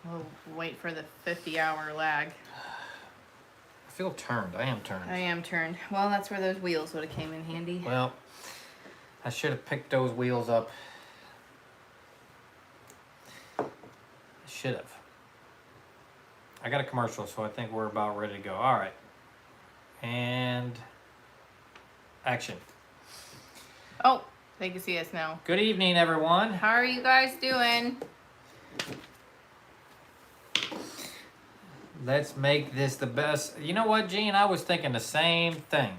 We'll wait for the 50-hour lag. I feel turned. I am turned. I am turned. Well, that's where those wheels would have came in handy. Well, I should have picked those wheels up. I should have. I got a commercial, so I think we're about ready to go. All right. And action. Oh, they can see us now. Good evening, everyone. How are you guys doing? Let's make this the best. You know what, Gene? I was thinking the same thing.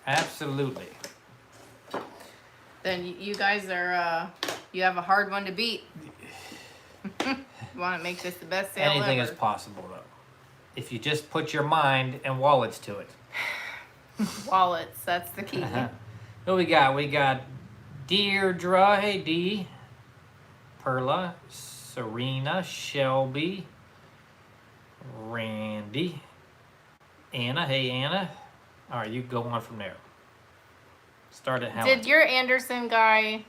Absolutely. Then you guys are, you have a hard one to beat. You want to make this the best sale Anything ever. is possible, though. If you just put your mind and wallets to it. Wallets, that's the key. Who we got? We got Deirdre. Hey, Dee. Perla. Serena. Shelby. Randy. Anna. Hey, Anna. All right, you go on from there. Start at Helen. Did your Anderson guy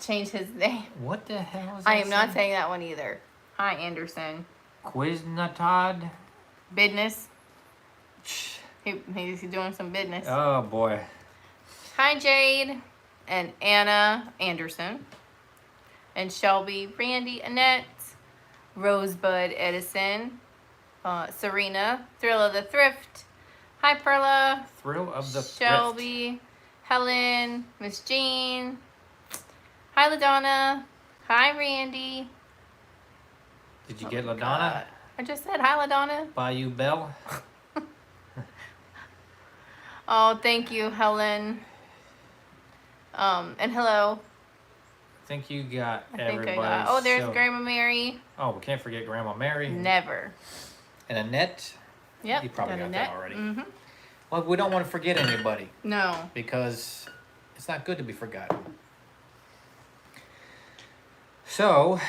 change his name? What the hell is that? I am not saying that one either. Hi, Anderson. Quiznatod. Business. He's doing some business. Oh, boy. Hi, Jade and Anna Anderson. And Shelby, Randy, Annette, Rosebud Edison, Serena, Thrill of the Thrift. Hi, Perla. Thrill of the Shelby, Thrift. Helen, Miss Jean. Hi, LaDonna. Hi, Randy. Did you get God. LaDonna? I just said hi, LaDonna. Bayou Bell? Oh, thank you, Helen. And hello. I think you got I think everybody. I got. Oh, there's so- Grandma Mary. Oh, we can't forget Grandma Mary. Never. And Annette. Yep. You probably got Annette. that already. Mm-hmm. Well, we don't want to forget anybody No. because it's not good to be forgotten. So,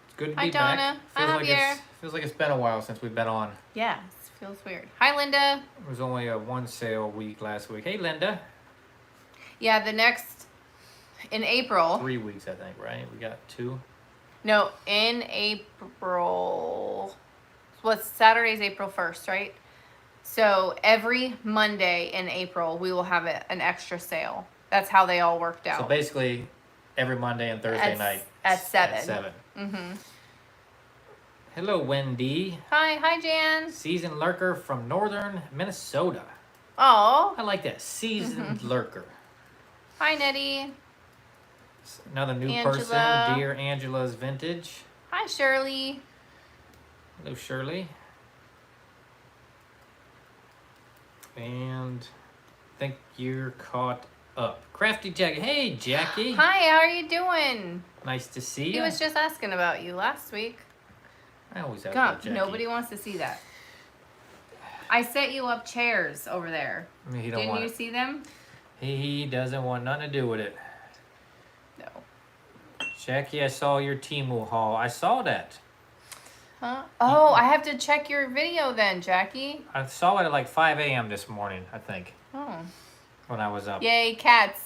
it's good to Hi, be Donna. back. Hi, Javier. Feels like it's been a while since we've been on. Yeah, it feels weird. Hi, Linda. It was only a one sale week last week. Hey, Linda. Yeah, the next in April. 3 weeks, I think, right? We got 2. No, in April. What's Saturday's April 1st, right? So every Monday in April, we will have an extra sale. That's how they all worked out. So basically, every Monday and Thursday night. At 7. At 7. Mm-hmm. Hello, Wendy. Hi, Jan. Seasoned lurker from northern Minnesota. Oh. I like that. Seasoned lurker. Hi, Nettie. Another new Angela. person. Dear Angela's Vintage. Hi, Shirley. Hello, Shirley. And I think you're caught up. Crafty Jackie. Hey, Jackie. Hi, how are you doing? Nice to see He you. was just asking about you last week. I always have God, Jackie. nobody wants to see that. I set you up chairs over there. I mean, he don't Didn't want you it. see them? He doesn't want nothing to do with it. No. Jackie, I saw your Temu haul. I saw that. Huh? Oh, I have to check your video then, Jackie. I saw it at like 5 a.m. this morning, I think, Oh. when I was up. Yay, cats.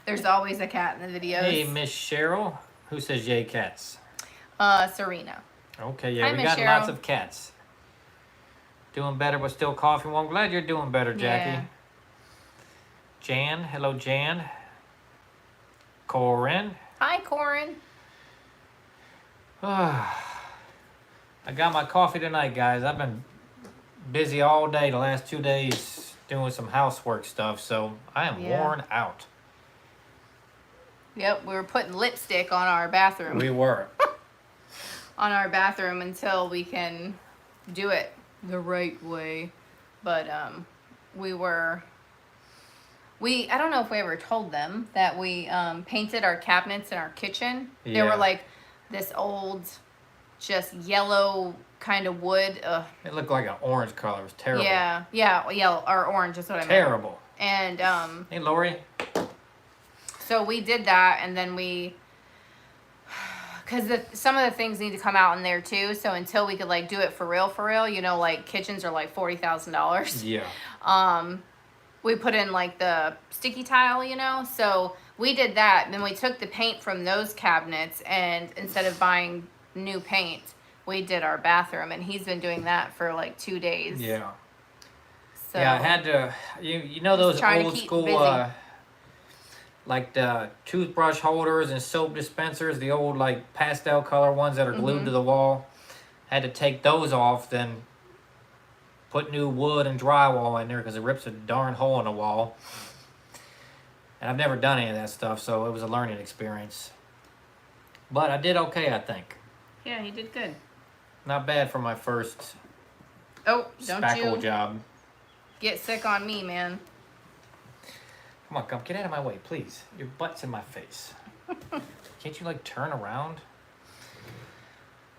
There's always a cat in the videos. Hey, Miss Cheryl. Who says yay, cats? Serena. Okay, yeah, Hi, we Miss got Cheryl. lots of cats. Doing better, but still coughing. Well, I'm glad you're doing better, Jackie. Yeah. Jan, hello, Jan. Corin. Hi, Corin. I got my coffee tonight, guys. I've been busy all day the last 2 days doing some housework stuff, so I am Yeah. worn out. Yep, we were putting lipstick on our bathroom. We were. On our bathroom until we can do it the right way. But I don't know if we ever told them that we painted our cabinets in our kitchen. They Yeah. were like this old, just yellow kind of wood. It looked like an orange color. It was terrible. Yeah, yellow or orange is what I meant. Terrible. And Hey, Lori. so we did that, and then because some of the things need to come out in there too. So until we could like do it for real, you know, like kitchens are like $40,000. Yeah. we put in like the sticky tile, you know? So we did that. Then we took the paint from those cabinets, and instead of buying new paint, we did our bathroom, and he's been doing that for like 2 days. Yeah. So Yeah, I had to. You know just those trying to old keep school busy. like the toothbrush holders and soap dispensers, the old like pastel color ones that are glued to the wall. Had to take those off, then put new wood and drywall in there because it rips a darn hole in the wall. And I've never done any of that stuff, so it was a learning experience. But I did okay, I think. Yeah, he did good. Not bad for my first Oh, don't spackle you job. get sick on me, man. Come, get out of my way, please. Your butt's in my face. Can't you, like, turn around?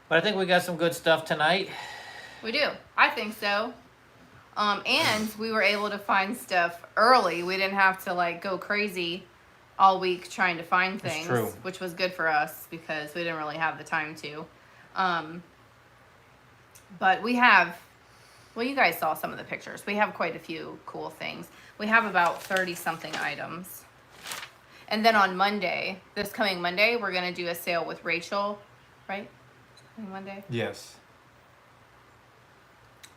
But I think we got some good stuff tonight. We do. I think so. And we were able to find stuff early. We didn't have to like go crazy all week trying to find things, true. which was good for us because we didn't really have the time to. But we have, well, you guys saw some of the pictures. We have quite a few cool things. We have about 30 something items. And then on Monday, this coming Monday, we're going to do a sale with Rachel, right? Coming Monday? Yes.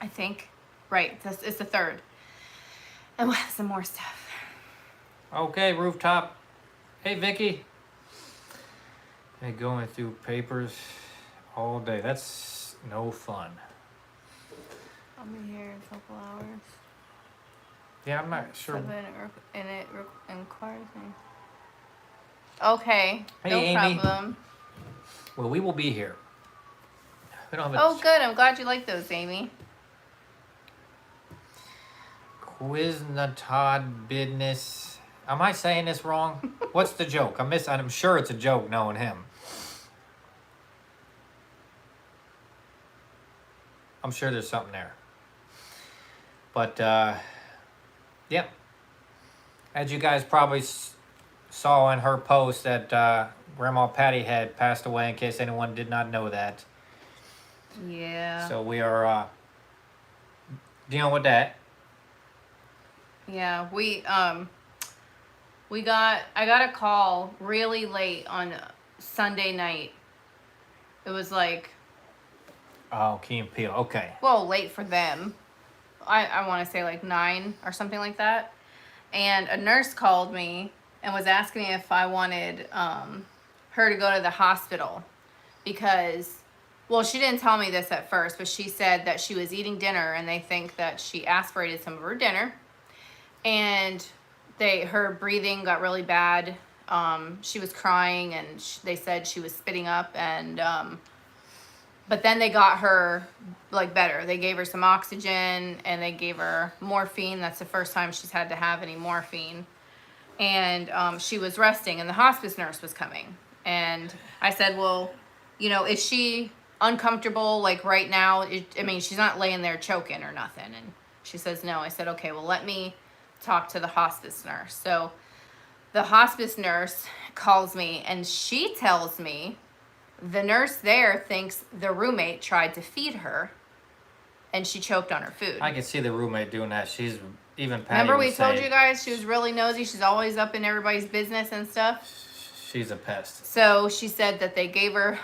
I think. Right, it's the 3rd. And we'll have some more stuff. Okay, rooftop. Hey, Vicky. Hey, going through papers all day. That's no fun. I'll be here in a couple hours. Yeah, I'm not sure. And it requires me. Okay, Hey, no Amy. problem. Well, we will be here. We don't have Oh, good. I'm glad you like those, Amy. Quiznatod business. Am I saying this wrong? What's the joke? I'm sure it's a joke knowing him. I'm sure there's something there. But, yep. As you guys probably saw in her post that Grandma Patty had passed away, in case anyone did not know that. Yeah. So we are dealing with that. Yeah, I got a call really late on Sunday night. It was like, Oh, Key and Peele. Okay. well, late for them. I want to say like 9 or something like that. And a nurse called me and was asking me if I wanted her to go to the hospital because, well, she didn't tell me this at first, but she said that she was eating dinner and they think that she aspirated some of her dinner. And her breathing got really bad. She was crying, and they said she was spitting up. And but then they got her like better. They gave her some oxygen, and they gave her morphine. That's the first time she's had to have any morphine. And she was resting, and the hospice nurse was coming. And I said, well, you know, is she uncomfortable like right now? I mean, she's not laying there choking or nothing. And she says no. I said, okay, well, let me talk to the hospice nurse. So the hospice nurse calls me and she tells me the nurse there thinks the roommate tried to feed her and she choked on her food. I can see the roommate doing that. She's even Patty. Remember we would told say you guys she was really nosy. She's always up in everybody's business and stuff. she's a pest. So she said that they gave her,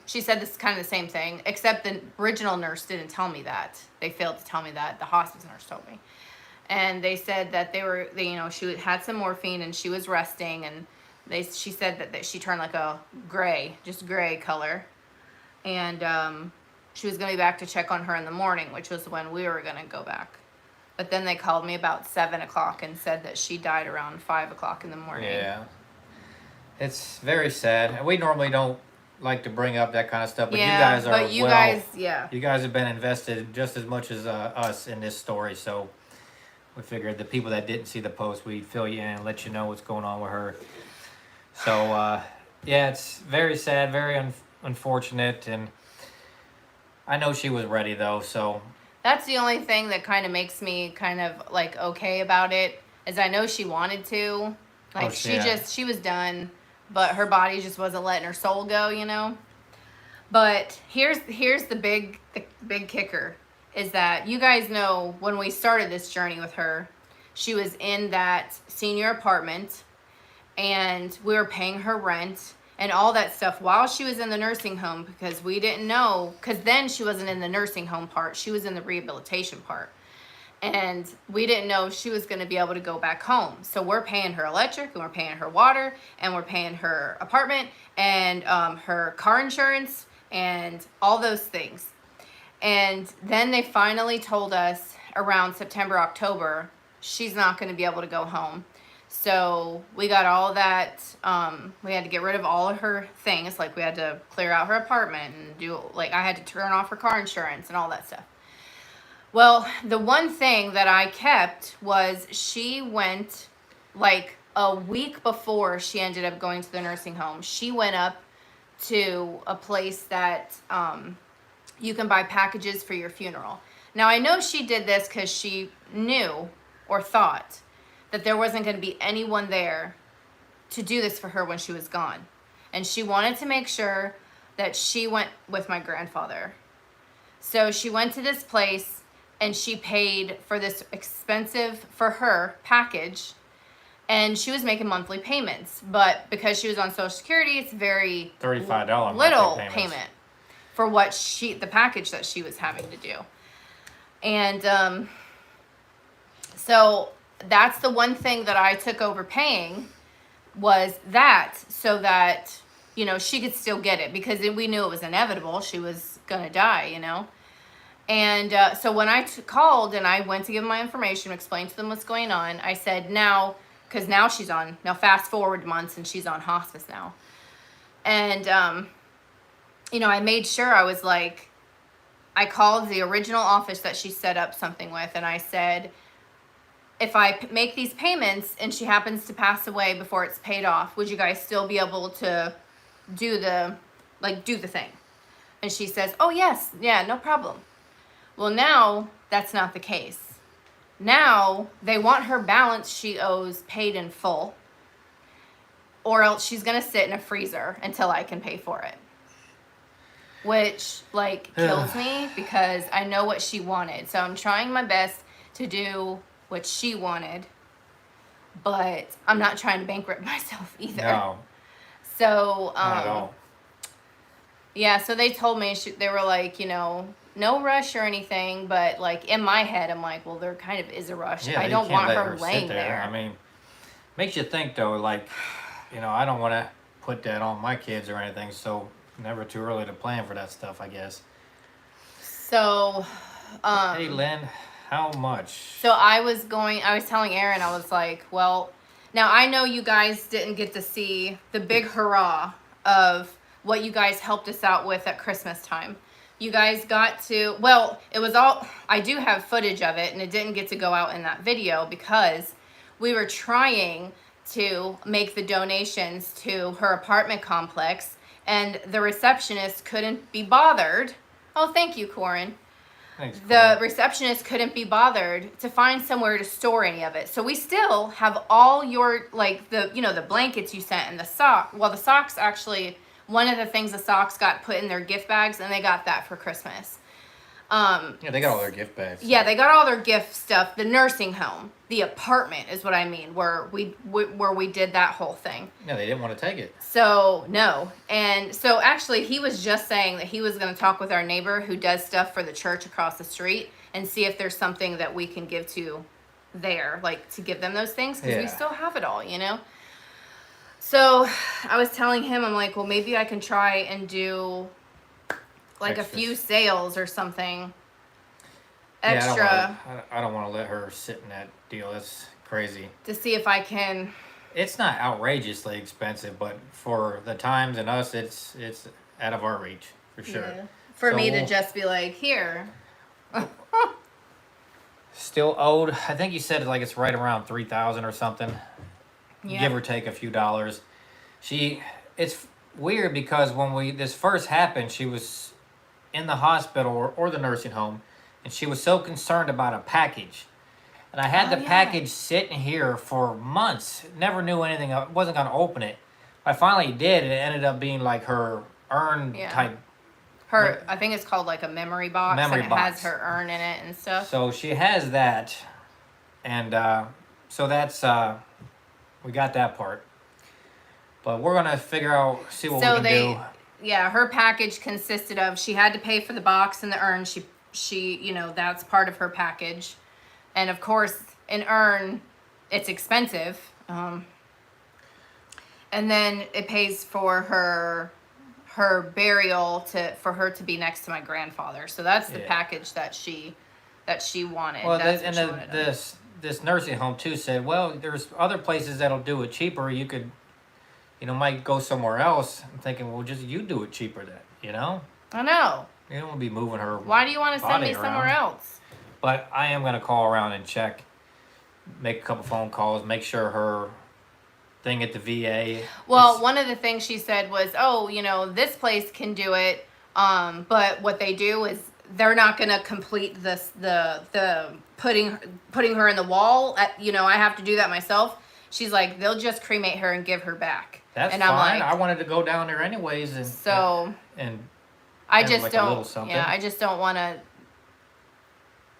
she said this is kind of the same thing, except the original nurse didn't tell me that. They failed to tell me that. The hospice nurse told me. And they said that she had some morphine and she was resting, and she said that she turned like a gray color, and she was going to be back to check on her in the morning, which was when we were going to go back. But then they called me about 7 o'clock and said that she died around 5 o'clock in the morning. Yeah, it's very sad. And we normally don't like to bring up that kind of stuff, but you guys are you guys have been invested just as much as us in this story, so we figured the people that didn't see the post, we'd fill you in and let you know what's going on with her. So, yeah, it's very sad, very unfortunate, and I know she was ready, though, so. That's the only thing that kind of makes me kind of, like, okay about it, is I know she wanted to. Like, she was done, but her body just wasn't letting her soul go, you know? But here's the big kicker. Is that you guys know when we started this journey with her, She was in that senior apartment, and we were paying her rent and all that stuff while she was in the nursing home, because we didn't know, because then she wasn't in the nursing home part, she was in the rehabilitation part. And we didn't know she was going to be able to go back home. So we're paying her electric, and we're paying her water, and we're paying her apartment, and her car insurance, and all those things. And then they finally told us around September, October, she's not going to be able to go home. So we got all that. We had to get rid of all of her things. Like, we had to clear out her apartment and do, like, I had to turn off her car insurance and all that stuff. Well, the one thing that I kept was, she went, like, a week before she ended up going to the nursing home. She went up to a place that you can buy packages for your funeral. Now, I know she did this because she knew or thought that there wasn't going to be anyone there to do this for her when she was gone. And she wanted to make sure that she went with my grandfather. So she went to this place, and she paid for this expensive, for her, package. And she was making monthly payments. But because she was on Social Security, it's very $35 little monthly payment for what the package that she was having to do. And so that's the one thing that I took over paying, was that, so that, you know, she could still get it, because we knew it was inevitable. She was gonna die, you know. And so when I called and I went to give them my information, explain to them what's going on, I said, now, because now she's on, now fast forward months and she's on hospice now. And, you know, I made sure, I was like, I called the original office that she set up something with, and I said, if I make these payments and she happens to pass away before it's paid off, would you guys still be able to do the thing? And she says, oh yes, yeah, no problem. Well, now that's not the case. Now they want her balance she owes paid in full, or else she's going to sit in a freezer until I can pay for it. Which, like, kills me, because I know what she wanted. So I'm trying my best to do what she wanted, but I'm not trying to bankrupt myself either. No. So, Not at all. yeah, so they told me, they were like, you know, no rush or anything, but, like, in my head, I'm like, well, there kind of is a rush. Yeah, I you don't can't want let her sit laying there. I mean, makes you think, though, like, you know, I don't want to put that on my kids or anything, so never too early to plan for that stuff, I guess. So, Hey, Lynn, how much? so I was telling Aaron, I was like, well, now I know you guys didn't get to see the big hurrah of what you guys helped us out with at Christmas time. You guys got to, well, it was all, I do have footage of it, and it didn't get to go out in that video because we were trying to make the donations to her apartment complex, and the receptionist couldn't be bothered. Oh, thank you, Corin. Thanks, The Cole. receptionist couldn't be bothered to find somewhere to store any of it. So we still have all your, like, the, you know, the blankets you sent and the sock. Well, the socks, actually, one of the things the socks got put in their gift bags, and they got that for Christmas. Yeah, they got all their gift bags. Yeah, they got all their gift stuff. The nursing home, the apartment is what I mean, where we did that whole thing. Yeah, they didn't want to take it. So, no. And so actually he was just saying that he was going to talk with our neighbor who does stuff for the church across the street and see if there's something that we can give to there, like to give them those things, because we Yeah. still have it all, you know? So I was telling him, I'm like, well, maybe I can try and do like Extras. a few sales or something Yeah, extra I don't want to let her sit in that deal. That's crazy. to see if I can. It's not outrageously expensive, but for the times and us, it's out of our reach for sure. Yeah. For So me to we'll- just be like, here. Still owed. I think you said like it's right around 3,000 or something. Yeah. Give or take a few dollars. It's weird because when this first happened, she was in the hospital or the nursing home, and she was so concerned about a package. And I had Oh, the yeah. package sitting here for months. Never knew anything. I wasn't going to open it. I finally did, and it ended up being like her urn Yeah. type. Her, I think it's called like a memory box, Memory and it box. has her urn in it and stuff. So she has that, and So that's we got that part. But we're gonna figure out, see what we can do. Yeah, her package consisted of, she had to pay for the box and the urn. She, you know, that's part of her package. And of course, an urn, it's expensive. And then it pays for her burial for her to be next to my grandfather. So that's the package that she wanted. Well, that's this nursing home too said, well, there's other places that'll do it cheaper. You could, might go somewhere else. I'm thinking, well, just you do it cheaper then, I know. You don't want to be moving her. Why do you want to send me somewhere else? But I am going to call around and check, make a couple phone calls, make sure her thing at the VA. Well, one of the things she said was, oh, this place can do it, but what they do is they're not going to complete this, the putting her in the wall. I have to do that myself. She's like, they'll just cremate her and give her back. That's and fine. I'm like, I wanted to go down there anyways, and I just don't. Yeah, I just don't want to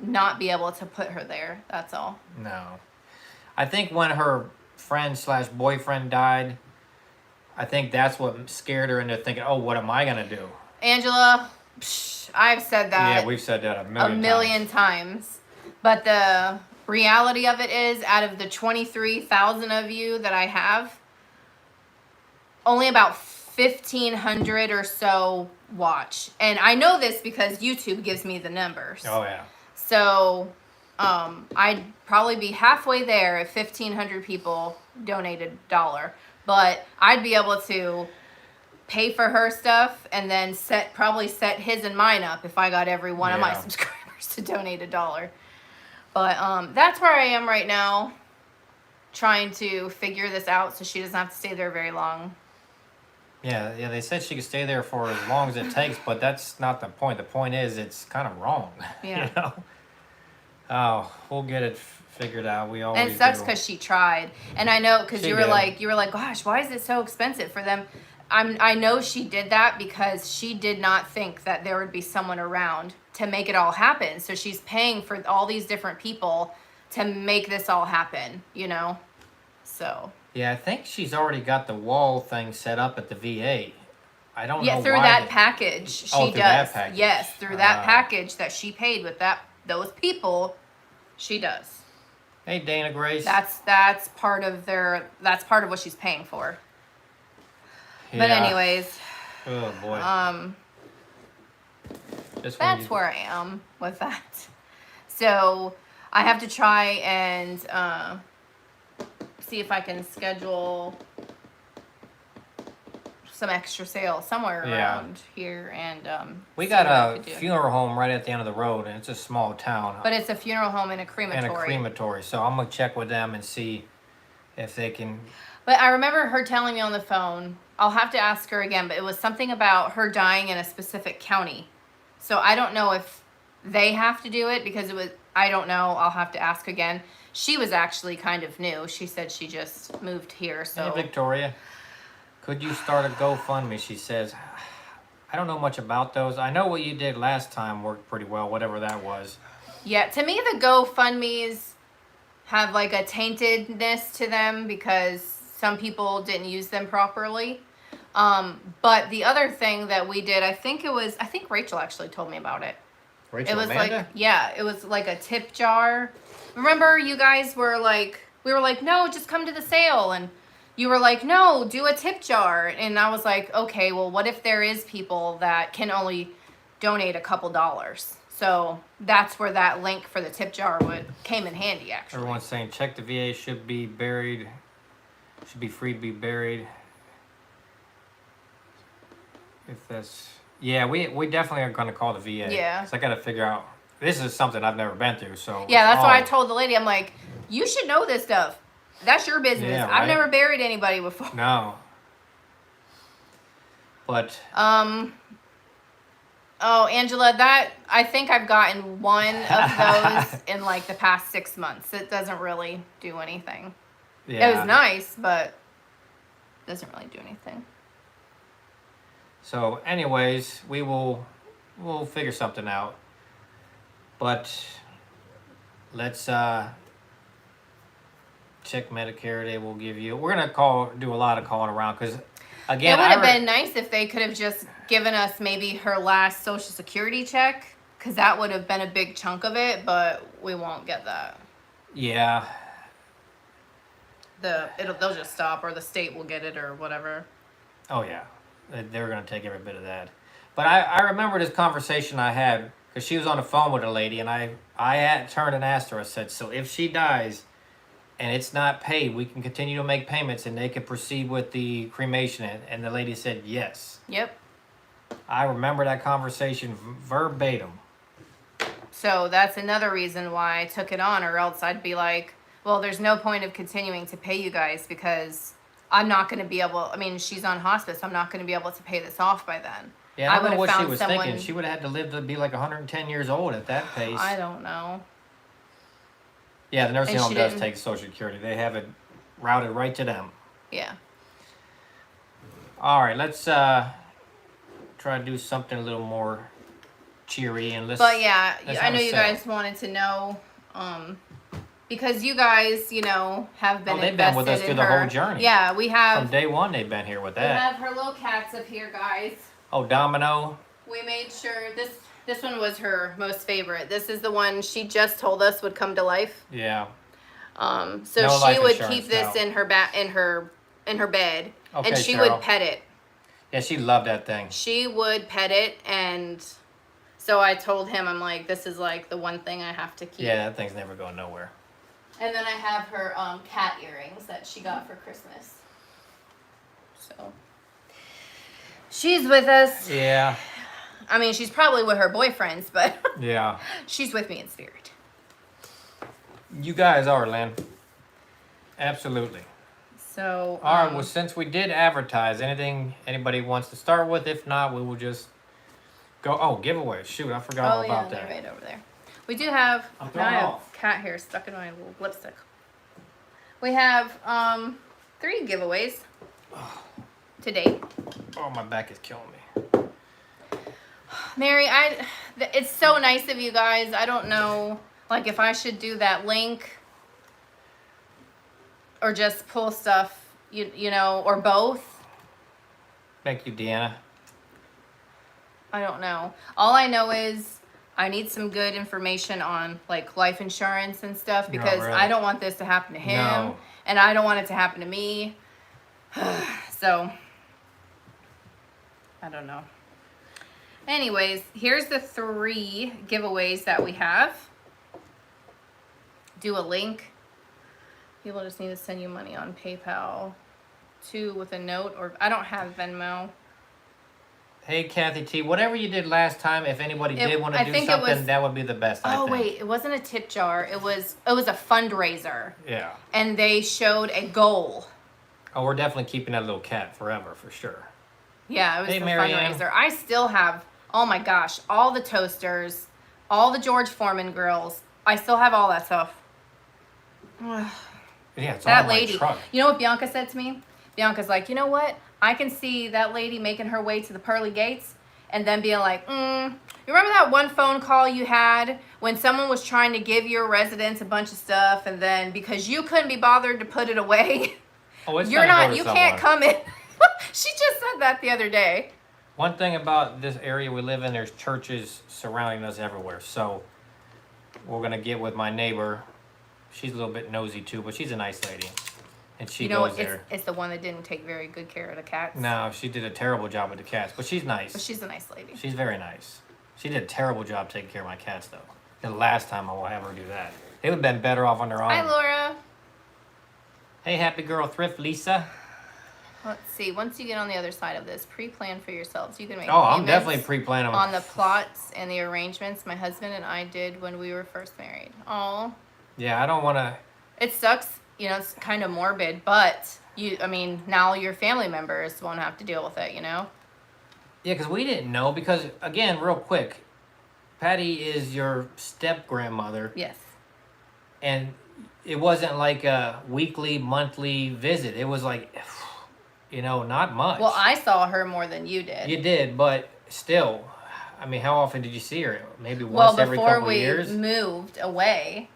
not be able to put her there. That's all. No, I think when her friend/boyfriend died, I think that's what scared her into thinking, oh, what am I gonna do? Angela, I've said that. Yeah, we've said that a million times. But the reality of it is, out of the 23,000 of you that I have, only about 1,500 or so watch. And I know this because YouTube gives me the numbers. Oh, yeah. So I'd probably be halfway there if 1,500 people donated $1. But I'd be able to pay for her stuff and then probably set his and mine up if I got every one of my subscribers to donate $1. But that's where I am right now, trying to figure this out so she doesn't have to stay there very long. Yeah, they said she could stay there for as long as it takes, but that's not the point. The point is, it's kind of wrong. Yeah. Oh, we'll get it figured out. We always. And it sucks do. Because she tried, and I know because you were like, gosh, why is it so expensive for them? I know she did that because she did not think that there would be someone around to make it all happen. So she's paying for all these different people to make this all happen. So. Yeah, I think she's already got the wall thing set up at the VA. I don't know why. Yeah, through that package. She does. That package. Yes, through that package that she paid with those people, she does. Hey, Dana Grace. That's part of what she's paying for. Yeah. But anyways. Oh boy. That's where I am with that. So I have to try and see if I can schedule some extra sales somewhere around here, and we got a funeral home right at the end of the road, and it's a small town. But it's a funeral home and a crematory. So I'm gonna check with them and see if they can. But I remember her telling me on the phone. I'll have to ask her again, but it was something about her dying in a specific county. So I don't know if they have to do it because it was. I don't know. I'll have to ask again. She was actually kind of new. She said she just moved here. So hey, Victoria, could you start a GoFundMe? She says, I don't know much about those. I know what you did last time worked pretty well, whatever that was. Yeah, to me the GoFundMes have like a taintedness to them because some people didn't use them properly. But the other thing that we did, I think Rachel actually told me about it. Rachel, it was Amanda? it was like a tip jar. Remember, you guys were like, we were like, no, just come to the sale. And you were like, no, do a tip jar. And I was like, okay, well, what if there is people that can only donate a couple dollars? So that's where that link for the tip jar came in handy, actually. Everyone's saying check the VA should be buried, should be free to be buried. If that's, yeah, we definitely are going to call the VA. Yeah. So I got to figure out. This is something I've never been through, so. Yeah, that's why I told the lady, I'm like, you should know this stuff. That's your business. Yeah, right? I've never buried anybody before. No. But. Oh, Angela, I think I've gotten one of those in like the past 6 months. It doesn't really do anything. Yeah. It was nice, but it doesn't really do anything. So, anyways, we'll figure something out. But let's check Medicare. They will give you. We're gonna do a lot of calling around because, again, it would have been nice if they could have just given us maybe her last Social Security check, because that would have been a big chunk of it. But we won't get that. Yeah. They'll just stop, or the state will get it, or whatever. Oh yeah, they're gonna take every bit of that. But I remember this conversation I had because she was on the phone with a lady, and I had turned and asked her. I said, "So if she dies, and it's not paid, we can continue to make payments, and they can proceed with the cremation." And the lady said, "Yes." Yep. I remember that conversation verbatim. So that's another reason why I took it on, or else I'd be like, well, there's no point of continuing to pay you guys because I'm not going to be able. I mean, she's on hospice. I'm not going to be able to pay this off by then. Yeah, I don't know what she was thinking. She would have had to live to be like 110 years old at that pace. I don't know. Yeah, the nursing home does take Social Security. They have it routed right to them. Yeah. All right, let's try to do something a little more cheery and let's. But yeah, I know you guys wanted to know, because you guys, have been. They've been with us through the whole journey. Yeah, we have. From day one, they've been here with that. We have her little cats up here, guys. Oh, Domino. We made sure this one was her most favorite. This is the one she just told us would come to life. Yeah. So no she would keep this in her in her bed, okay, and she Cheryl. would pet it. Yeah, she loved that thing. She would pet it, and so I told him, I'm like, this is like the one thing I have to keep. Yeah, that thing's never going nowhere. And then I have her cat earrings that she got for Christmas. So she's with us. Yeah. I mean, she's probably with her boyfriends, but yeah, she's with me in spirit. You guys are, Lynn. Absolutely. So all right. Well, since we did advertise, anything anybody wants to start with? If not, we will just go. Oh, giveaway! Shoot, I forgot all about that. Right over there. We do have. I'm now I have off. cat hair stuck in my little lipstick. We have 3 giveaways to date. Oh, my back is killing me. Mary, it's so nice of you guys. I don't know, like, if I should do that link or just pull stuff, you know, or both. Thank you, Deanna. I don't know. All I know is I need some good information on, like, life insurance and stuff, because really. I don't want this to happen to him, No. and I don't want it to happen to me. So, I don't know. Anyways, here's the 3 giveaways that we have. Do a link. People just need to send you money on PayPal. 2 with a note, or I don't have Venmo. Hey, Kathy T. Whatever you did last time, if anybody did want to do something, that would be the best. I think. Wait, it wasn't a tip jar. It was a fundraiser. Yeah. And they showed a goal. Oh, we're definitely keeping that little cat forever for sure. Yeah, it was Hey, the Marianne. fundraiser. I still have, oh my gosh, all the toasters, all the George Foreman grills. I still have all that stuff. Yeah, it's That all in lady. my truck. You know what Bianca said to me? Bianca's like, you know what? I can see that lady making her way to the pearly gates and then being like, you remember that one phone call you had when someone was trying to give your residents a bunch of stuff, and then because you couldn't be bothered to put it away, Oh, it's you're gonna not, go to you someone. can't come in. She just said that the other day. One thing about this area we live in, there's churches surrounding us everywhere. So we're gonna get with my neighbor. She's a little bit nosy too, but she's a nice lady, and she goes there. It's the one that didn't take very good care of the cats. No, she did a terrible job with the cats, but she's nice. But she's a nice lady. She's very nice. She did a terrible job taking care of my cats, though. The last time I will have her do that. They would have been better off on their own. Hi, Laura. Hey, happy girl thrift, Lisa. Let's see. Once you get on the other side of this, pre-plan for yourselves. You can make Oh, I'm payments definitely pre-planning on the plots and the arrangements my husband and I did when we were first married. Oh, Yeah, I don't want to. it sucks. You know, it's kind of morbid, but now your family members won't have to deal with it. You know. Yeah, because we didn't know. Because again, real quick, Patty is your step grandmother, Yes. and it wasn't like a weekly, monthly visit. It was like, not much. Well, I saw her more than you did. You did, but still, I mean, how often did you see her? Maybe once every couple of years. Before we moved away,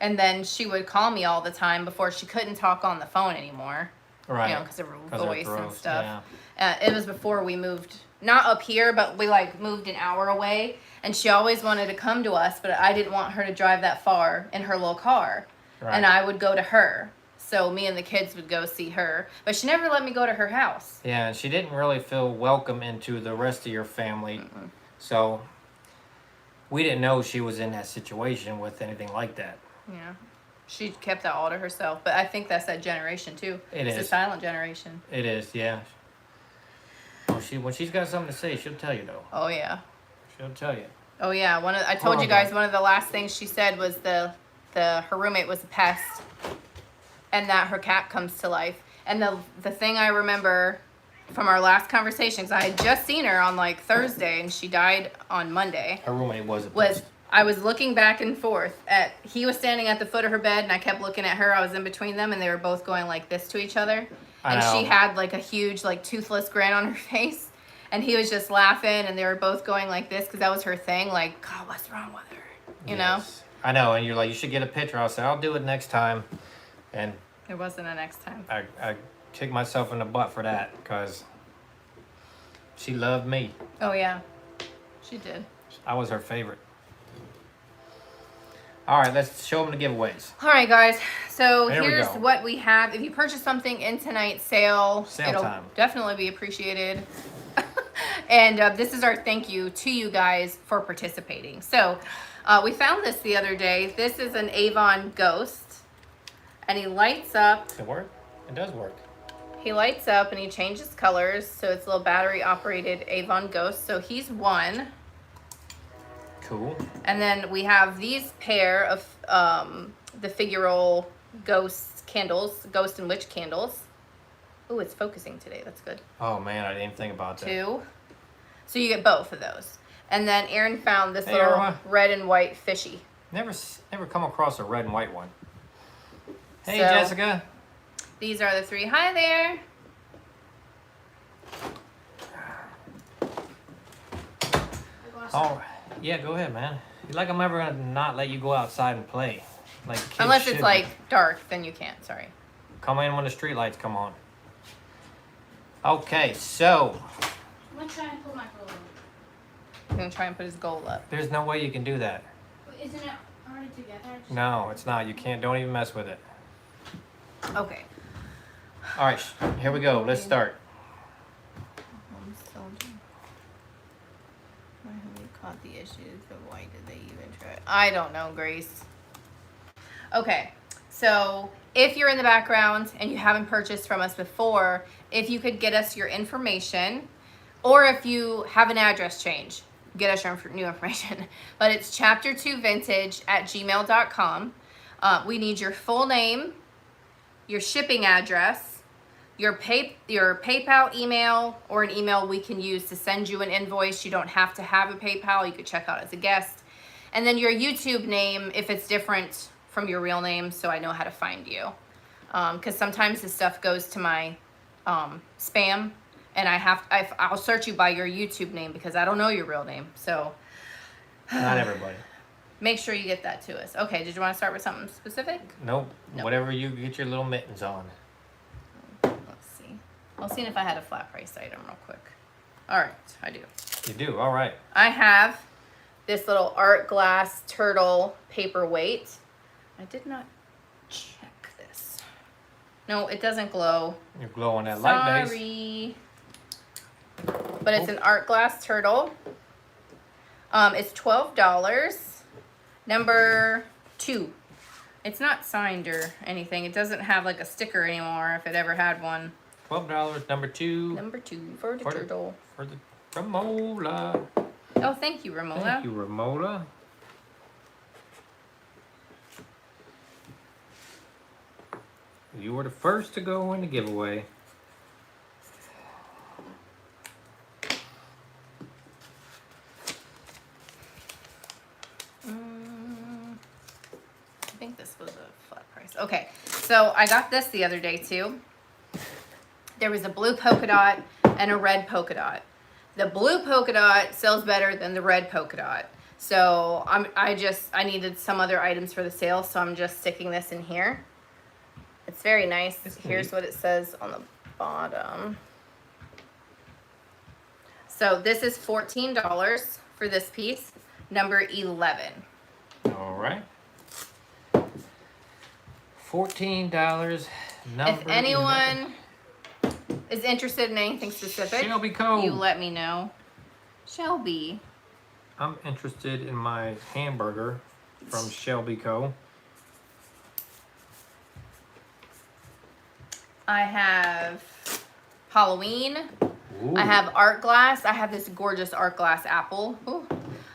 And then she would call me all the time before she couldn't talk on the phone anymore. Right. You know, because of her 'Cause her voice and throat, stuff. yeah. It was before we moved, not up here, but we like moved an hour away. And she always wanted to come to us, but I didn't want her to drive that far in her little car. Right. And I would go to her. So me and the kids would go see her. But she never let me go to her house. Yeah, and she didn't really feel welcome into the rest of your family. So we didn't know she was in that situation with anything like that. Yeah. She kept that all to herself. But I think that's that generation too. It's a silent generation. It is, yeah. Well, when she's got something to say, she'll tell you though. Oh yeah. She'll tell you. Oh yeah. I told you guys one of the last things she said was her roommate was a pest, and that her cat comes to life. And the thing I remember from our last conversations, I had just seen her on like Thursday, and she died on Monday. Her roommate was a pest. I was looking back and forth he was standing at the foot of her bed, and I kept looking at her. I was in between them, and they were both going like this to each other. And she had like a huge like toothless grin on her face, and he was just laughing, and they were both going like this because that was her thing. Like, God, what's wrong with her? You know? I know, and you're like, you should get a picture. I'll say, I'll do it next time. And there wasn't a next time. I kicked myself in the butt for that because she loved me. Oh yeah, she did. I was her favorite. All right, let's show them the giveaways. All right, guys. So here's what we have. If you purchase something in tonight's sale it'll time. Definitely be appreciated. And this is our thank you to you guys for participating. So we found this the other day. This is an Avon Ghost, and he lights up. Does it work? It does work. He lights up and he changes colors. So it's a little battery operated Avon Ghost. So he's one. Cool. And then we have these pair of the figural ghost candles, ghost and witch candles. Oh, it's focusing today. That's good. Oh man, I didn't think about that. 2. So you get both of those. And then Aaron found this little red and white fishy. Never come across a red and white one. Hey, So, Jessica. These are the 3. Hi there. Oh, yeah, go ahead, man. You're like I'm ever gonna not let you go outside and play. Like kids Unless it's should like be. dark, then you can't. Sorry. Come in when the street lights come on. Okay, so I'm gonna try and pull my goal up. He's gonna try and put his goal up. there's no way you can do that. But isn't it already together? No, it's not. You can't. Don't even mess with it. Okay. All right, here we go. Let's start. Why have you caught the issues, but why did they even try? I don't know, Grace. Okay, so if you're in the background and you haven't purchased from us before, if you could get us your information, or if you have an address change, get us your new information. But it's chapter2vintage@gmail.com. We need your full name, your shipping address, your PayPal email, or an email we can use to send you an invoice. You don't have to have a PayPal. You could check out as a guest. And then your YouTube name if it's different from your real name, so I know how to find you. Because sometimes this stuff goes to my spam, and I'll search you by your YouTube name because I don't know your real name. So Not everybody. make sure you get that to us. Okay, did you want to start with something specific? Nope. Nope. Whatever you get your little mittens on. Let's see. I'll see if I had a flat price item real quick. All right, I do. You do. All right. I have this little art glass turtle paperweight. I did not check this. No, it doesn't glow. You're glowing that light base. Sorry. But it's an art glass turtle. It's $12. Number 2. It's not signed or anything. It doesn't have like a sticker anymore if it ever had one. $12. Number 2. Number 2 for the turtle. For the Ramola. Oh, thank you, Ramola. Thank you, Ramola. You were the first to go in the giveaway. I think this was a flat price. Okay, so I got this the other day too. There was a blue polka dot and a red polka dot. The blue polka dot sells better than the red polka dot. So I needed some other items for the sale, so I'm just sticking this in here. It's very nice. It's Here's neat. what it says on the bottom. So this is $14 for this piece, number 11. All right. $14. If anyone is interested in anything specific, Shelby Co. you let me know. Shelby. I'm interested in my hamburger from Shelby Co. I have Halloween. Ooh. I have art glass. I have this gorgeous art glass apple. Ooh.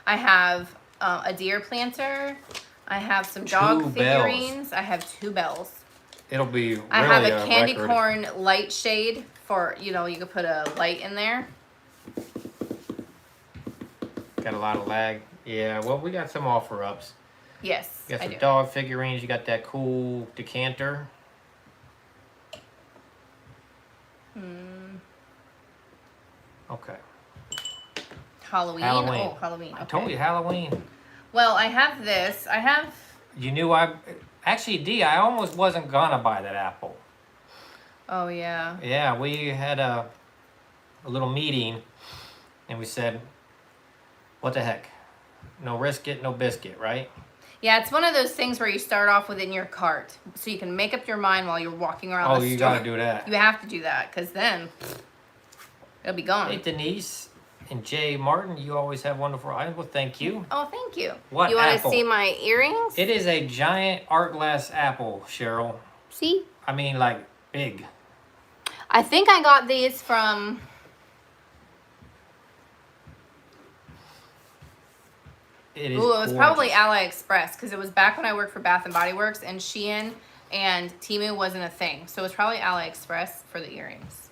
I have a deer planter. I have some dog Two bells. figurines. I have 2 bells. It'll be really I have a candy record. corn light shade for, you could put a light in there. Got a lot of lag. Yeah, well, we got some offer ups. Yes, You got I some do. dog figurines. You got that cool decanter. Okay. Halloween. Halloween. Oh, Halloween. Okay. I told you Halloween. Well, I have this. I have. You knew actually, D, I almost wasn't gonna buy that apple. Oh yeah. Yeah, we had a little meeting, and we said, what the heck? No risk it, no biscuit, right? Yeah, it's one of those things where you start off with it in your cart, so you can make up your mind while you're walking around Oh, the you store. gotta do that. You have to do that, because then it'll be gone. Hey, Denise and Jay Martin, you always have wonderful items. Well, thank you. Oh, thank you. What You want to apple? see my earrings? It is a giant art glass apple, Cheryl. See? I mean, like, big. I think I got these from... It is Ooh, it was probably gorgeous. AliExpress, because it was back when I worked for Bath & Body Works, and Shein and Temu wasn't a thing. So it was probably AliExpress for the earrings.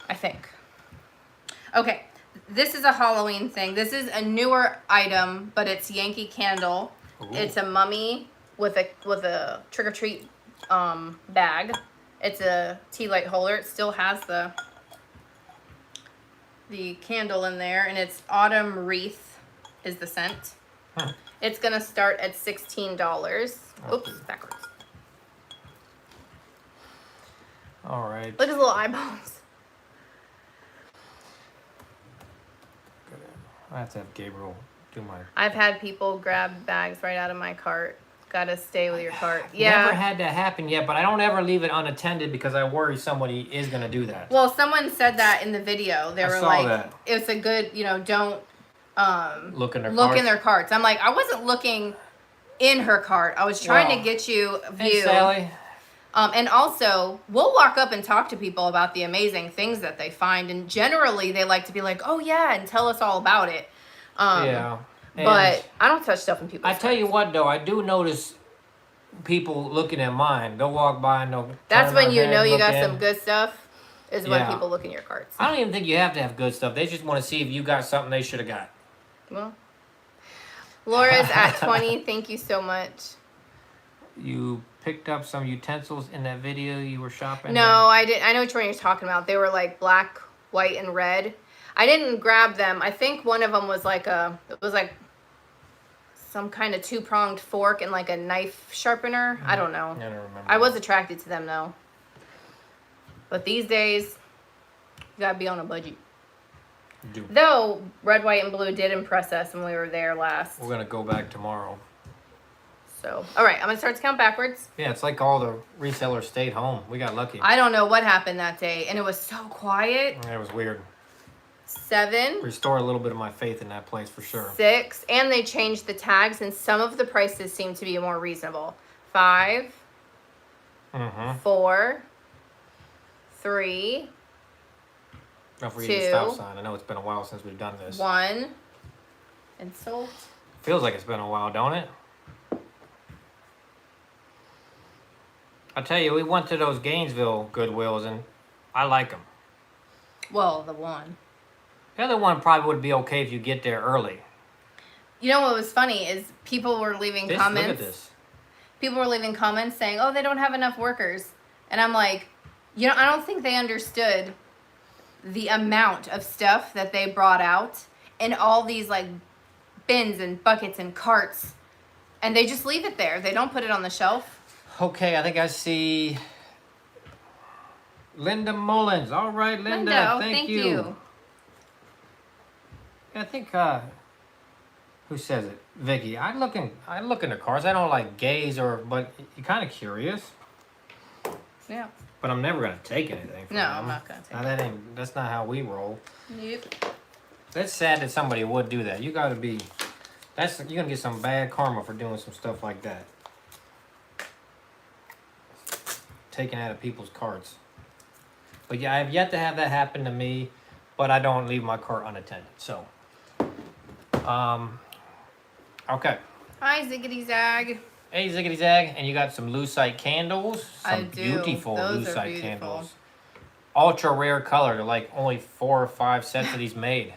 I think. Okay, this is a Halloween thing. This is a newer item, but it's Yankee Candle. Ooh. It's a mummy with a trick-or-treat bag. It's a tea light holder. It still has the candle in there, and it's Autumn Wreath is the scent. Huh. It's gonna start at $16. Oops, Okay. backwards. All right. Look at his little eyeballs. I have to have Gabriel do my... I've had people grab bags right out of my cart. Gotta stay with your cart. Yeah. Never had that happen yet, but I don't ever leave it unattended because I worry somebody is going to do that. Well, someone said that in the video. They I were saw like, that. it's a good, don't Look in their look carts. in their carts. I'm like, I wasn't looking in her cart. I was trying Well, to get you a view. Hey, Sally. And also, we'll walk up and talk to people about the amazing things that they find. And generally, they like to be like, oh, yeah, and tell us all about it. Yeah. And But I don't touch stuff in people's I tell you carts. what, though, I do notice people looking at mine. They'll walk by and they'll That's turn when their you head know and you look got in. some good stuff, is when Yeah. people look in your carts. I don't even think you have to have good stuff. They just want to see if you got something they should have got. Well, Laura's at 20. Thank you so much. You picked up some utensils in that video you were shopping? No, I didn't. I know which one you're talking about. They were like black, white, and red. I didn't grab them. I think one of them was like some kind of 2-pronged fork and like a knife sharpener. I don't know. I don't remember. I was attracted to them though. But these days, you gotta be on a budget. Do. Though red, white, and blue did impress us when we were there last. We're going to go back tomorrow. So, all right, I'm gonna start to count backwards. Yeah, it's like all the resellers stayed home. We got lucky. I don't know what happened that day, and it was so quiet. It was weird. 7, Restore a little bit of my faith in that place for sure. 6, and they changed the tags, and some of the prices seem to be more reasonable. 5, Mm-hmm. 4, 3, Don't forget the 2, stop sign. I know it's been a while since we've done this. 1, and sold. Feels like it's been a while, don't it? I tell you, we went to those Gainesville Goodwills, and I like them. Well, the one. The other one probably would be okay if you get there early. You know what was funny is people were leaving comments. Look at this. People were leaving comments saying, "Oh, they don't have enough workers," and I'm like, I don't think they understood the amount of stuff that they brought out and all these like bins and buckets and carts, and they just leave it there. They don't put it on the shelf. Okay, I think I see Linda Mullins. All right, Linda, Linda, oh, thank you. Yeah, I think who says it? Vicky. I look into cars. I don't like gaze but you're kind of curious. Yeah. But I'm never gonna take anything from No, them. I'm not gonna take That's not how we roll. Yep. That's sad that somebody would do that. You're gonna get some bad karma for doing some stuff like that. Taking out of people's carts. But yeah, I have yet to have that happen to me, but I don't leave my cart unattended. So, okay. Hi, Ziggity Zag. Hey, Ziggity Zag, and you got some lucite candles. Some I do. beautiful Those are lucite beautiful. candles. Ultra rare color. They're like only 4 or 5 sets of these made.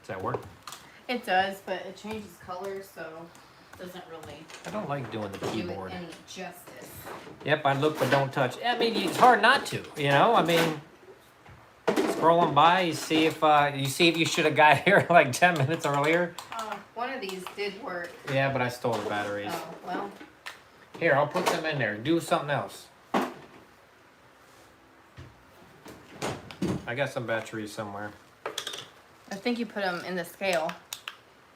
Does that work? It does, but it changes colors, so it doesn't really I don't like doing the do it keyboard. any justice. Yep, I look but don't touch. I mean, it's hard not to, you know? I mean, scrolling by, you see if you should have got here like 10 minutes earlier. One of these did work. Yeah, but I stole the batteries. Oh, well. Here, I'll put them in there. Do something else. I got some batteries somewhere. I think you put them in the scale.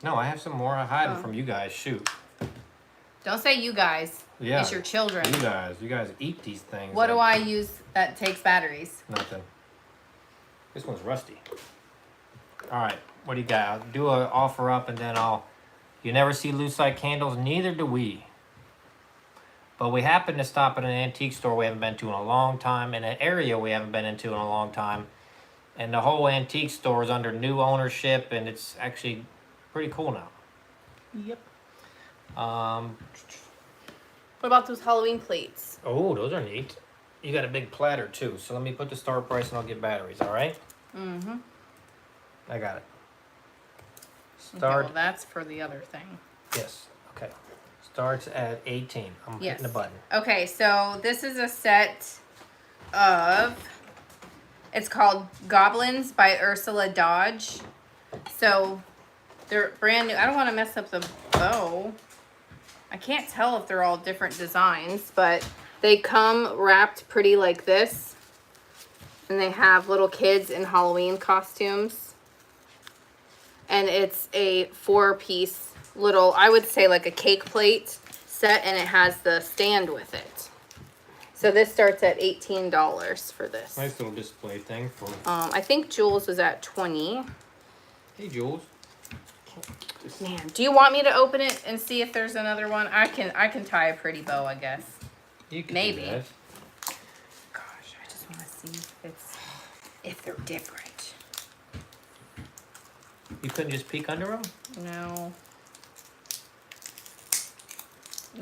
No, I have some more. I hide them Oh. from you guys. Shoot. Don't say you guys. Yeah. It's your children. You guys eat these things. What do like I use that takes batteries? Nothing. This one's rusty. All right, what do you got? I'll do an offer up and then you never see lucite candles, neither do we. But we happen to stop at an antique store we haven't been to in a long time, in an area we haven't been into in a long time. And the whole antique store is under new ownership and it's actually pretty cool now. Yep. What What about those Halloween plates? Oh, those are neat. You got a big platter too, so let me put the start price and I'll get batteries, all right? Mm-hmm. I got it. Okay, Start, well, that's for the other thing. yes, okay. Starts at 18. I'm Yes. hitting the button. Okay, so this is a set of, it's called Goblins by Ursula Dodge. So they're brand new. I don't want to mess up the bow. I can't tell if they're all different designs, but they come wrapped pretty like this. And they have little kids in Halloween costumes. And it's a 4-piece little, I would say like a cake plate set, and it has the stand with it. So this starts at $18 for this. Nice little display thing for. I think Jules was at 20. Hey, Jules. Man, do you want me to open it and see if there's another one? I can tie a pretty bow, I guess. You can Maybe. Do that. Gosh, I just want to see if they're different. You couldn't just peek under them? No.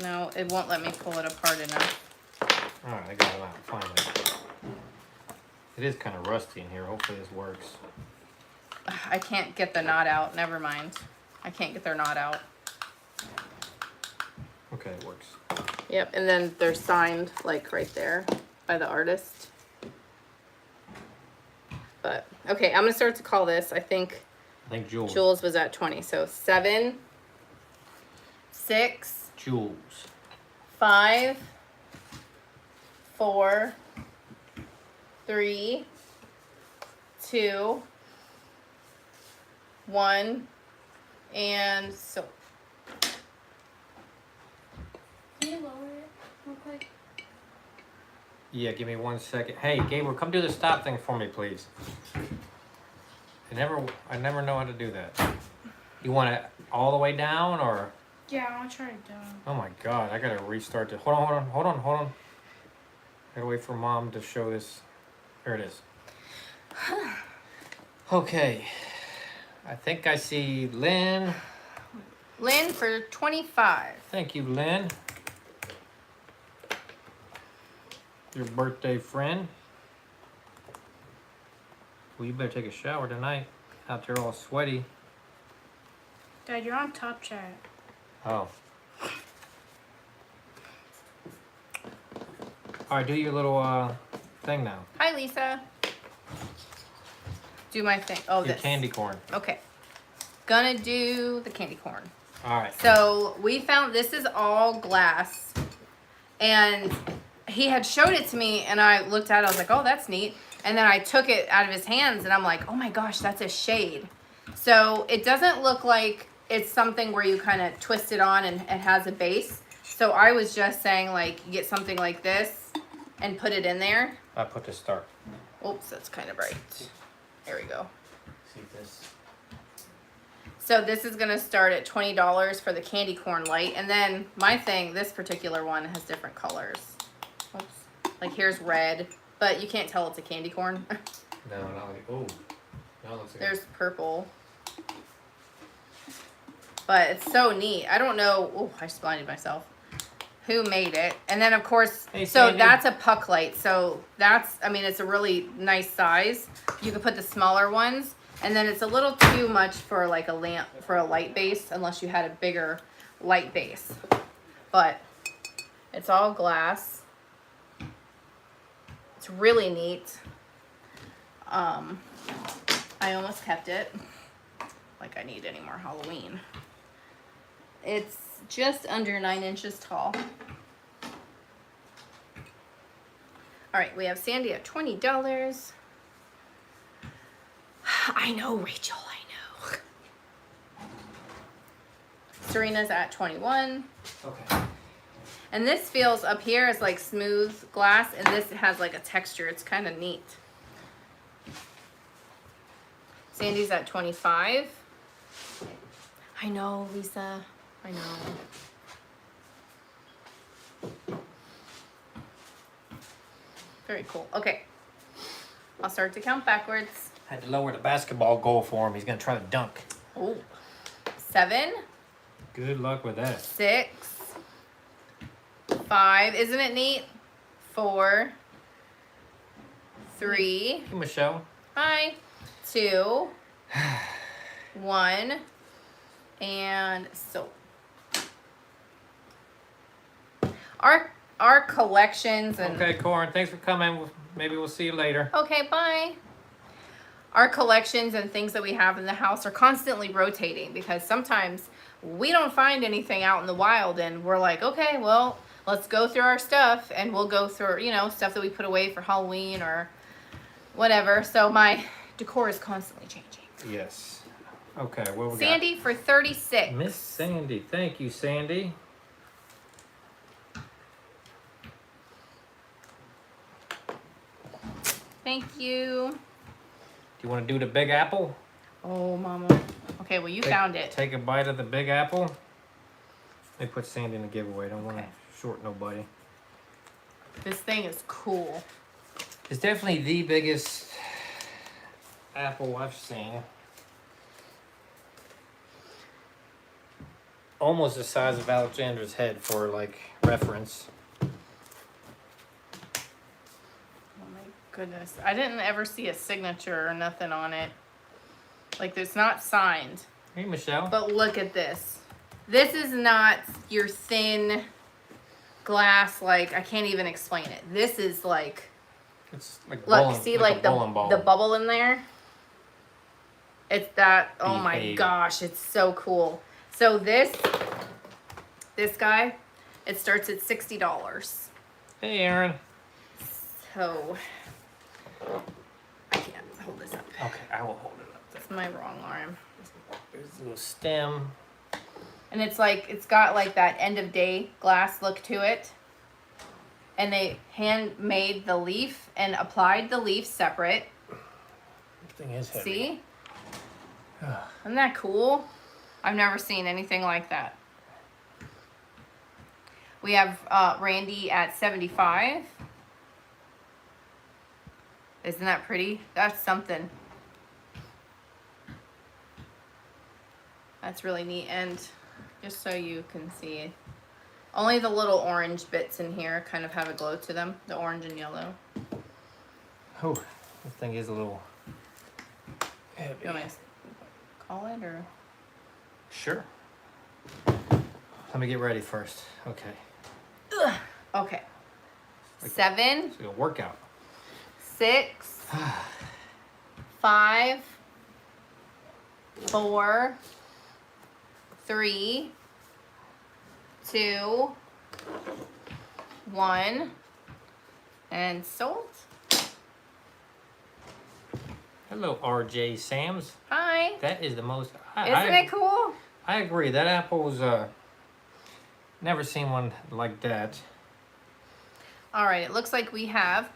No, it won't let me pull it apart enough. All right, I got them out finally. It is kind of rusty in here. Hopefully this works. I can't get the knot out. Never mind. I can't get their knot out. Okay, it works. Yep, and then they're signed like right there by the artist. But okay, I'm gonna start to call this. I think Jules. Jules was at 20. So 7, 6, Jules. 5, 4, 3, 2, 1, and so. Can you lower it real quick? Yeah, give me 1 second. Hey, Gabriel, come do the stop thing for me, please. I never know how to do that. You want it all the way down, or? Yeah, I want to try it down. Oh my God, I gotta restart this. Hold on. Gotta wait for Mom to show this. There it is. Okay. I think I see Lynn. Lynn for 25. Thank you, Lynn. Your birthday friend. Well, you better take a shower tonight. Out there all sweaty. Dad, you're on top chat. Oh. All All right, do your little thing now. Hi, Lisa. Do my thing. Oh, Your this. candy corn. Okay. Gonna do the candy corn. All right. So we found this is all glass, and he had showed it to me, and I looked at it. I was like, "Oh, that's neat." And then I took it out of his hands, and I'm like, "Oh my gosh, that's a shade." So it doesn't look like it's something where you kind of twist it on and it has a base. So I was just saying, like, you get something like this and put it in there. I put the start. Oops, that's kind of bright. There we go. See this. So this is gonna start at $20 for the candy corn light, and then my thing, this particular one has different colors. Oops. Like here's red, but you can't tell it's a candy corn. No, not like. Oh, that looks like. There's purple. But it's so neat. I don't know. Oh, I just blinded myself. Who made it? And then of course, Hey, so Sandy. that's a puck light. So that's, I mean, it's a really nice size. You can put the smaller ones. And then it's a little too much for like a lamp, for a light base, unless you had a bigger light base. But it's all glass. It's really neat. I almost kept it. Like I need any more Halloween. It's just under 9 inches tall. All right, we have Sandy at $20. I know, Rachel, I know. Serena's at 21. Okay. And this feels up here is like smooth glass, and this has like a texture. It's kind of neat. Sandy's at 25. I know, Lisa. I know. Very cool. Okay. I'll start to count backwards. Had to lower the basketball goal for him. He's gonna try to dunk. Oh. 7, Good luck with that. 6, 5. Isn't it neat? 4, 3. Hey, Michelle. Hi. 2, 1, and so our collections and Okay, Corin. Thanks for coming. Maybe we'll see you later. okay, bye. Our collections and things that we have in the house are constantly rotating because sometimes we don't find anything out in the wild, and we're like, okay, well, let's go through our stuff, and we'll go through, you know, stuff that we put away for Halloween or whatever. So my decor is constantly changing. Yes. Okay, what we Sandy for 36. got? Miss Sandy. Thank you, Sandy. Thank you. Do you want to do the Big Apple? Oh, Mama. Okay, well, you found it. Take a bite of the Big Apple. They put Sandy in the giveaway. Don't want to Okay. short nobody. This thing is cool. It's definitely the biggest apple I've seen. Almost the size of Alexandra's head for like reference. Oh my goodness. I didn't ever see a signature or nothing on it. Like, it's not signed. Hey, Michelle. But look at this. This is not your thin glass, like, I can't even explain it. This is like, It's like look, bowling, see, like like a bowling ball. the bubble in there? It's that, oh my Behave. gosh, it's so cool. So this guy, it starts at $60. Hey, Aaron. So, I can't hold this up. Okay, I will hold it up It's my wrong arm. there. There's a little stem. And it's like, it's got like that end of day glass look to it. And they handmade the leaf and applied the leaf separate. This thing is heavy. See? Isn't that cool? I've never seen anything like that. We have Randy at 75. Isn't that pretty? That's something. That's really neat. And just so you can see, only the little orange bits in here kind of have a glow to them. The orange and yellow. Oh, this thing is a little heavy. You want me to call it or? Sure. Let me get ready first. Okay. Okay. 7, It's a workout. 6, 5, 4, 3, 2, 1, and sold. Hello, RJ Sam's. Hi. That is the most. Isn't it cool? I agree. That apple's never seen one like that. All right, it looks like we have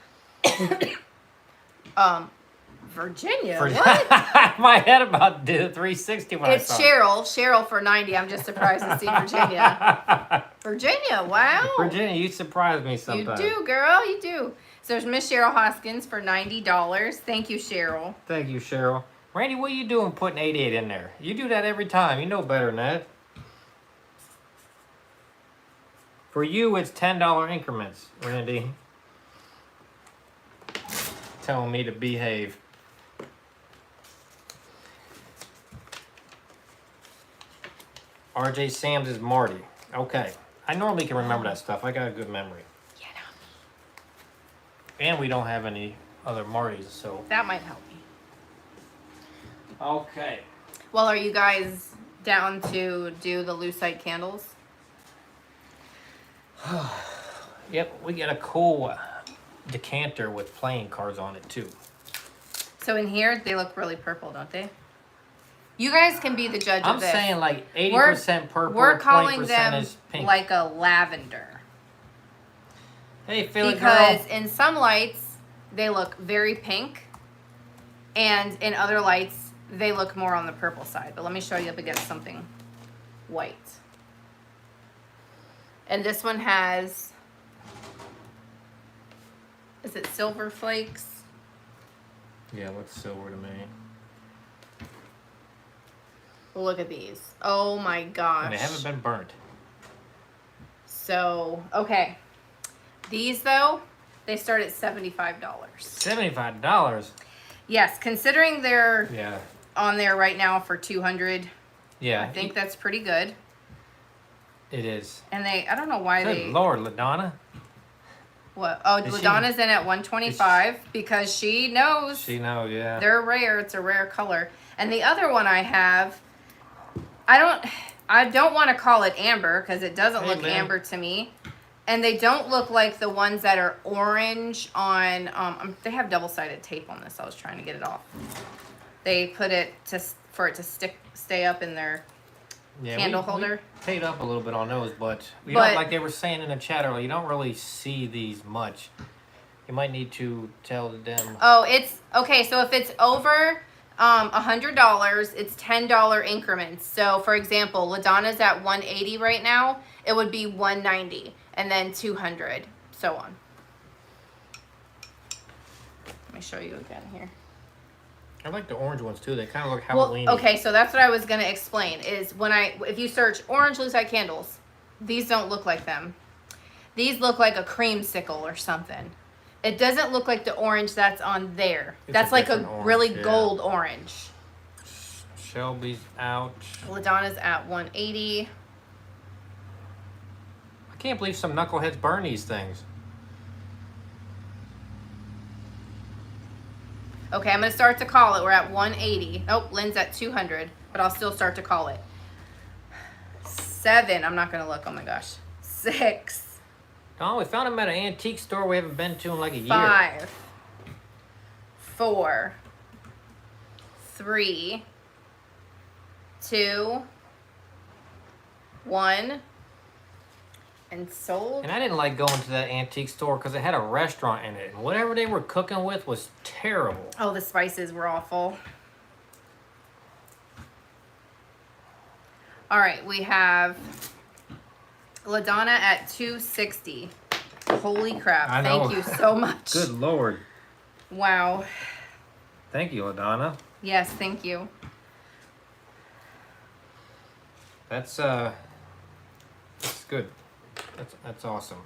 Virginia. For, What? my head about did a 360 when It's I saw Cheryl. Cheryl for 90. I'm just surprised to see Virginia. Virginia, wow. Virginia, you surprise me You sometimes. do, girl. You do. So there's Miss Cheryl Hoskins for $90. Thank you, Cheryl. Thank you, Cheryl. Randy, what are you doing putting 88 in there? You do that every time. You know better than that. For you, it's $10 increments, Randy. Telling me to behave. RJ Sam's is Marty. Okay. I normally can remember that stuff. I got a good memory. You know, And we don't have any other Martys, so. that might help me. Okay. Well, are you guys down to do the lucite candles? Yep, we got a cool decanter with playing cards on it, too. So in here, they look really purple, don't they? You guys can be the judge I'm of this. saying like 80% purple, We're calling 20% them is pink. like a lavender. Hey, Philly Because girl. in some lights, they look very pink. And in other lights, they look more on the purple side. But let me show you up against something white. And this one has, is it silver flakes? Yeah, looks silver to me. Look at these. Oh my gosh. And they haven't been burnt. So, okay. These though, they start at $75. $75? Yes, considering they're Yeah. on there right now for $200, Yeah. I think that's pretty good. It is. And they, I don't know why Good they, Lord, LaDonna. what? Oh, Is she- LaDonna's in at $125 because she knows She knows, yeah. they're rare. It's a rare color. And the other one I have, I don't want to call it amber because it doesn't Hey, look man. amber to me. And they don't look like the ones that are orange on, they have double-sided tape on this. I was trying to get it off. They put it for it to stay up in their Yeah, candle we holder. paid up a little bit on those, but we But- don't, like they were saying in the chat earlier, you don't really see these much. You might need to tell them. Oh, it's okay. So if it's over $100, it's $10 increments. So for example, LaDonna's at 180 right now. It would be 190 and then 200, so on. Let me show you again here. I like the orange ones too. They kind of look Well, Halloween. okay, so that's what I was gonna explain. Is if you search orange lucite candles, these don't look like them. These look like a creamsicle or something. It doesn't look like the orange that's on there. It's That's a like a different orange, really yeah. gold orange. Shelby's out. LaDonna's at 180. I can't believe some knuckleheads burn these things. Okay, I'm gonna start to call it. We're at 180. Oh, Lynn's at 200, but I'll still start to call it. 7. I'm not gonna look. Oh my gosh. 6. Oh, we found them at an antique store we haven't been to in like a year. 5. 4. 3. 2. 1. And sold. And I didn't like going to that antique store because it had a restaurant in it. And whatever they were cooking with was terrible. Oh, the spices were awful. All right, we have LaDonna at 260. Holy crap. I know. Thank you so much. Good Lord. Wow. Thank you, LaDonna. Yes, thank you. That's good. That's awesome.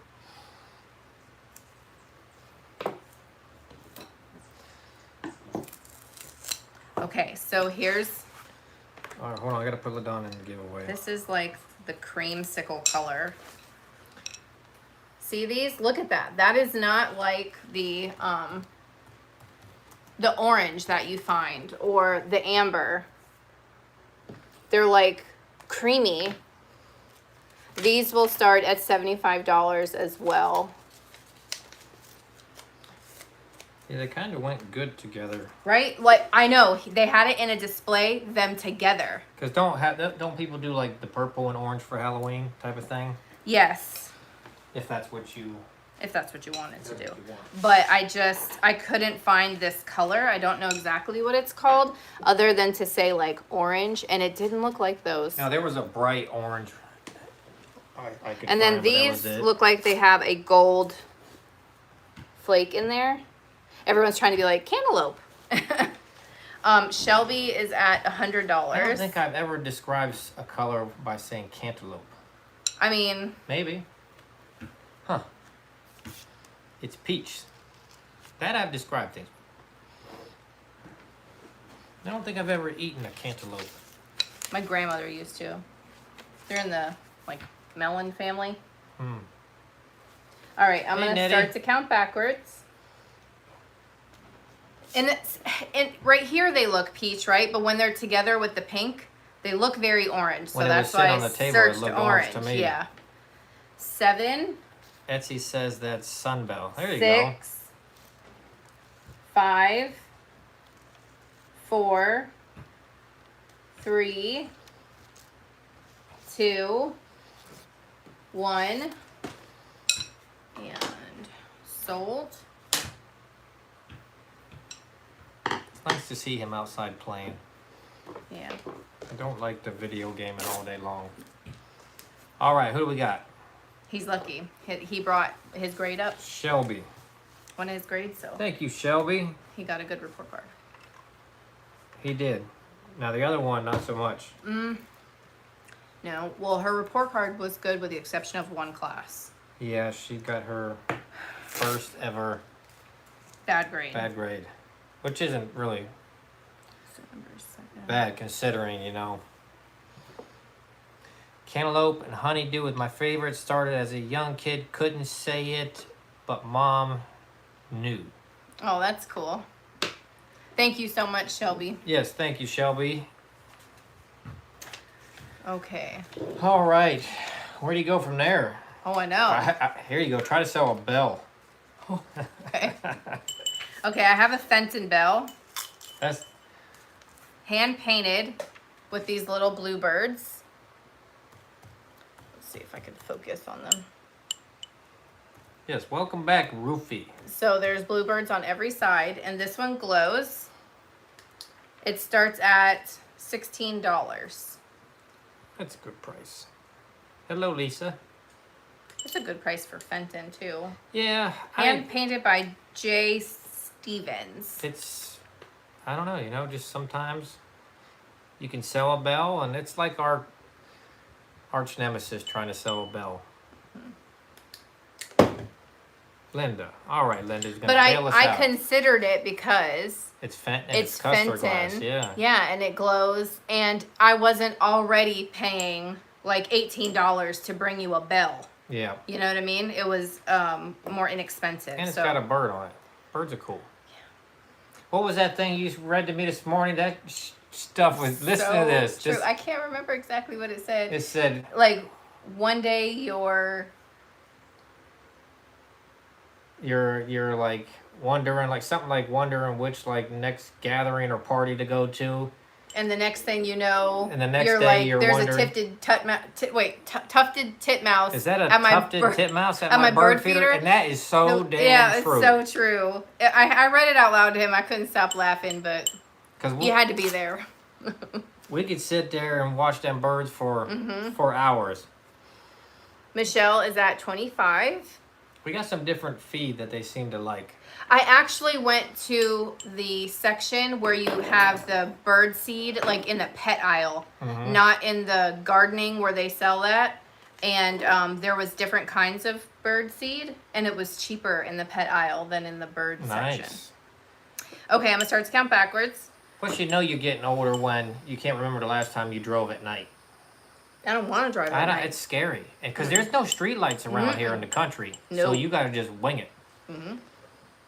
Okay, so here's, All right, hold on. I gotta put LaDonna in the giveaway. this is like the creamsicle color. See these? Look at that. That is not like the orange that you find or the amber. They're like creamy. These will start at $75 as well. Yeah, they kind of went good together. Right? What I know, they had it in a display, them together. Cause don't people do like the purple and orange for Halloween type of thing? Yes, If that's what you if that's what you wanted to do. what you want. But I couldn't find this color. I don't know exactly what it's called, other than to say like orange, and it didn't look like those. Now there was a bright orange. I could And then find, but that these was it. look like they have a gold flake in there. Everyone's trying to be like cantaloupe. Shelby is at $100. I don't think I've ever described a color by saying cantaloupe. I mean, Maybe. Huh. It's peach. That I've described things. I don't think I've ever eaten a cantaloupe. my grandmother used to. They're in the like melon family. Hmm. All right, I'm Hey, gonna Nettie. start to count backwards. And right here they look peach, right? But when they're together with the pink, they look very orange. So When it was that's sitting why on I the table, it searched looked orange. orange to me. Yeah. 7, Etsy says that's Sunbell. There you go. 6, 5, 4, 3, 2, 1, and sold. It's nice to see him outside playing. Yeah. I don't like the video gaming all day long. All right, who do we got? He's lucky. He brought his grade up, Shelby. one of his grades, so Thank you, Shelby. he got a good report card. He did. Now the other one, not so much. No, well, her report card was good with the exception of one class. Yeah, she got her first ever Bad grade. bad grade, which isn't really September 2nd. bad considering, you know. Cantaloupe and honeydew was my favorite. Started as a young kid, couldn't say it, but mom knew. Oh, that's cool. Thank you so much, Shelby. Yes, thank you, Shelby. Okay. All right, where do you go from there? Oh, I know. Here you go. Try to sell a bell. Okay. Okay, I have a Fenton bell, That's hand painted with these little bluebirds. Let's see if I can focus on them. yes. Welcome back, Roofy. So there's bluebirds on every side, and this one glows. It starts at $16. That's a good price. Hello, Lisa. It's a good price for Fenton too. Yeah, Hand painted by J. Stevens. it's, I don't know, you know, just sometimes you can sell a bell, and it's like our arch nemesis trying to sell a bell. Linda. All right, Linda's going But to bail us I out. considered it because It's Fenton. it's custard Fenton. glass, yeah. Yeah, and it glows. And I wasn't already paying like $18 to bring you a bell. Yeah. You know what I mean? It was more inexpensive. And it's so got a bird on it. Birds are cool. What was that thing you read to me this morning? That stuff was, listen to so this. True. Just, I can't remember exactly what it said. it said, Like one day you're like wondering, like something like wondering which like next gathering or party to go to. and the next thing you know, And the next you're day like, you're there's wondering- a tufted titmouse. Is that a at my tufted bird- titmouse at at my my bird bird feeder? feeder? And that is so No, damn yeah, true. it's so true. I read it out loud to him. I couldn't stop laughing, but Because you had to be there. we could sit there and watch them birds for Mm-hmm. hours. Michelle is at 25. We got some different feed that they seem to like. I actually went to the section where you have the bird seed, like in the pet aisle, not in the gardening where they sell that. And there was different kinds of bird seed, and it was cheaper in the pet aisle than in the bird section. Nice. Okay, I'm gonna start to count backwards. Plus, you know you're getting older when you can't remember the last time you drove at night. I don't want to drive at night. It's scary because there's no street lights around here in the country, so Nope. you gotta just wing it.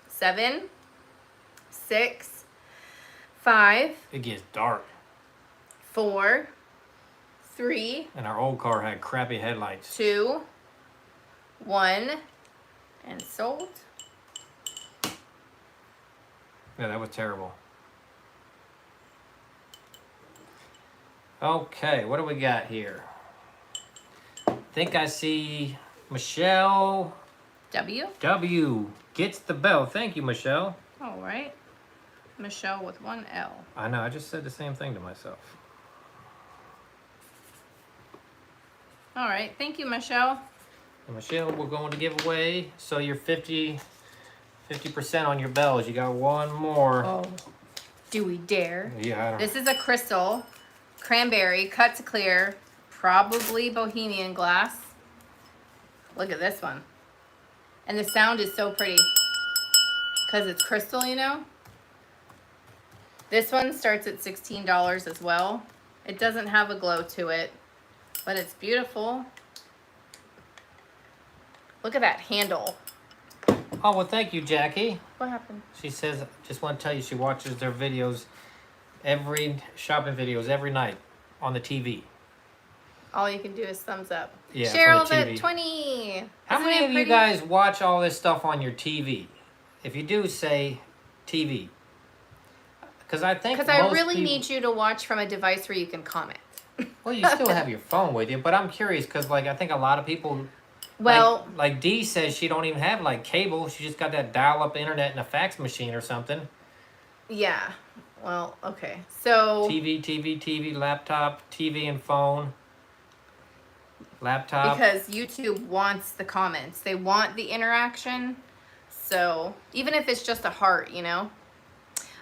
7, 6, 5, It gets dark, 4, 3, and our old car had crappy headlights. 2, 1, and sold. Yeah, that was terrible. Okay, what do we got here? Think I see Michelle W gets the bell. Thank you, Michelle. All right. Michelle with 1 L. I know, I just said the same thing to myself. All right. Thank you, Michelle. And Michelle, we're going to give away. So you're 50% on your bells. You got one more. Oh. Do we dare? Yeah, I don't This is a crystal, cranberry, cut to clear, probably bohemian glass. Look at this one. And the sound is so pretty because it's crystal, you know. This one starts at $16 as well. It doesn't have a glow to it, but it's beautiful. Look at that handle. Oh, well, thank you, Jackie. What happened? She says, just want to tell you, she watches their videos, shopping videos every night on the TV. All you can do is thumbs up. Yeah, Cheryl's from the TV. at 20. How Isn't many it of you pretty? guys watch all this stuff on your TV? If you do, say TV. Because I think Because I most really people- need you to watch from a device where you can comment. Well, you still have your phone with you, but I'm curious because, like, I think a lot of people. Well, like Dee says, she don't even have like cable. She just got that dial-up internet and a fax machine or something. yeah. Well, okay. So TV, laptop, TV and phone. Laptop. because YouTube wants the comments, they want the interaction. So even if it's just a heart, you know.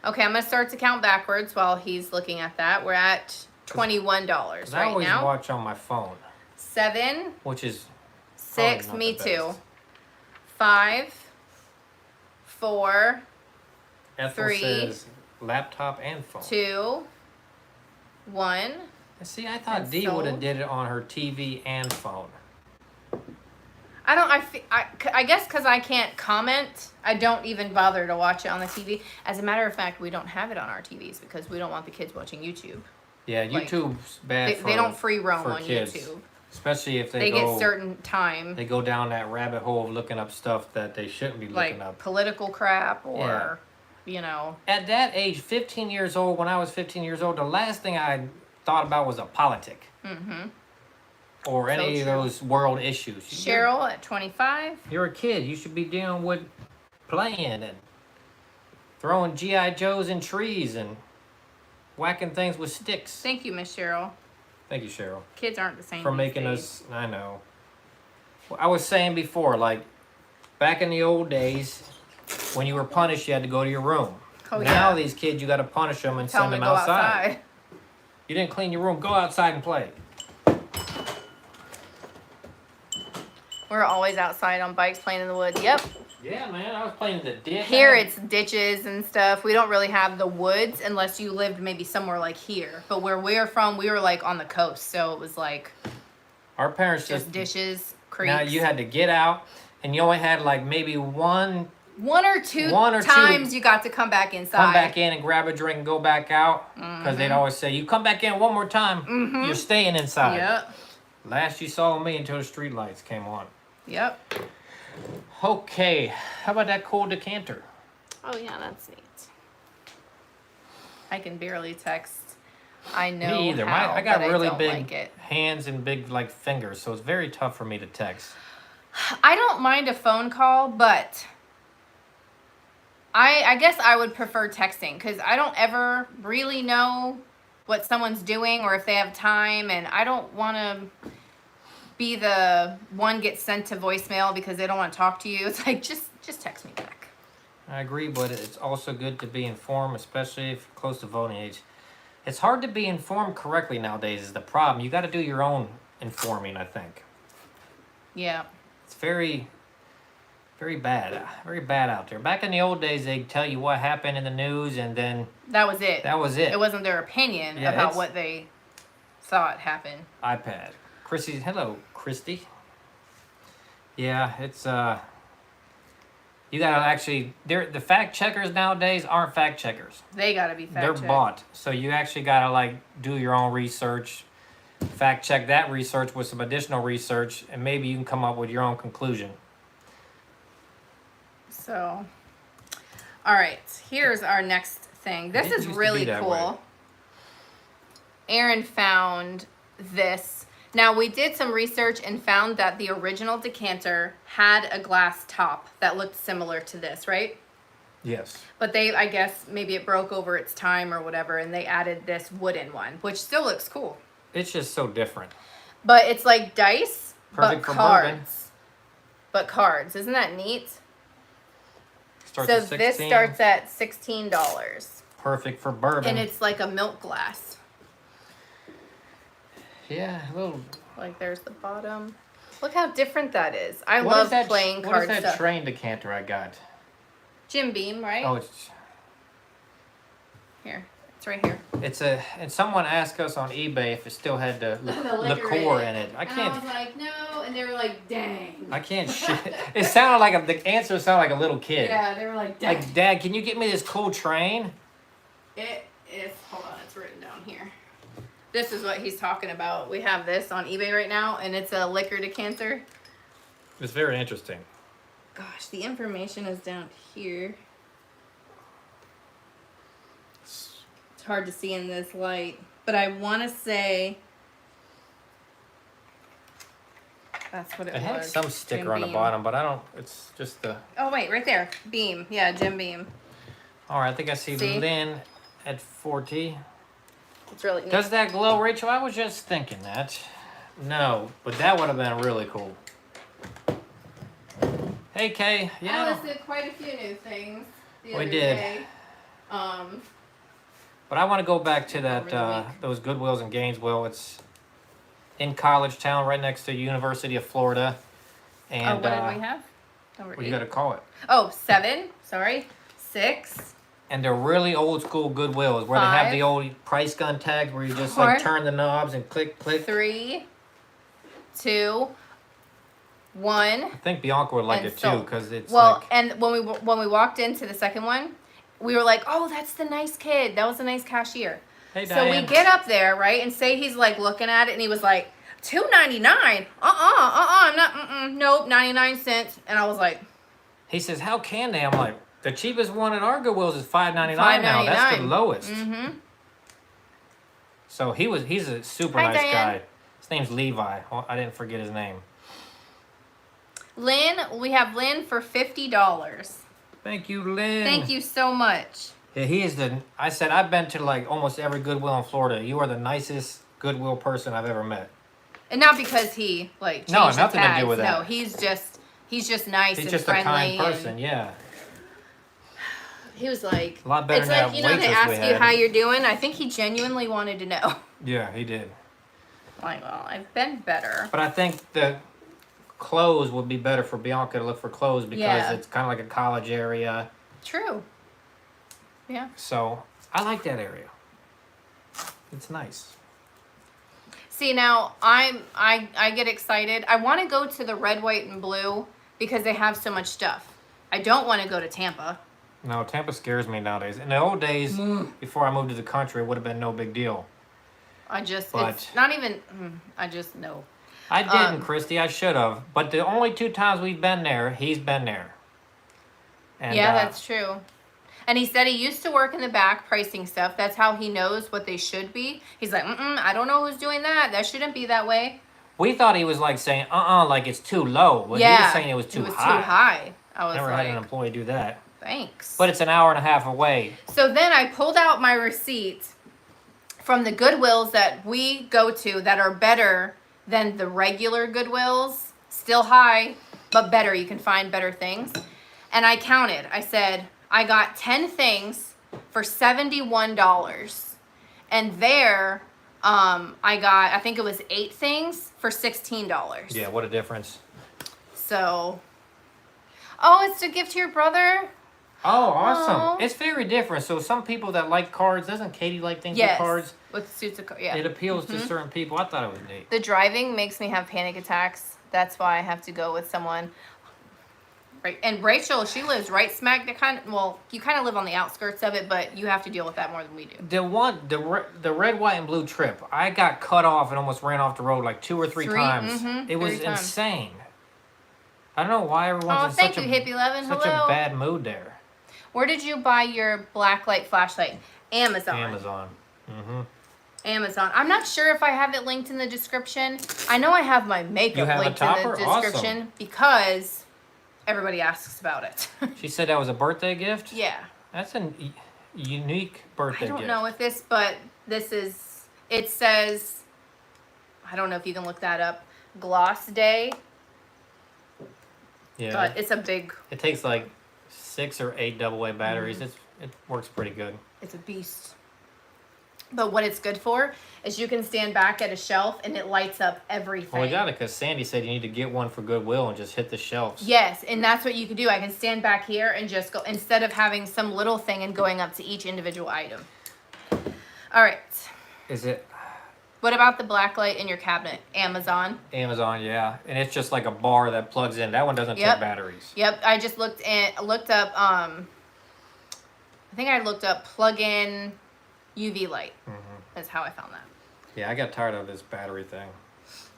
Okay, I'm gonna start to count backwards while he's looking at that. We're at $21 'Cause I right always now. watch on my phone, 7, which is 6, not me the too. best. 5, 4, Ethel 3, says laptop and phone. 2, 1. And see, I thought and Dee would have sold. did it on her TV and phone. I don't. I guess because I can't comment, I don't even bother to watch it on the TV. As a matter of fact, we don't have it on our TVs because we don't want the kids watching YouTube. Yeah, Like, YouTube's bad They don't free roam for on kids. YouTube. Especially if They go, get certain time, they go down that rabbit hole of looking up stuff that they shouldn't be like looking up. political crap or, you know. At that age, 15 years old, when I was 15 years old, the last thing I thought about was a politic. Mm-hmm. Or So any of true. those world issues. Cheryl at 25. You're a kid. You should be dealing with playing and throwing G.I. Joes in trees and whacking things with sticks. Thank you, Miss Cheryl. Thank you, Cheryl, Kids aren't the same. for these making days. us. I know. Well, I was saying before, like back in the old days, when you were punished, you had to go to your room. Oh, Now yeah. these kids, you got to punish them and Tell send them to them go outside. outside. You didn't clean your room. Go outside and play. We're always outside on bikes playing in the woods. Yep. Yeah, man. I was playing in the ditch. Here it's ditches and stuff. We don't really have the woods unless you lived maybe somewhere like here. But where we're from, we were like on the coast, so it was like Our parents just just ditches, creeks. now you had to get out, and you only had like maybe one. one or two One or two- times you got to come back inside. Come back in and grab a drink and go back out, because they'd always say, "You come back in one more time, you're staying inside." Yep. Last you saw me until the street lights came on. Yep. Okay, how about that cool decanter? Oh yeah, that's neat. I can barely text. I know Me either. how, I got but really I don't big like it. hands and big like fingers, so it's very tough for me to text. I don't mind a phone call, but I guess I would prefer texting because I don't ever really know what someone's doing or if they have time, and I don't want to be the one gets sent to voicemail because they don't want to talk to you. It's like just text me back. I agree, but it's also good to be informed, especially if you're close to voting age. It's hard to be informed correctly nowadays is the problem. You got to do your own informing, I think. Yeah. It's very bad out there. Back in the old days, they'd tell you what happened in the news, and then That was it. that was it. It wasn't their opinion Yeah, about it's- what they saw it happen. iPad. Hello, Christy. Yeah, it's you gotta actually. The fact checkers nowadays aren't fact checkers. They gotta be fact They're checked. bought, so you actually gotta like do your own research, fact check that research with some additional research, and maybe you can come up with your own conclusion. So, all right, here's our next thing. This It is used to really be that cool. way. Aaron found this. Now, we did some research and found that the original decanter had a glass top that looked similar to this, right? Yes. But I guess, maybe it broke over its time or whatever, and they added this wooden one, which still looks cool. It's just so different. But it's like dice, Perfect but for cards. bourbon. But cards. Isn't that neat? Starts So at 16. this starts at $16. Perfect for bourbon. And it's like a milk glass. yeah, a little. Like there's the bottom. Look how different that is. I What love is that, playing what card is that stuff. train decanter I got? Jim Beam, right? Oh, it's Here. It's right here. and someone asked us on eBay if it still had the The liqueur in it. I And I can't. was like, no, and they were like, dang. I can't. It sounded like the answer sounded like a little kid. Yeah, they were like, dang. Like, Dad, can you get me this cool train? It is, hold on, it's written down here. This is what he's talking about. We have this on eBay right now, and it's a liquor decanter. It's very interesting. Gosh, the information is down here. It's hard to see in this light, but I want to say that's what it It had was. some sticker Jim on the Beam. bottom, but I don't. It's just the. Oh wait, right there, Beam. Yeah, Jim Beam. All right, I think I see See? Lynn at 40. It's really neat. Does that glow, Rachel? I was just thinking that. No, but that would have been really cool. Hey, Kay. Yeah. Alice did quite a few new things the We other did. day. But I want to go back to that Over the week. those Goodwills in Gainesville. It's in College Town, right next to University of Florida. And oh, what did we have? Number what do 8. you got to call it? Oh, 7. Sorry, 6. And they're really old school Goodwills where they have 5. the old price gun tags where you just 4. like turn the knobs and click, click. 3, 2, 1. I think Bianca would like And it too so- because it's Well, like and when we walked into the second one, we were like, "Oh, that's the nice kid. That was a nice cashier." hey So Diane. we get up there, right, and say he's like looking at it, and he was like, $2.99. I'm not. Nope, 99 cents. And I was like, He says, "How can they?" I'm like, "The cheapest one at our Goodwills is $5.99 now. That's the $5.99. lowest." mm-hmm. So he's a super Hi, nice Diane. guy. His name's Levi. Well, I didn't forget his name. Lynn, we have Lynn for $50. Thank you, Lynn. Thank you so much. Yeah, he is I said I've been to like almost every Goodwill in Florida. You are the nicest Goodwill person I've ever met. And not because he like changed No, the nothing to do tags. with that. No, he's just nice He's and just a friendly. kind and person. Yeah. He was like, A lot better it's than like, that you know, they waitress ask we you had. how you're doing. I think he genuinely wanted to know. Yeah, he did. Like, well, I've been better. But I think the clothes would be better for Bianca to look for clothes because Yeah. it's kind of like a college area. True. Yeah. So I like that area. It's nice. See, now I get excited. I want to go to the red, white, and blue because they have so much stuff. I don't want to go to Tampa. No, Tampa scares me nowadays. In the old days, before I moved to the country, it would have been no big deal. It's But- not even, I just know. I didn't, Christy. I should have. But the only 2 times we've been there, he's been there. And, Yeah, that's true. And he said he used to work in the back pricing stuff. That's how he knows what they should be. He's like, I don't know who's doing that. That shouldn't be that way. we thought he was like saying, like it's too low. But he was saying it was too high. I was Never like, had an employee do that. thanks. But it's an hour and a half away. So then I pulled out my receipt from the Goodwills that we go to that are better than the regular Goodwills. Still high, but better. You can find better things. And I counted. I said, I got 10 things for $71. And there, I think it was 8 things for $16. Yeah, what a difference. So, oh, it's a gift to your brother? Oh, awesome. Aw. It's very different. So some people that like cards, doesn't Katie like things Yes. with cards? With suits of yeah. It appeals to certain people. I thought it was neat. The driving makes me have panic attacks. That's why I have to go with someone. Right. And Rachel, she lives right smack you kind of live on the outskirts of it, but you have to deal with that more than we do. The red, white, and blue trip, I got cut off and almost ran off the road like 2 or 3 times. It was 3 times. insane. I don't know why everyone's in thank such you, Hippie Lovin'. such Hello. a bad mood there. Where did you buy your black light flashlight? Amazon. Amazon. I'm not sure if I have it linked in the description. I know I have my makeup You have a linked in the topper? description Awesome. because everybody asks about it. She said that was a birthday gift? Yeah. That's a unique birthday I don't gift. know if but it says, I don't know if you can look that up, Gloss Day, Yeah. but it's a big, It takes like 6 or 8 AA batteries. It works pretty good. it's a beast. But what it's good for is you can stand back at a shelf and it lights up everything. Well, we got it because Sandy said you need to get one for Goodwill and just hit the shelves. Yes, and that's what you can do. I can stand back here and just go, instead of having some little thing and going up to each individual item. All right. Is it What about the black light in your cabinet? Amazon. Amazon? Yeah, and it's just like a bar that plugs in. That one doesn't Yep. take batteries. Yep, I just looked up, I think I looked up plug-in UV light. That's how I found that. Yeah, I got tired of this battery thing.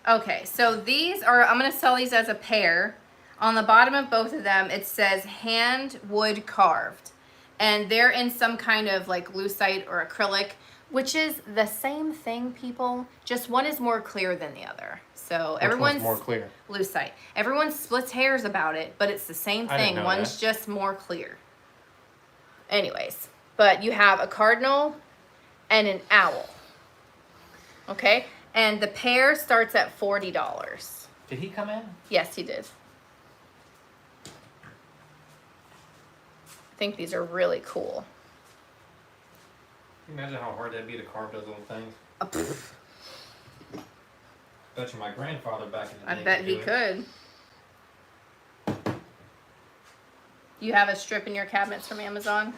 Okay, so these are, I'm going to sell these as a pair. On the bottom of both of them, it says hand wood carved. And they're in some kind of like lucite or acrylic, which is the same thing, people. Just one is more clear than the other. So everyone's more clear. lucite. Everyone splits hairs about it, but it's the same I didn't thing. know One's that. just more clear. Anyways, but you have a cardinal and an owl. Okay? And the pair starts at $40. Did he come in? Yes, he did. I think these are really cool. Can you imagine how hard that'd be to carve those little things? Bet you my grandfather back in the day. I bet he could. You have a strip in your cabinets from Amazon?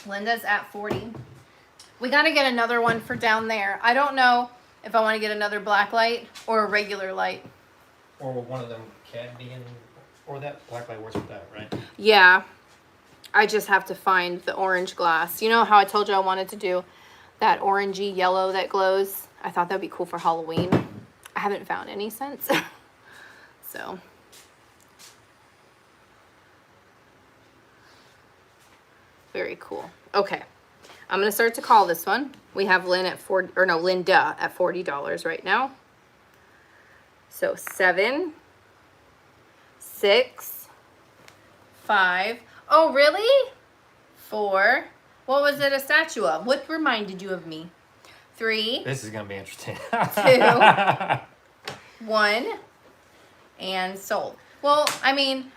Linda's at 40. We got to get another one for down there. I don't know if I want to get another black light or a regular light. Or one of them cadmium, or that black light works with that, right? Yeah. I just have to find the orange glass. You know how I told you I wanted to do that orangey yellow that glows? I thought that would be cool for Halloween. I haven't found any since. So. Very cool. Okay. I'm going to start to call this one. We have Linda at $40 right now. So 7, 6, 5. Oh, really? 4. What was it a statue of? What reminded you of me? 3, This is gonna be interesting. 1, and sold. Well, I mean,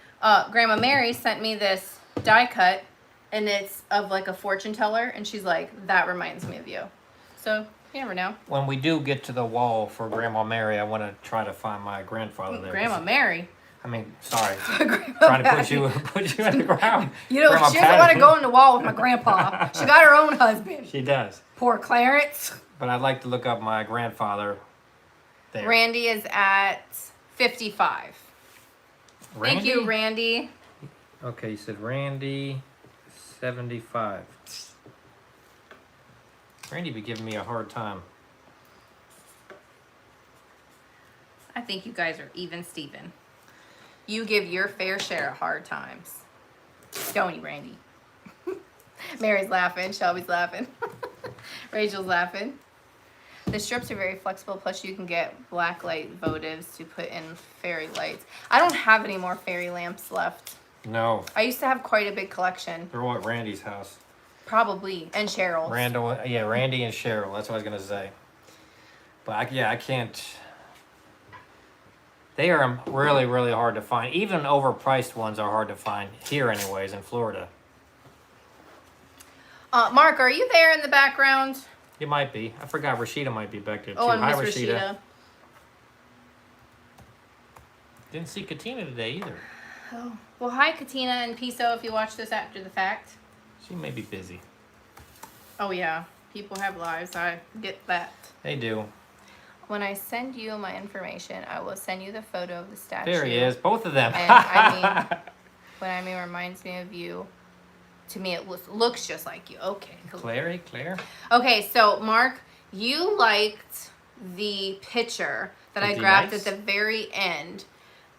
Grandma Mary sent me this die cut, and it's of like a fortune teller, and she's like, that reminds me of you. So, you never know. When we do get to the wall for Grandma Mary, I want to try to find my grandfather there. Grandma Mary. I mean, sorry. Grandma Trying to Patty. put you in the ground. You know, Grandma she doesn't want to Patty. go in the wall with my grandpa. She got her own husband. She does. Poor Clarence. But I'd like to look up my grandfather there. Randy is at 55. Thank you, Randy. Okay, you said Randy, 75. Randy be giving me a hard time. I think you guys are even Steven. You give your fair share of hard times. Don't you, Randy? Mary's laughing. Shelby's laughing. Rachel's laughing. The strips are very flexible, plus you can get black light votives to put in fairy lights. I don't have any more fairy lamps left. No, I used to have quite a big collection. they're all at Randy's house. Probably. And Cheryl's. Randy and Cheryl. That's what I was gonna say. But I can't. They are really, really hard to find. Even overpriced ones are hard to find here, anyways, in Florida. Mark, are you there in the background? It might be. I forgot Rashida might be back there too. Oh, and Hi, Miss Rashida. Didn't see Katina today either. Oh. Well, hi, Katina and Piso, if you watch this after the fact. She may be busy. Oh, yeah. People have lives. I get that. They do. When I send you my information, I will send you the photo of the statue. There he is. Both of them. And I mean, reminds me of you. To me, it looks just like you. Okay. Cool. Claire. Okay, so Mark, you liked the picture that I With the grabbed knights? at the very end.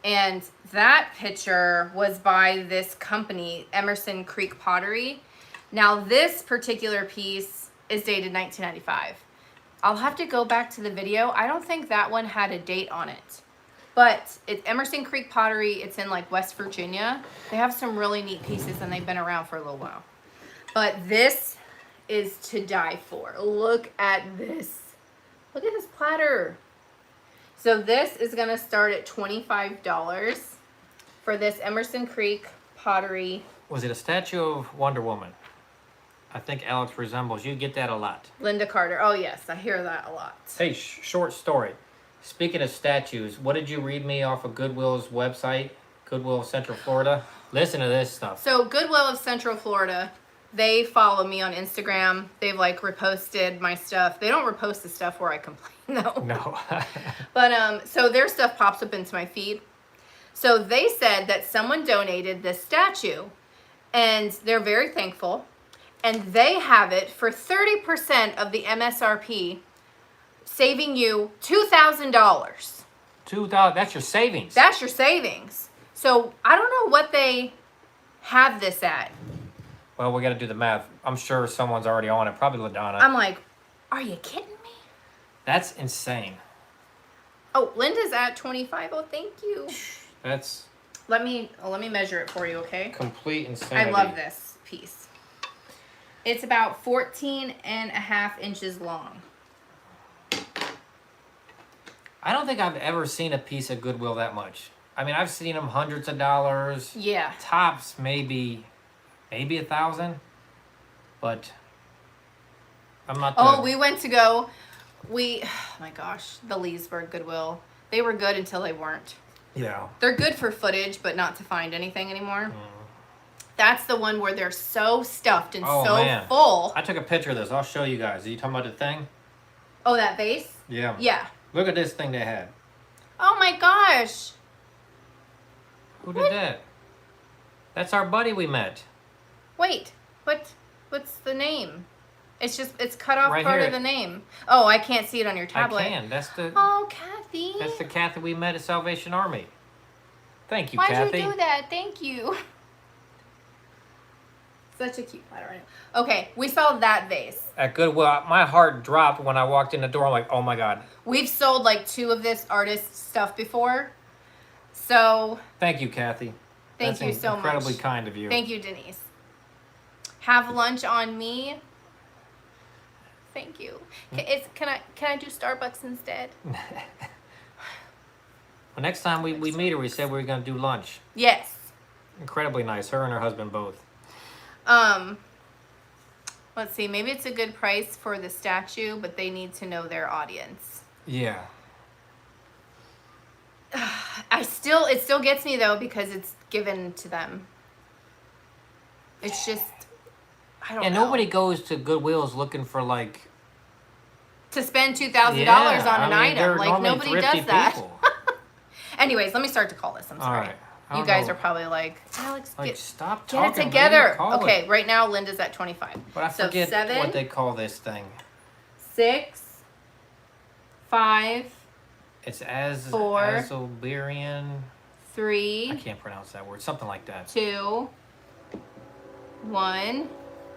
And that picture was by this company, Emerson Creek Pottery. Now, this particular piece is dated 1995. I'll have to go back to the video. I don't think that one had a date on it. But it's Emerson Creek Pottery. It's in like West Virginia. They have some really neat pieces and they've been around for a little while. But this is to die for. Look at this. Look at this platter. So this is going to start at $25 for this Emerson Creek Pottery. Was it a statue of Wonder Woman? I think Alex resembles. You get that a lot. Linda Carter. Oh, yes. I hear that a lot. Hey, short story. Speaking of statues, what did you read me off of Goodwill's website? Goodwill of Central Florida? Listen to this stuff. So Goodwill of Central Florida, they follow me on Instagram. They've like reposted my stuff. They don't repost the stuff where I complain though. No. But so their stuff pops up into my feed. So they said that someone donated this statue and they're very thankful. And they have it for 30% of the MSRP, saving you $2,000. $2,000. That's your savings. That's your savings. So I don't know what they have this at. Well, we got to do the math. I'm sure someone's already on it. Probably LaDonna. I'm like, are you kidding me? That's insane. Oh, Linda's at 25. Oh, thank you. That's Let me measure it for you, okay? complete insanity. I love this piece. It's about 14 and a half inches long. I don't think I've ever seen a piece of Goodwill that much. I mean, I've seen them hundreds of dollars. Yeah. Tops maybe 1,000. But I'm not. Oh, we went to go. Oh my gosh, the Leesburg Goodwill. They were good until they weren't. Yeah. They're good for footage, but not to find anything anymore. That's the one where they're so stuffed and Oh, so man. full. I took a picture of this. I'll show you guys. Are you talking about the thing? Oh, that vase? Yeah. Yeah. Look at this thing they had. Oh my gosh. Who did that? That's our buddy we met. Wait, what's the name? It's cut off Right part here. of the name. Oh, I can't see it on your tablet. I can. That's the Oh, Kathy. Kathy we met at Salvation Army. Thank you, Why'd Kathy. you do that? Thank you. Such a cute platter. I know. Okay, we saw that vase. At Goodwill, my heart dropped when I walked in the door. I'm like, oh my God. We've sold like 2 of this artist stuff before. So, Thank you, Kathy. thank That's you so incredibly much. kind of you. Thank you, Denise. Have lunch on me. Thank you. Can I do Starbucks instead? Well, next time we meet her, we said we were going to do lunch. Yes. Incredibly nice. Her and her husband both. Let's see. Maybe it's a good price for the statue, but they need to know their audience. Yeah. It still gets me though because it's given to them. It's just, I don't know. And nobody goes to Goodwill's looking for like to spend $2,000 Yeah, on an I mean, they're item. Like normally nobody thrifty does that. people. Anyways, let me start to call this. I'm All sorry. right. I You don't guys know. are probably like, Alex, Like, get stop it talking. together. Call Okay, it. right now Linda's at 25. But I So forget 7, what they call this thing. 6, 5, It's as 4. Asoberian. I 3, can't pronounce that word. Something like that. 2, 1.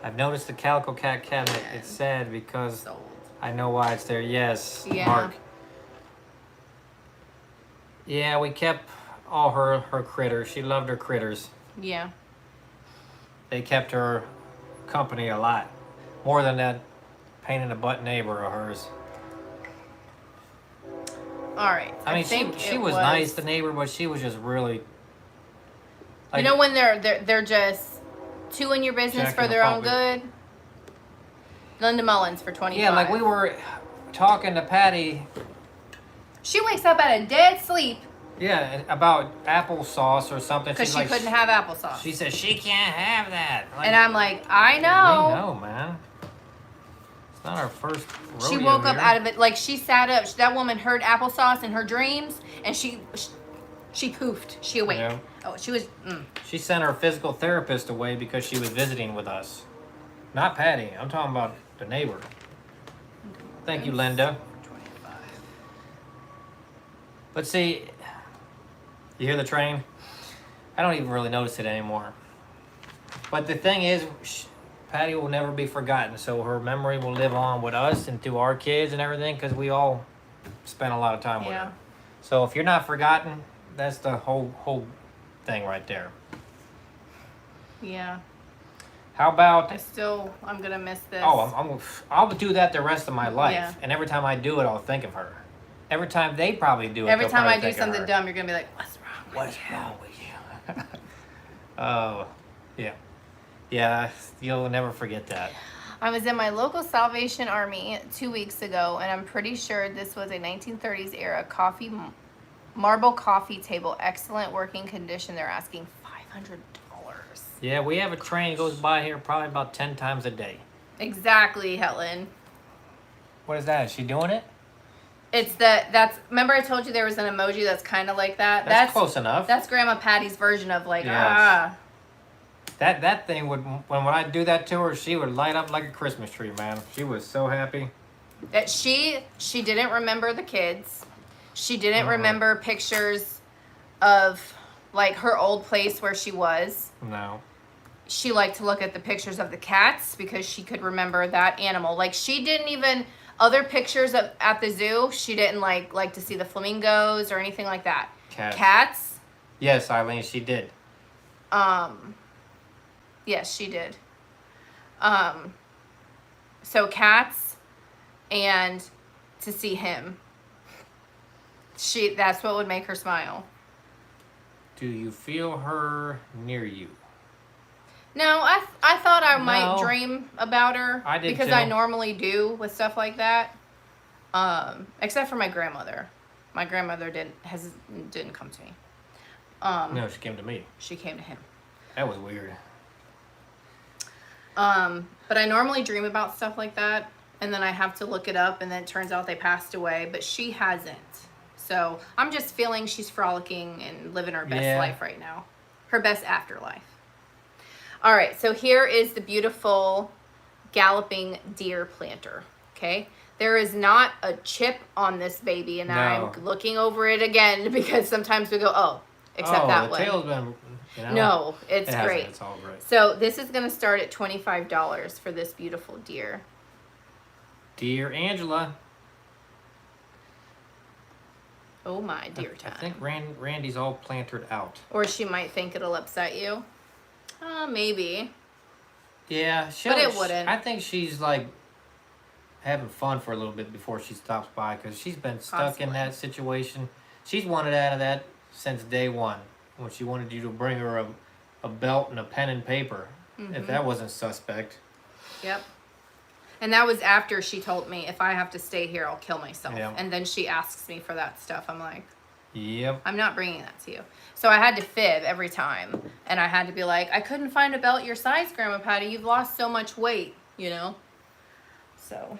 I've noticed the Calico Cat cabinet. It's sad because Sold. I know why it's there. Yes, Yeah. Mark. Yeah, we kept all her critters. She loved her critters. Yeah. They kept her company a lot. More than that pain in the butt neighbor of hers. All right. I mean, think she it was nice, the neighbor, but she was just really. You know when they're just 2 in your business Jack for in the their own pulpit. good. Linda Mullins for 25. Yeah, like we were talking to Patty. She wakes up out of dead sleep Yeah, about applesauce or something. because She's she like, couldn't have applesauce. She said she can't have that. Like, And I'm like, I we know. know, man. It's not our first rodeo She woke up here. out of it like she sat up. That woman heard applesauce in her dreams, and she poofed. She awake. Yeah. Oh, she was. She sent her physical therapist away because she was visiting with us. Not Patty. I'm talking about the neighbor. Thank you, Linda. 25. But see, you hear the train? I don't even really notice it anymore. But the thing is, Patty will never be forgotten, so her memory will live on with us and through our kids and everything, because we all spent a lot of time with Yeah. her. So if you're not forgotten, that's the whole thing right there. Yeah. How about? I'm gonna miss this. Oh, I'll do that the rest of my life, Yeah. and every time I do it, I'll think of her. Every time they probably do it, Every they'll time probably I do think of something her. dumb, you're gonna be like, "What's wrong with What's you?" wrong with you? Oh, yeah. Yeah, you'll never forget that. I was in my local Salvation Army 2 weeks ago, and I'm pretty sure this was a 1930s era marble coffee table, excellent working condition. They're asking $500. Yeah, we have a train goes by here probably about 10 times a day. Exactly, Helen. What is that? Is she doing it? Remember I told you there was an emoji that's kind of like that? That's close enough. That's Grandma Patty's version of like, Yes. That thing would, when I do that to her, she would light up like a Christmas tree, man. She was so happy. That she didn't remember the kids. She didn't remember pictures of like her old place where she was. No. She liked to look at the pictures of the cats because she could remember that animal. Like she didn't even other pictures at the zoo. She didn't like to see the flamingos or anything like that. Cats. Yes, Eileen, she did. Yes, she did. So cats and to see him. That's what would make her smile. Do you feel her near you? No, I thought I might No. dream about her. I did because too. I normally do with stuff like that. Except for my grandmother. My grandmother didn't come to me. No, she came to me. She came to him. That was weird. But I normally dream about stuff like that, and then I have to look it up, and then it turns out they passed away, but she hasn't. So I'm just feeling she's frolicking and living her best life right now. Her best afterlife. All right, so here is the beautiful galloping deer planter, okay? There is not a chip on this baby, and No. I'm looking over it again because sometimes we go, except that the one. tail's been, No, it's it hasn't. great. It's all great. So this is going to start at $25 for this beautiful deer. Dear Angela. Oh my, dear I time. think Randy's all plantered out. Or she might think it'll upset you. Maybe. Yeah, But it wouldn't. I think she's like having fun for a little bit before she stops by because she's been stuck in that situation. She's wanted out of that since day one when she wanted you to bring her a belt and a pen and paper. If that wasn't suspect. Yep. And that was after she told me, if I have to stay here, I'll kill myself. Yeah. And then she asks me for that stuff. I'm like, Yep. I'm not bringing that to you. So I had to fib every time. And I had to be like, I couldn't find a belt your size, Grandma Patty. You've lost so much weight, So.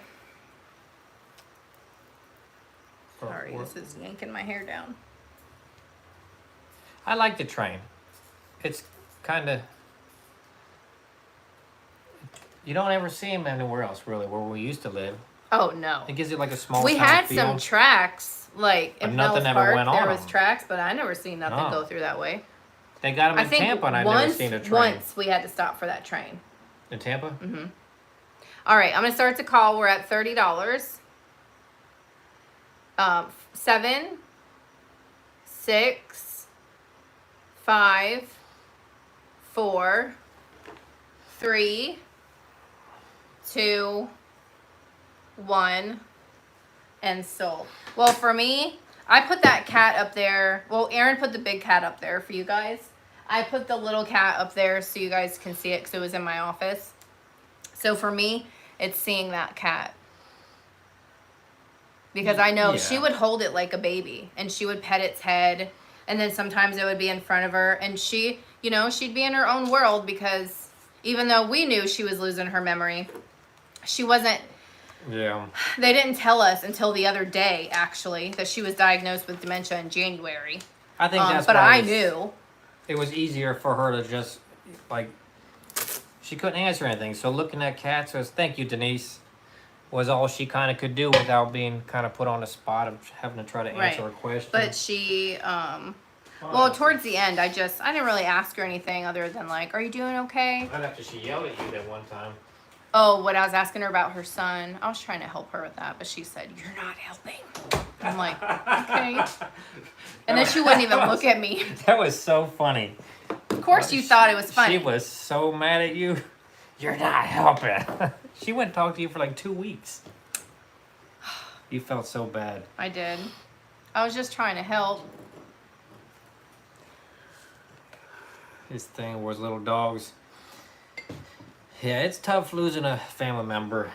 Sorry, this is yanking my hair down. I like the train. It's kind of... You don't ever see them anywhere else, really, where we used to live. Oh, no. It gives you like a small We town had feel. some tracks, like But in nothing Mel's ever Park, went there on was them. tracks, but I never seen nothing No. go through that way. They got them I in think Tampa, and I've never seen a train. once we had to stop for that train. In Tampa? Mm-hmm. All right, I'm gonna start the call. We're at $30. 7, 6, 5, 4, 3, 2, 1, and sold. Well, for me, I put that cat up there. Well, Aaron put the big cat up there for you guys. I put the little cat up there so you guys can see it because it was in my office. So for me, it's seeing that cat. Because I know she would hold it like a baby and she would pet its head. And then sometimes it would be in front of her, and she, you know, she'd be in her own world because even though we knew she was losing her memory, she wasn't. Yeah. They didn't tell us until the other day, actually, that she was diagnosed with dementia in January. I think that's but why I knew. It was easier for her to just, like, she couldn't answer anything. So looking at cats was, thank you, Denise, was all she kind of could do without being kind of put on the spot of having to try to answer a question. But she, well, towards the end, I didn't really ask her anything other than like, are you doing okay? Right after she yelled at you that one time. Oh, what I was asking her about her son. I was trying to help her with that, but she said, you're not helping. I'm like, okay. And then she wouldn't even look at me. That was so funny. Of course you thought it was funny. She was so mad at you. You're not helping. She wouldn't talk to you for like 2 weeks. You felt so bad. I did. I was just trying to help. His thing was little dogs. Yeah, it's tough losing a family member.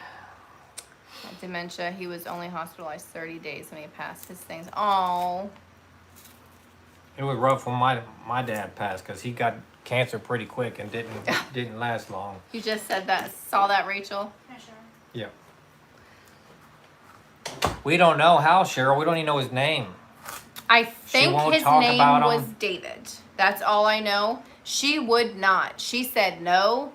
Dementia. He was only hospitalized 30 days when he passed his things. Oh. It was rough when my dad passed because he got cancer pretty quick and didn't last long. You just said that. Saw that, Rachel? Yeah, sure. Yeah. We don't know how, Cheryl. We don't even know his name. I think won't his talk name about was him? David. That's all I know. She would not. She said no.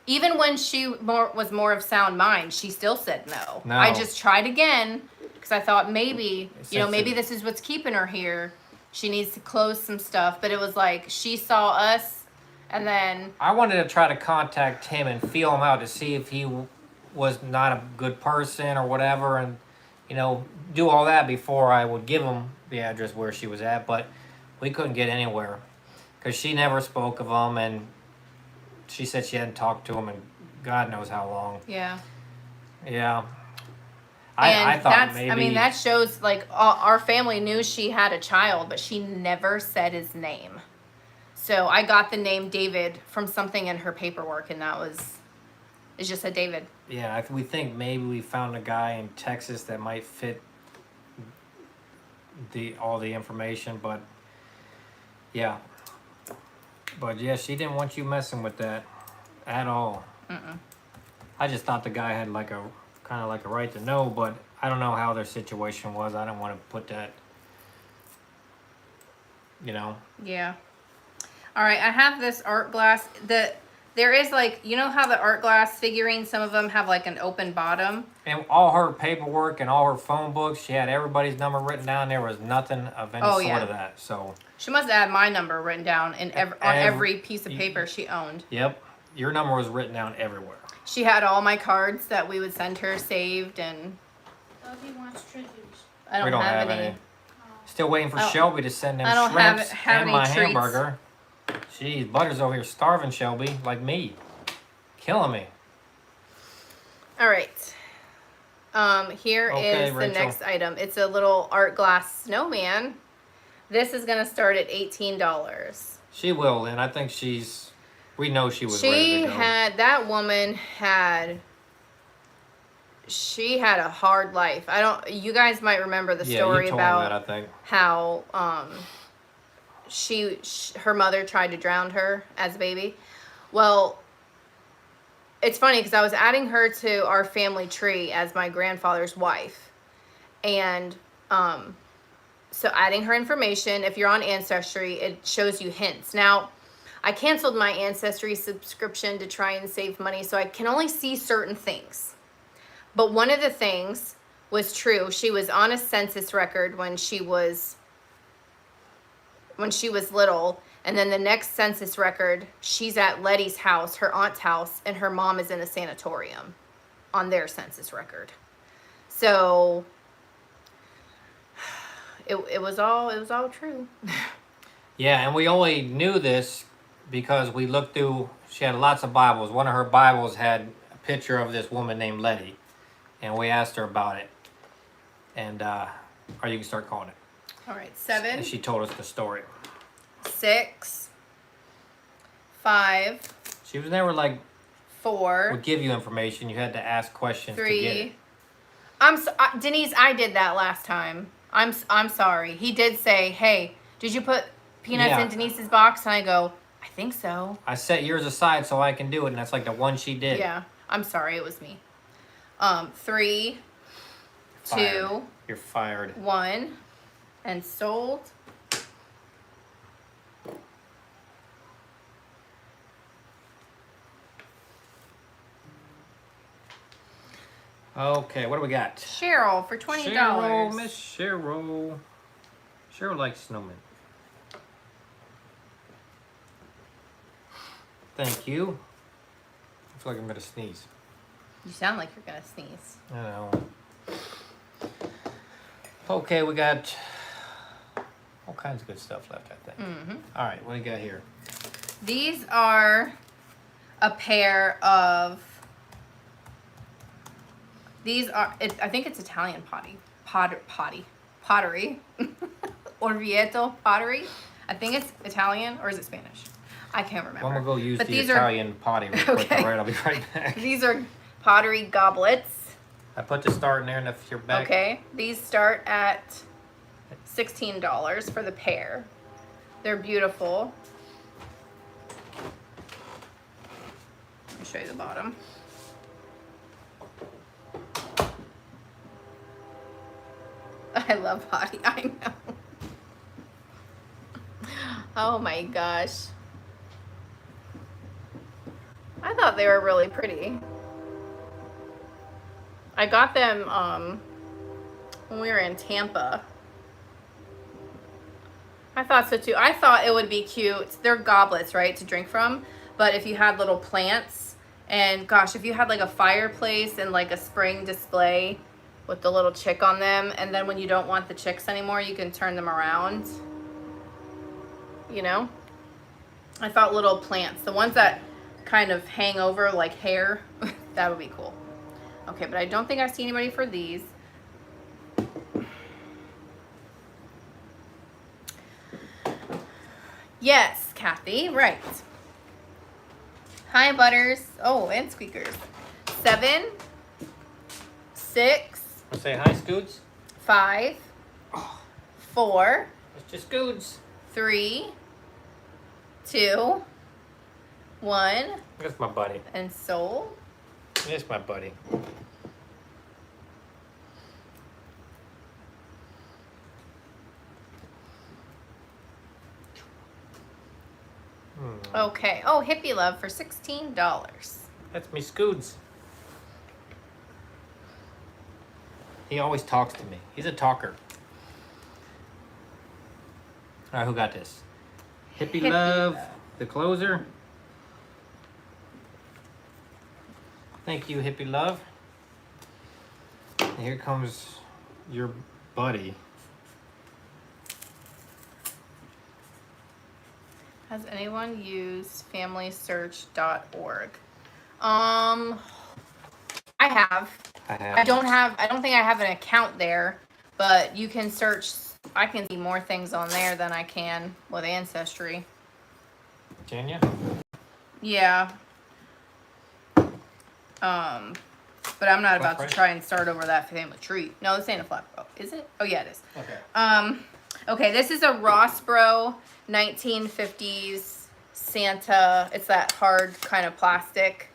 Even when she was more of sound mind, she still said no. No. I just tried again because I thought maybe, maybe Sensitive. this is what's keeping her here. She needs to close some stuff. But it was like she saw us and then... I wanted to try to contact him and feel him out to see if he was not a good person or whatever, and do all that before I would give him the address where she was at. But we couldn't get anywhere because she never spoke of him, and she said she hadn't talked to him in God knows how long. Yeah. Yeah. And I thought maybe... I mean, that shows, like, our family knew she had a child, but she never said his name. So I got the name David from something in her paperwork, and it just said David. Yeah, we think maybe we found a guy in Texas that might fit all the information, but yeah. But yeah, she didn't want you messing with that at all. Mm-mm. I just thought the guy had like a kind of like a right to know, but I don't know how their situation was. I don't want to put that, Yeah. All right, I have this art glass. There is like, you know how the art glass figurines, some of them have like an open bottom? And all her paperwork and all her phone books, she had everybody's number written down. There was nothing of any sort of that. So she must have had my number written down on every piece of paper she owned. Yep. Your number was written down everywhere. She had all my cards that we would send her saved, and Doggy wants trasures. I We don't have any. Still waiting for Shelby to send them I don't shrimps have and any my treats. hamburger. Jeez, Butter's over here starving Shelby, like me. Killing me. all right. Here Okay, is the Rachel. next item. It's a little art glass snowman. This is gonna start at $18. She will, and I think we know she was ready to go. That woman had a hard life. You guys might remember the story you told about me that, I think. how her mother tried to drown her as a baby. Well, it's funny because I was adding her to our family tree as my grandfather's wife, and so adding her information. If you're on Ancestry, it shows you hints. Now, I canceled my Ancestry subscription to try and save money, so I can only see certain things. But one of the things was true. She was on a census record when she was little, and then the next census record, she's at Letty's house, her aunt's house, and her mom is in a sanatorium on their census record. So it was all true. Yeah, and we only knew this because we looked through. She had lots of Bibles. One of her Bibles had a picture of this woman named Letty, and we asked her about it. And or you can start calling it. All right, 7. And she told us the story. 6, 5, She was never like 4, would give you information. You had to ask questions to get 3. it. Denise, I did that last time. I'm sorry. He did say, "Hey, Did you put peanuts Yeah. in Denise's box? And I go, I think so. I set yours aside so I can do it, and that's like the one she did. Yeah. I'm sorry, it was me. 3, Fired. 2, You're fired. 1, and sold. Okay, what do we got? Cheryl for $20. Cheryl, Miss Cheryl. Cheryl likes snowmen. Thank you. I feel like I'm gonna sneeze. You sound like you're gonna sneeze. I know. Okay, we got all kinds of good stuff left, I think. All right, what do you got here? These are a pair of. These are. I think it's Italian pottery. Orvieto pottery. I think it's Italian, or is it Spanish? I can't remember. I'm gonna go use But the these Italian potty real quick. Okay. All right, I'll be right back. These are pottery goblets. I put the start in there, and if you're back. Okay, these start at $16 for the pair. They're beautiful. Let me show you the bottom. I love potty. I know. Oh my gosh. I thought they were really pretty. I got them when we were in Tampa. I thought so too. I thought it would be cute. They're goblets, right, to drink from. But if you had little plants, and gosh, if you had like a fireplace and like a spring display with the little chick on them, and then when you don't want the chicks anymore, you can turn them around. You know? I thought little plants, the ones that kind of hang over like hair, that would be cool. Okay, but I don't think I see anybody for these. Yes, Kathy, right. Hi, Butters. Oh, and Squeakers. 7, 6, Wanna say hi, Scoots? 5, 4, It's just Scoots. 3, 2, 1, That's my buddy. and sold. That's my buddy. Okay. Oh, Hippie Love for $16. That's me, Scoots. He always talks to me. He's a talker. All right, who got this? Hippie Love, the closer. Thank you, Hippie Love. And here comes your buddy. Has anyone used familysearch.org? I have. I don't think I have an account there, but you can search. I can see more things on there than I can with Ancestry. Can ya? Yeah. But I'm not about to try and start over that family tree. No, this ain't a flat. Oh, is it? Oh yeah, it is. Okay. Okay, this is a Rossbro 1950s Santa. It's that hard kind of plastic.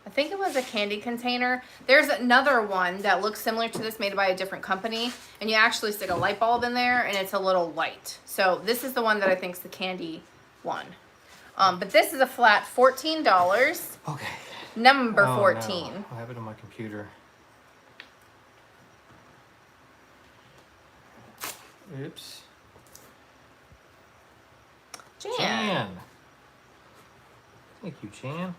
I think it was a candy container. There's another one that looks similar to this, made by a different company, and you actually stick a light bulb in there, and it's a little light. So this is the one that I think is the candy one. But this is a flat $14. Okay. Number Oh, 14. No. I have it on my computer. Oops. Jan. Thank you, Jan.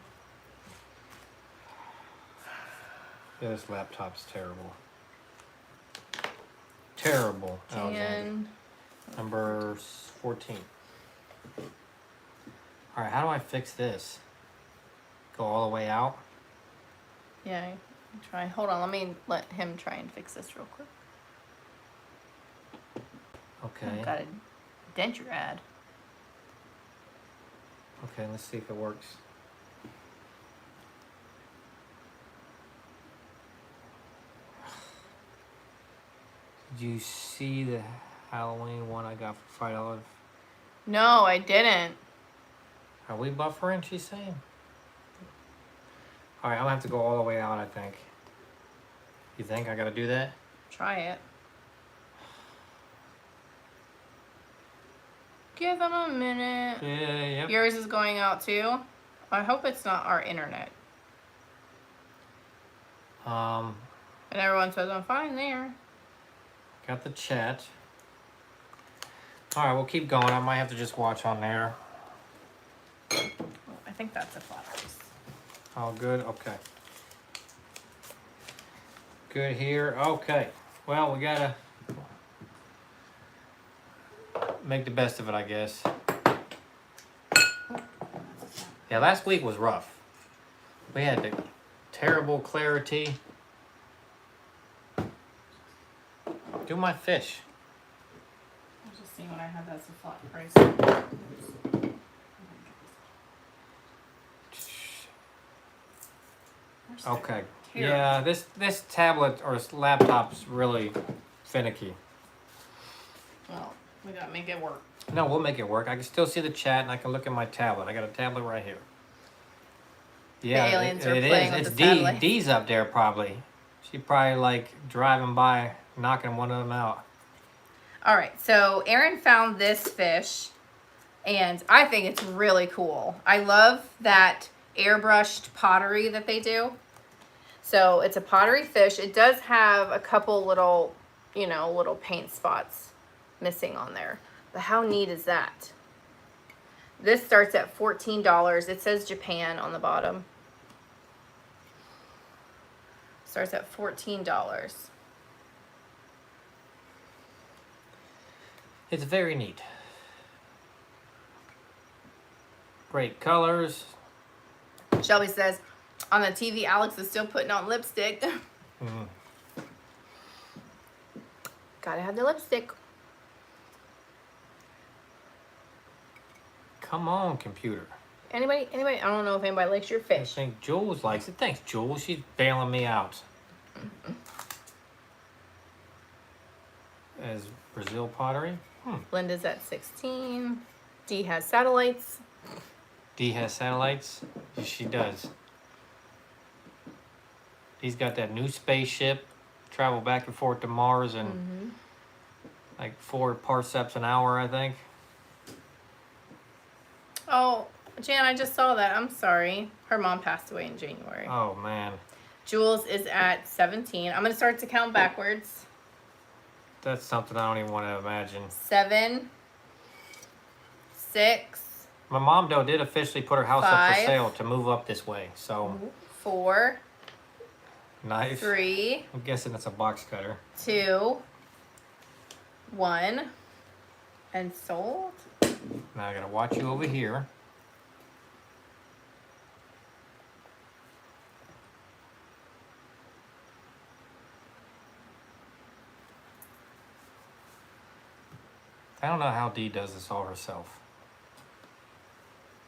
Yeah, this laptop's terrible. Terrible. Jan. Number 14. Alright, how do I fix this? Go all the way out? Yeah, try. Hold on, let me let him try and fix this real quick. Okay. I've got to dent your ad. Okay, let's see if it works. Did you see Halloween one I got for $5. No, I didn't. Are we buffering, she's saying? Alright, I'm gonna have to go all the way out, I think. You think I gotta do that? Try it. Give them a minute. Yeah, yep. Yours is going out too. I hope it's not our internet. And everyone says I'm fine there. Got the chat. Alright, we'll keep going. I might have to just watch on there. Oh, I think that's a flat piece. All good? Okay. Good here. Okay. Well, we gotta make the best of it, I guess. Yeah, last week was rough. We had the terrible clarity. Do my fish. I was just seeing what I had that's a flat price. Okay. Here. Yeah, this tablet or this laptop's really finicky. Well, we gotta make it work. No, we'll make it work. I can still see the chat and I can look at my tablet. I got a tablet right here. Yeah, aliens are it playing is. with It's the satellite. D's up there probably. She probably like driving by, knocking one of them out. All right, so Erin found this fish, and I think it's really cool. I love that airbrushed pottery that they do. So it's a pottery fish. It does have a couple little, you know, little paint spots missing on there. But how neat is that? This starts at $14. It says Japan on the bottom. Starts at $14. It's very neat. Great colors. Shelby says, on the TV, Alex is still putting on lipstick. Mm. Gotta have the lipstick. Come on, computer. Anybody? I don't know if anybody likes your I fish. think Jules likes it. Thanks, Jules. She's bailing me out. As Brazil pottery. Linda's at 16. Dee has satellites. Dee has satellites. Yes, she does. He's got that new spaceship. Travel back and forth to Mars in like 4 parsecs an hour, I think. Oh, Jan, I just saw that. I'm sorry. Her mom passed away in January. Oh, man. Jules is at 17. I'm going to start to count backwards. That's something I don't even want to imagine. 7, 6, My mom, though, did officially put her house up 5. for sale to move up this way. So, 4, knife. 3, I'm guessing that's a box cutter. 2, 1, and sold. Now I gotta watch you over here. I don't know how Dee does this all herself.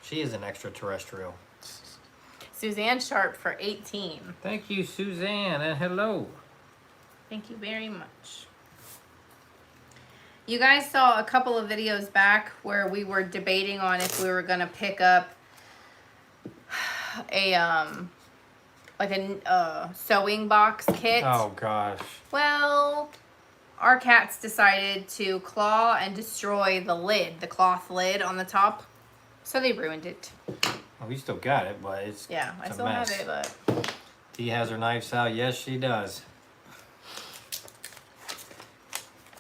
She is an extraterrestrial. Suzanne Sharp for 18. Thank you, Suzanne, and hello. Thank you very much. You guys saw a couple of videos back where we were debating on if we were gonna pick up a sewing box kit. Oh gosh. Well, our cats decided to claw and destroy the lid, the cloth lid on the top. So they ruined it. Well, we still got it, but it's Yeah, I a still mess. have it, but Dee has her knives out. Yes, she does.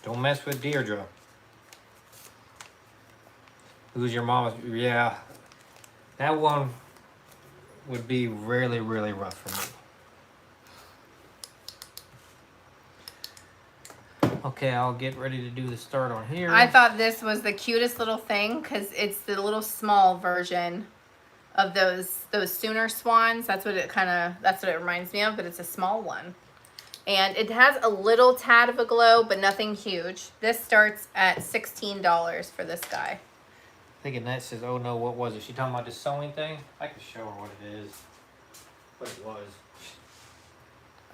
Don't mess with Deirdre. Who's your mama's? Yeah, that one would be really, really rough for me. Okay, I'll get ready to do the start on here. I thought this was the cutest little thing because it's the little small version of those Sooner swans. That's what it reminds me of, but it's a small one. And it has a little tad of a glow, but nothing huge. This starts at $16 for this guy. I think Annette says, oh no, what was it? She talking about the sewing thing? I can show her what it is. What it was.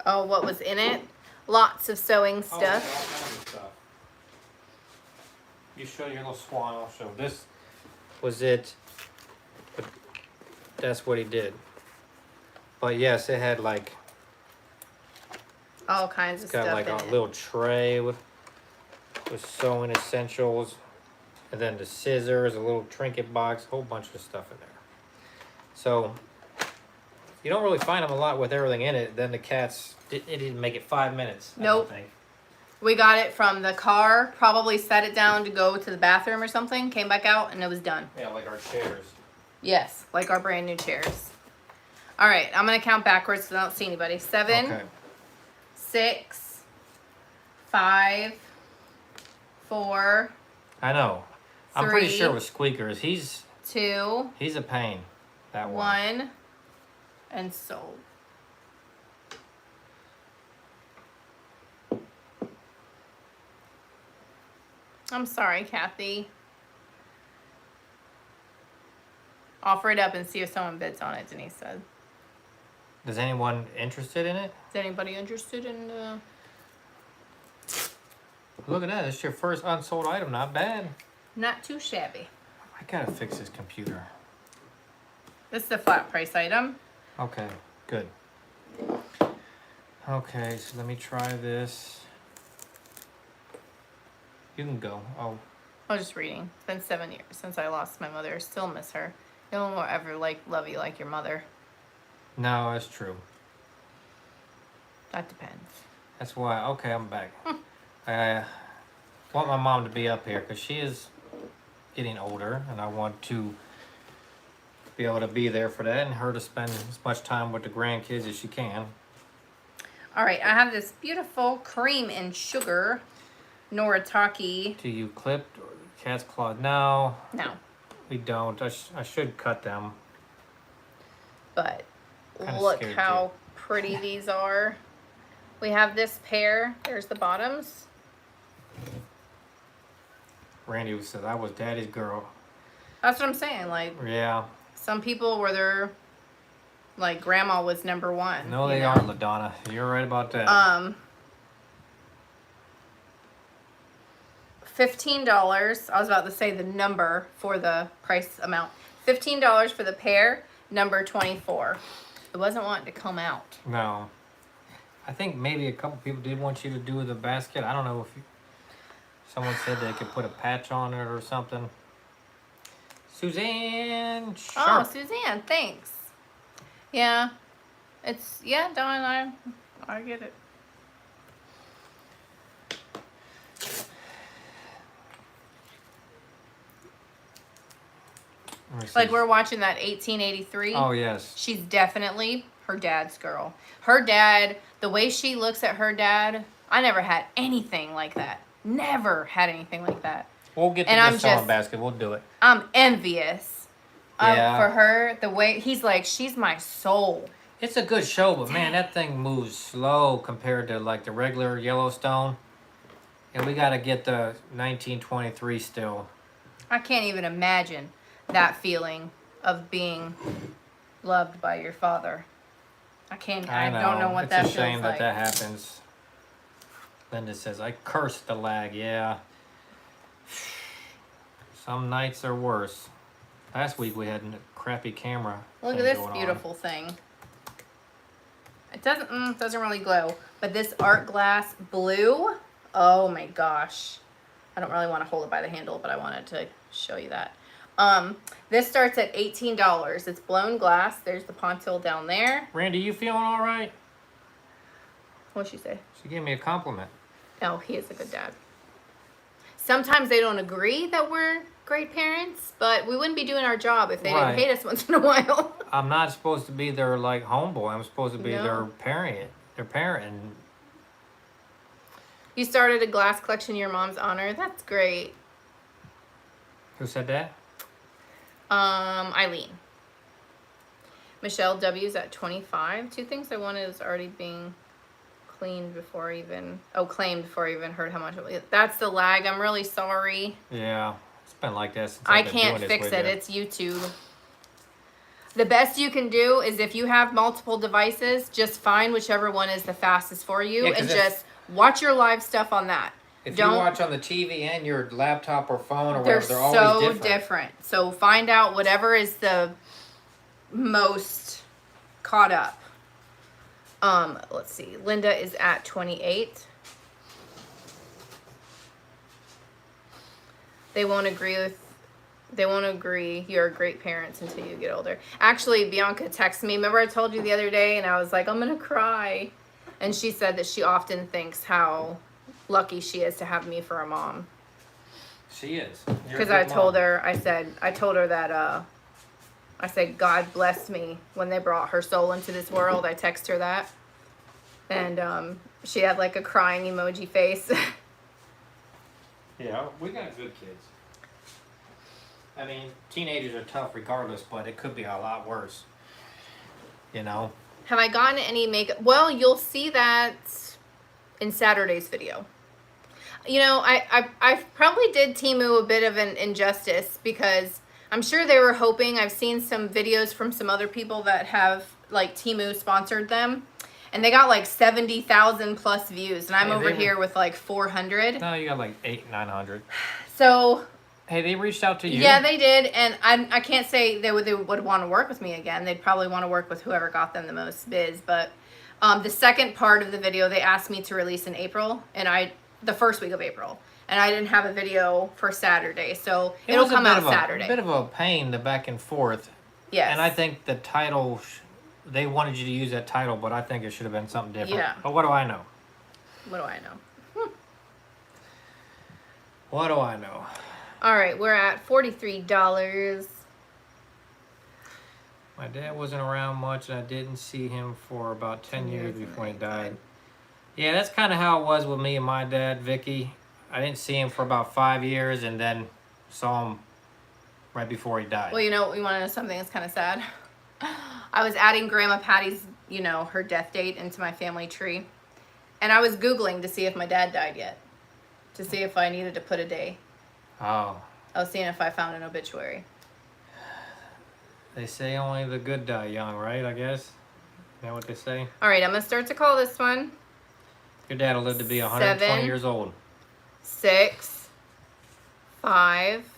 Oh, what was in it? Lots of sewing Oh, stuff. all kinds of stuff. you show your little swan, I'll show. This was it. But that's what he did. But yes, it had like, All kinds of got stuff like in a it. little tray with sewing essentials. And then the scissors, a little trinket box, a whole bunch of stuff in there. So, you don't really find them a lot with everything in it. Then the cats, it didn't make it 5 minutes. Nope. I don't think. We got it from the car, probably set it down to go to the bathroom or something, came back out, and it was done. Yeah, like our chairs. Yes, like our brand new chairs. All right, I'm going to count backwards so I don't see anybody. 7, Okay. 6, 5, 4, I know. I'm pretty 3, sure with Squeakers, he's 2, a pain. That one. 1, and sold. I'm sorry, Kathy. Offer it up and see if someone bids on it, Denise said. Is anyone interested in it? Is anybody interested in Look at that. It's your first unsold item. Not bad. Not too shabby. I gotta fix this computer. This is a flat price item. Okay, good. Okay, so let me try this. You can go. Oh, I was just reading. It's been 7 years since I lost my mother. Still miss her. No one will ever love you like your mother. no, that's true. That depends. That's why. Okay, I'm back. I want my mom to be up here because she is getting older, and I want to be able to be there for that and her to spend as much time with the grandkids as she can. All right, I have this beautiful cream and sugar Noritake. Do you clip cat's claw? No, No, we don't. I should cut them. but Kinda look scared how pretty these are. We have this pair. There's the bottoms. Randy said I was daddy's girl. That's what I'm saying. Like, Yeah. some people were their, like, grandma was number one. No, you they know? aren't, LaDonna. You're right about that. $15. I was about to say the number for the price amount. $15 for the pair, number 24. It wasn't wanting to come out. No. I think maybe a couple people did want you to do the basket. I don't know if someone said they could put a patch on it or something. Suzanne Sharp. Oh, Suzanne, thanks. Yeah. Don, I get it. Let me see. Like, we're watching that 1883. Oh, yes. She's definitely her dad's girl. Her dad, the way she looks at her dad, I never had anything like that. Never had anything like that. We'll get to And the I'm sewing just- basket. We'll do it. I'm envious Yeah. for her. The way he's like, she's my soul. It's a good show, but man, that thing moves slow compared to like the regular Yellowstone. And we got to get the 1923 still. I can't even imagine that feeling of being loved by your father. I can't. I don't know what it's that a shame feels like. that happens. Linda says, I cursed the lag. Yeah. Some nights are worse. Last week we had a crappy camera. Look at thing this going on. beautiful thing. It doesn't really glow, but this art glass blue. Oh my gosh. I don't really want to hold it by the handle, but I wanted to show you that. This starts at $18. It's blown glass. There's the pontil down there. Randy, you feeling all right? What'd she say? She gave me a compliment. No, he is a good dad. Sometimes they don't agree that we're great parents, but we wouldn't be doing our job if they Right. didn't hate us once in a while. I'm not supposed to be their like homeboy. I'm supposed to be No. their parent. Their parent. And You started a glass collection in your mom's honor. That's great. who said that? Eileen. Michelle W's at 25. Two things I wanted is already being claimed before I even heard how much it was. That's the lag. I'm really sorry. Yeah, it's been like that since I I've been can't doing fix this it. with It's YouTube. The best you can do is if you have multiple devices, just find whichever one is the fastest for you Yeah, 'cause and if- just watch your live stuff on that. If Don't- you watch on the TV and your laptop or phone or They're whatever, they're always so different. different. So find out whatever is the most caught up. Let's see. Linda is at 28. They won't agree you're great parents until you get older. Actually, Bianca texted me. Remember I told you the other day and I was like, I'm going to cry. And she said that she often thinks how lucky she is to have me for a mom. She is. Because I told her that, I said, God blessed me when they brought her soul into this world. I text her that. And she had like a crying emoji face. Yeah, we got good kids. I mean, teenagers are tough regardless, but it could be a lot worse. You know? Have I gotten any makeup? Well, you'll see that in Saturday's video. You know, I probably did Temu a bit of an injustice because I'm sure they were hoping. I've seen some videos from some other people that have like Temu sponsored them, and they got like 70,000 plus views, and I'm Hey, over here with like 400. No, you got like 900. So Hey, they reached out to you. yeah, they did, and I can't say they would want to work with me again. They'd probably want to work with whoever got them the most biz. But the second part of the video, they asked me to release in April, and the first week of April, and I didn't have a video for Saturday, so it'll come out Saturday. A bit of a pain, the back and forth. Yes. And I think the title, they wanted you to use that title, but I think it should have been something different. Yeah. But what do I know? What do I know? What do I know? All right, we're at $43. My dad wasn't around much, and I didn't see him for about 10 years before he died. Yeah, that's kind of how it was with me and my dad, Vicky. I didn't see him for about 5 years, and then saw him right before he died. Well, you know, you want to know something that's kind of sad? I was adding Grandma Patty's, her death date into my family tree. And I was Googling to see if my dad died yet. To see if I needed to put a day. Oh. I was seeing if I found an obituary. They say only the good die young, right, I guess? Is that what they say? All right, I'm going to start to call this one. Your dad will live to be 120 7, years old. 6, 5.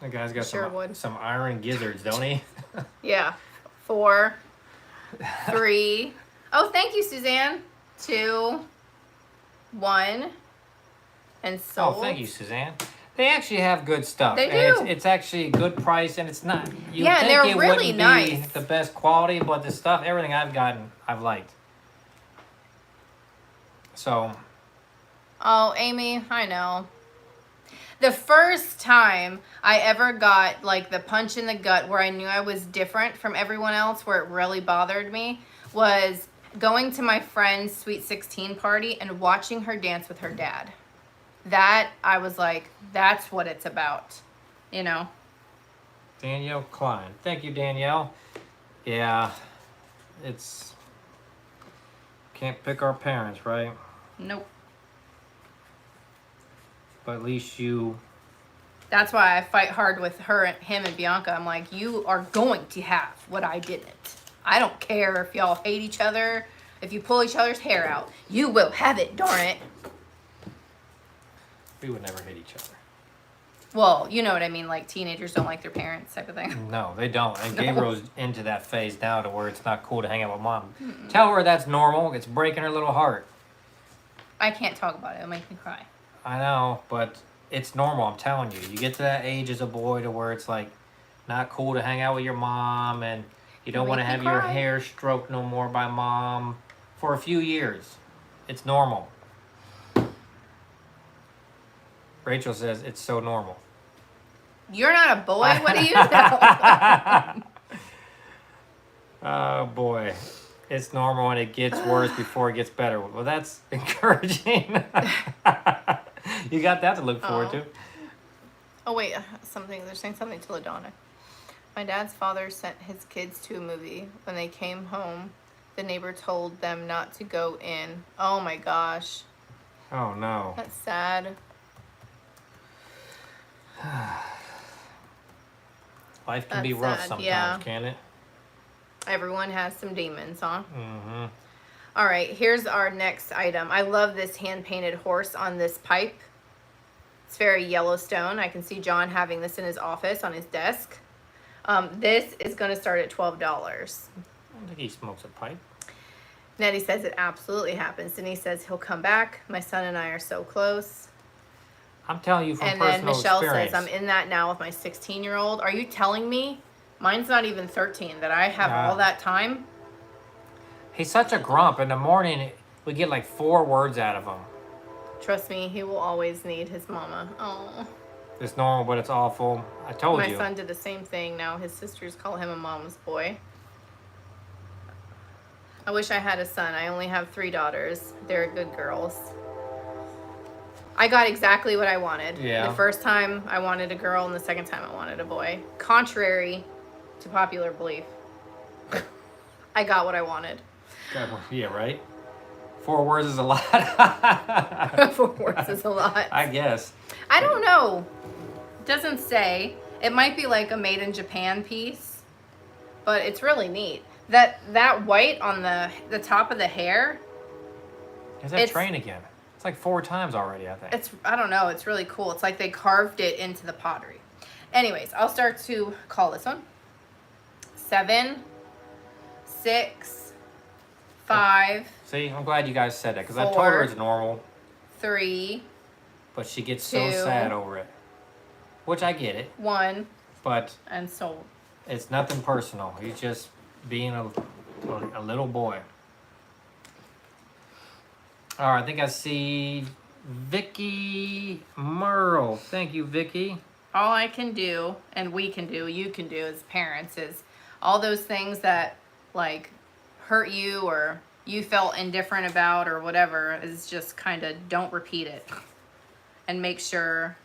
The guy's got Sure would. some iron gizzards, don't he? Yeah. 4, 3. Oh, thank you, Suzanne. 2, 1. And sold. Oh, thank you, Suzanne. They actually have good stuff. They And do. it's actually good price, and it's not. You Yeah, and think they're it really wouldn't nice. be the best quality, but the stuff, everything I've gotten, I've liked. So. Oh, Amy, I know. The first time I ever got like the punch in the gut where I knew I was different from everyone else, where it really bothered me, was going to my friend's Sweet 16 party and watching her dance with her dad. That, I was like, that's what it's about, Danielle Klein. Thank you, Danielle. Yeah, it's... Can't pick our parents, right? Nope. But at least you... That's why I fight hard with him and Bianca. I'm like, you are going to have what I didn't. I don't care if y'all hate each other, if you pull each other's hair out. You will have it, darn it. We would never hate each other. Well, you know what I mean, like teenagers don't like their parents type of thing. No, they don't. And Gabriel's into that phase now to where it's not cool to hang out with mom. Tell her that's normal. It's breaking her little heart. I can't talk about it. It'll make me cry. I know, but it's normal. I'm telling you. You get to that age as a boy to where it's like not cool to hang out with your mom, and you don't want to have your hair stroked no more by mom for a few years. It's normal. Rachel says it's so normal. You're not a boy. What do you know? Oh boy, it's normal and it gets worse before it gets better. Well, that's encouraging. You got that to look forward to. Oh wait, they're saying something to LaDonna. My dad's father sent his kids to a movie. When they came home, the neighbor told them not to go in. Oh my gosh. Oh no. That's sad. Life can be That's rough sad, sometimes, yeah. can't it? Everyone has some demons, huh? Mm-hmm. All right, here's our next item. I love this hand-painted horse on this pipe. It's very Yellowstone. I can see John having this in his office on his desk. This is going to start at $12. I don't think he smokes a pipe. Nettie says it absolutely happens. Denise says he'll come back. My son and I are so close. I'm telling you from And then personal Michelle experience. says, I'm in that now with my 16-year-old. Are you telling me, mine's not even 13, that I have all that time? He's such a grump. In the morning, we get like 4 words out of him. Trust me, he will always need his mama. Oh. It's normal, but it's awful. I told My you. son did the same thing. Now his sisters call him a mama's boy. I wish I had a son. I only have 3 daughters. They're good girls. I got exactly what I wanted. Yeah. The first time I wanted a girl, and the second time I wanted a boy. Contrary to popular belief. I got what I wanted. Yeah, right? 4 words is a lot. 4 words is a lot. I guess. I don't know. It doesn't say. It might be like a made in Japan piece, but it's really neat. That white on the top of the hair. There's that train again. It's like 4 times already, I think. I don't know. It's really cool. It's like they carved it into the pottery. Anyways, I'll start to call this one. 7, 6, 5. See, I'm glad you guys said that because I told her it's normal. 3. But she gets 2, so sad over it. Which I get it. 1. But And sold. it's nothing personal. He's just being a little boy. All right, I think I see Vicky Merle. Thank you, Vicky. All I can do, and we can do, you can do as parents, is all those things that like hurt you or you felt indifferent about or whatever, is just kind of don't repeat it. And make sure,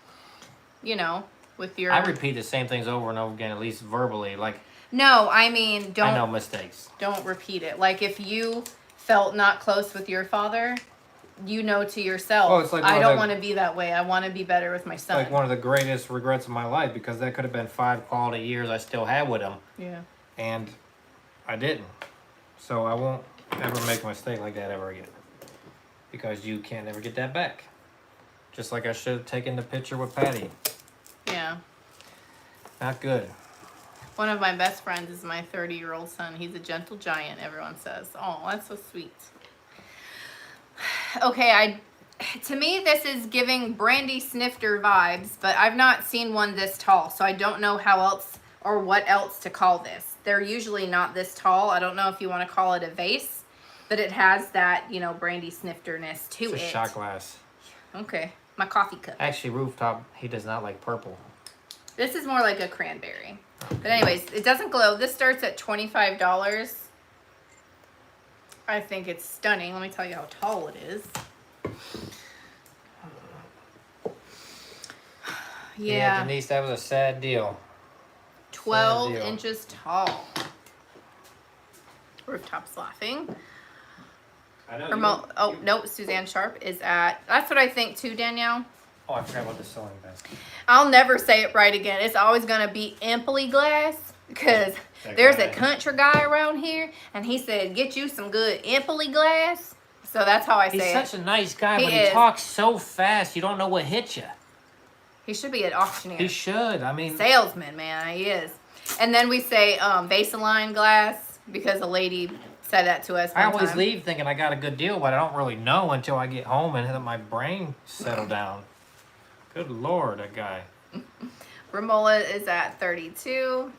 with your... I repeat the same things over and over again, at least verbally. Like, No, I mean, I know mistakes. Don't repeat it. Like if you felt not close with your father, to yourself, it's like I don't want to be that way. I want to be better with my son. Like one of the greatest regrets of my life because that could have been 5 quality years I still had with him. Yeah. And I didn't. So I won't ever make a mistake like that ever again. Because you can't ever get that back. Just like I should have taken the picture with Patty. Yeah. Not good. One of my best friends is my 30-year-old son. He's a gentle giant, everyone says. Oh, that's so sweet. Okay, to me, this is giving Brandy Snifter vibes, but I've not seen one this tall, so I don't know how else or what else to call this. They're usually not this tall. I don't know if you want to call it a vase, but it has that, Brandy Snifterness to it. It's a shot glass. Okay, my coffee cup. Actually, Rooftop, he does not like purple. This is more like a cranberry. But anyways, it doesn't glow. This starts at $25. I think it's stunning. Let me tell you how tall it is. Yeah. Denise, that was a sad deal. 12 Sad deal. inches tall. Rooftop's laughing. I know. No, Suzanne Sharp is at... That's what I think too, Danielle. Oh, I forgot about the sewing basket. I'll never say it right again. It's always going to be Impley Glass. Because there's a country guy around here. And he said, get you some good Impley Glass. So that's how I say it. He's such a nice guy, but he talks so fast, you don't know what hit you. He should be an auctioneer. He should. I mean... Salesman, man. He is. And then we say Vaseline glass. Because a lady said that to us one I always time. leave thinking I got a good deal, but I don't really know until I get home and let my brain settle down. Good Lord, that guy. Ramola is at 32.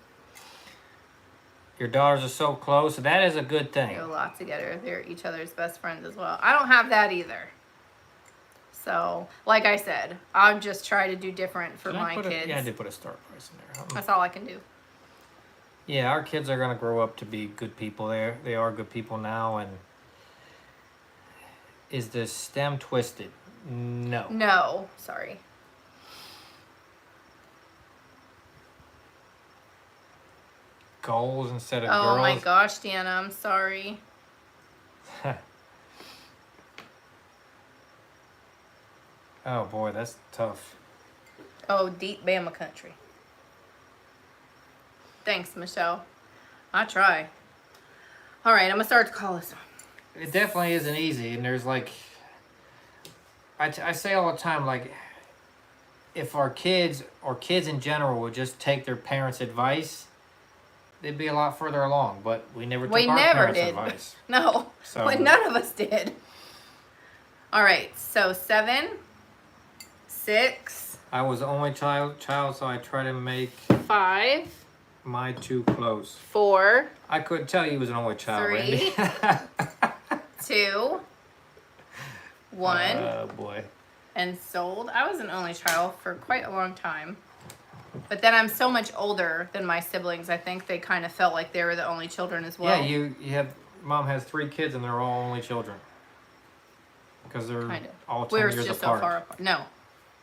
Your daughters are so close, so that is a good They thing. go a lot together. They're each other's best friends as well. I don't have that either. So, like I said, I'm just trying to do different for my kids. Yeah, I did put a start price in there. That's all I can do. Yeah, our kids are going to grow up to be good people. They are good people now. And is the stem twisted? No. No, sorry. Goals instead of Oh girls. my gosh, Deanna, I'm sorry. Oh boy, that's tough. Oh, deep Bama country. Thanks, Michelle. I try. All right, I'm going to start to call this one. It definitely isn't easy, and there's like, I say all the time, like, if our kids or kids in general would just take their parents' advice, they'd be a lot further along. But we never took We our never parents' did. advice. No, So well, none of us did. All right, so 7, 6, I was the only child, so I try to make 5, my two close. 4, I couldn't tell you was an only child, 3, Randy. 2, 1, Oh boy. and sold. I was an only child for quite a long time. But then I'm so much older than my siblings. I think they kind of felt like they were the only children as well. Yeah, you have. Mom has 3 kids, and they're all only children. Because they're Kind of. all 10 We were years just apart. so far apart. No.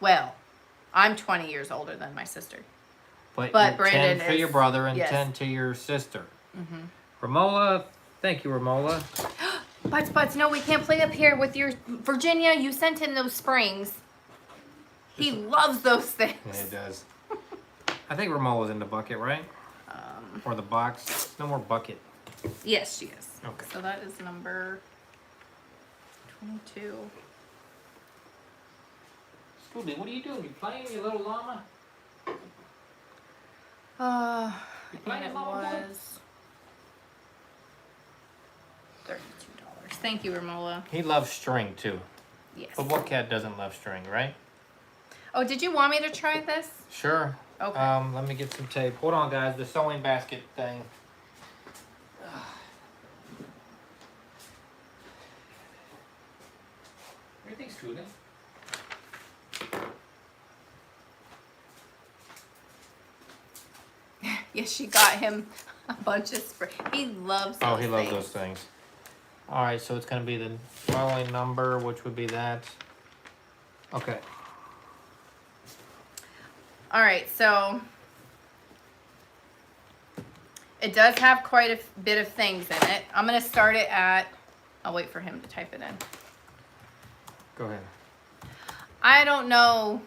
Well, I'm 20 years older than my sister. But But you're Brandon 10 for is- your brother and yes. 10 to your sister. Romola, thank you, Romola. Butts, no, we can't play up here with your Virginia. You sent him those springs. He loves those things. Yeah, it does. I think Romola's in the bucket, right? Or the box. No more bucket. Yes, she is. Okay. So that is number 22. Scooby, what are you doing? You playing, you little llama? You And playing, it Mama Boy? was $32. Thank you, Romola. He loves string, too. Yes. But what cat doesn't love string, right? Oh, did you want me to try this? Sure. Okay. Let me get some tape. Hold on, guys. The sewing basket thing. Everything's good. Yes, she got him a bunch of spray. He loves those Oh, he loves things. those things. All right, so it's going to be the following number, which would be that. Okay. All right, so it does have quite a bit of things in it. I'm going to start it at, I'll wait for him to type it in. Go ahead. I don't know,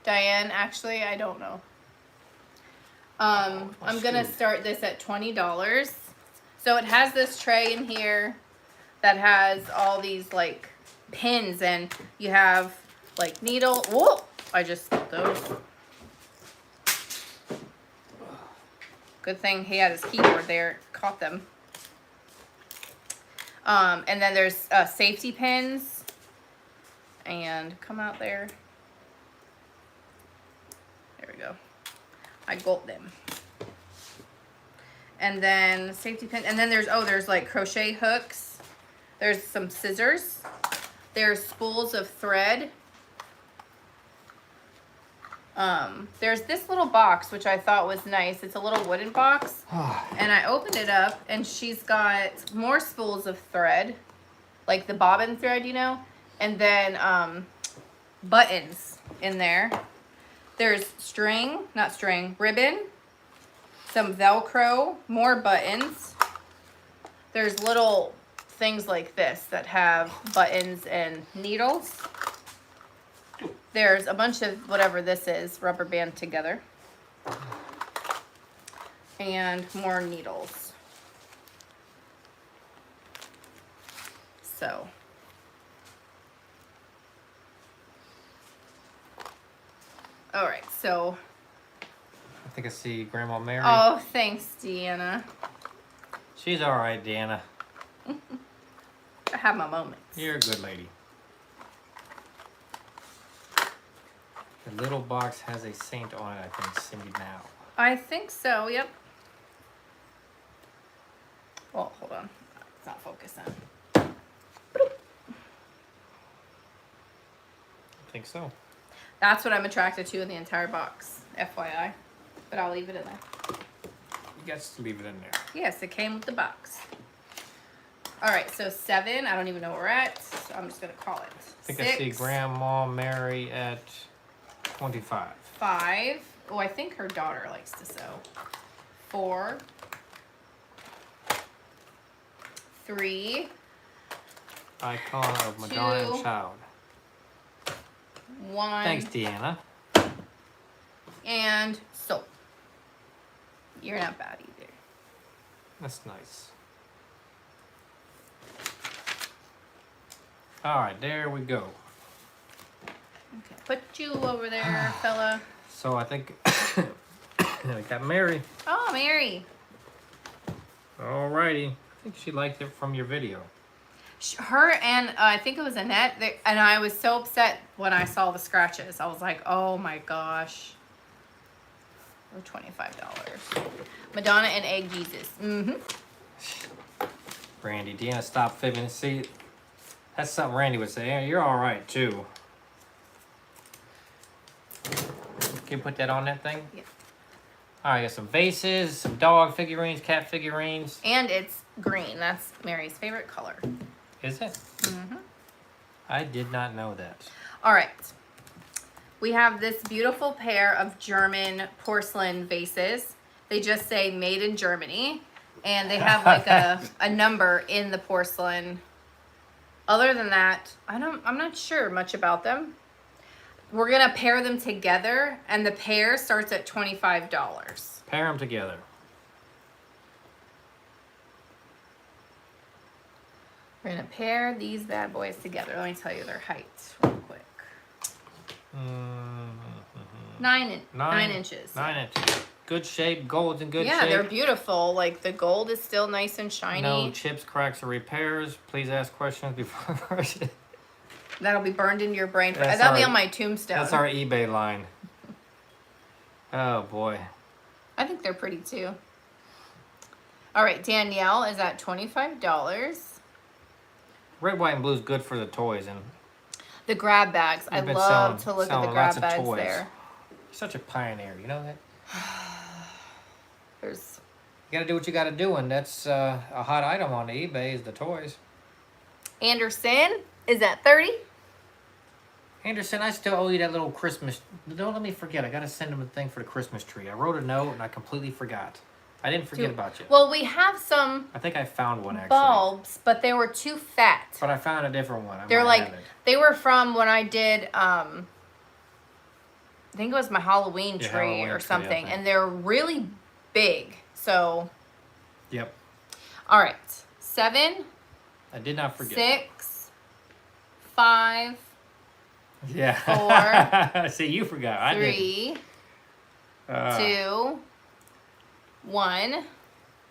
Diane, actually, I don't know. I'm going to shoot. start this at $20. So it has this tray in here that has all these like pins, and you have like needle. Whoa! I just spilled those. Good thing he had his keyboard there, caught them. And then there's safety pins, and come out there. There we go. I got them. And then safety pin, and then there's like crochet hooks. There's some scissors. There's spools of thread. There's this little box, which I thought was nice. It's a little wooden box. And I opened it up, and she's got more spools of thread, like the bobbin thread, you know, and then buttons in there. There's ribbon, some Velcro, more buttons. There's little things like this that have buttons and needles. There's a bunch of whatever this is, rubber band together. And more needles. So. All right, so. I think I see Grandma Mary. Oh, thanks, Deanna. She's all right, Deanna. I have my moments. You're a good lady. The little box has a saint on it, I think, Cindy now. I think so, yep. Well, hold on. It's not focusing. I think so. That's what I'm attracted to in the entire box, FYI. But I'll leave it in there. You got to leave it in there. Yes, it came with the box. All right, so 7. I don't even know where we're at, so I'm just going to call it. I think I see Grandma Mary at 25. 5. Oh, I think her daughter likes to sew. 4. 3. Icon of Madonna 2. and Child. 1. Thanks, Deanna. And so. You're not bad either. That's nice. All right, there we go. Okay, put you over there, fella. So I think I got Mary. Oh, Mary. Alrighty. I think she liked it from your video. Her and I think it was Annette, and I was so upset when I saw the scratches. I was like, oh my gosh. Or $25. Madonna and Egg Jesus. Mm-hmm. Randy, Deanna, stop fibbing. See, that's something Randy would say. Yeah, you're all right too. Can you put that on that thing? Yeah. All right, got some vases, some dog figurines, cat figurines. And it's green. That's Mary's favorite color. Is it? Mm-hmm. I did not know that. All right. We have this beautiful pair of German porcelain vases. They just say made in Germany. And they have like a number in the porcelain. Other than that, I'm not sure much about them. We're gonna pair them together, and the pair starts at $25. Pair them together. We're gonna pair these bad boys together. Let me tell you their heights real quick. Mm-hmm. 9 inches. 9 inches. Good shape. Gold's in good Yeah, shape. they're beautiful. Like the gold is still nice and shiny. No chips, cracks, or repairs. Please ask questions before purchase. That'll be burned into your brain. That's That'll be our- on my tombstone. That's our eBay line. Oh boy. I think they're pretty too. All right, Danielle is at $25. Red, white, and blue is good for the toys, and The grab bags. I You've been love to selling- look at the selling lots grab of bags toys. there. you're such a pioneer. You know that. There's You gotta do what you gotta do, and that's a hot item on the eBay is the toys. Anderson is at 30. Anderson, I still owe you that little Christmas. Don't let me forget. I gotta send him a thing for the Christmas tree. I wrote a note and I completely forgot. I didn't forget about you. Well, we have some I think I found one actually. bulbs, but they were too fat. But I found a different one. I They're might like, have it. they were from when I did, I think it was my Halloween Your tree Halloween or tree, I something. think. And they're really big. So, Yep. all right. 7, I did not forget. 6, 5, Yeah. See, you forgot. I didn't. 3, Uh, 2, 1.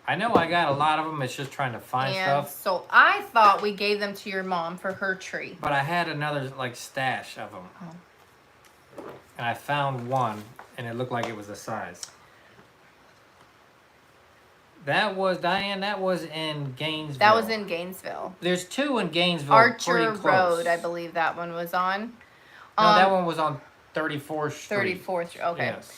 I know I got a lot of them. It's just trying to find And stuff. so I thought we gave them to your mom for her tree. But I had another like stash of them. Oh. And I found one, and it looked like it was the size. That was, Diane, that was in Gainesville. That was in Gainesville. There's two in Gainesville. Archer pretty close. Road, I believe that one was on. No, that one was on 34th Street. 34th. Okay. Yes.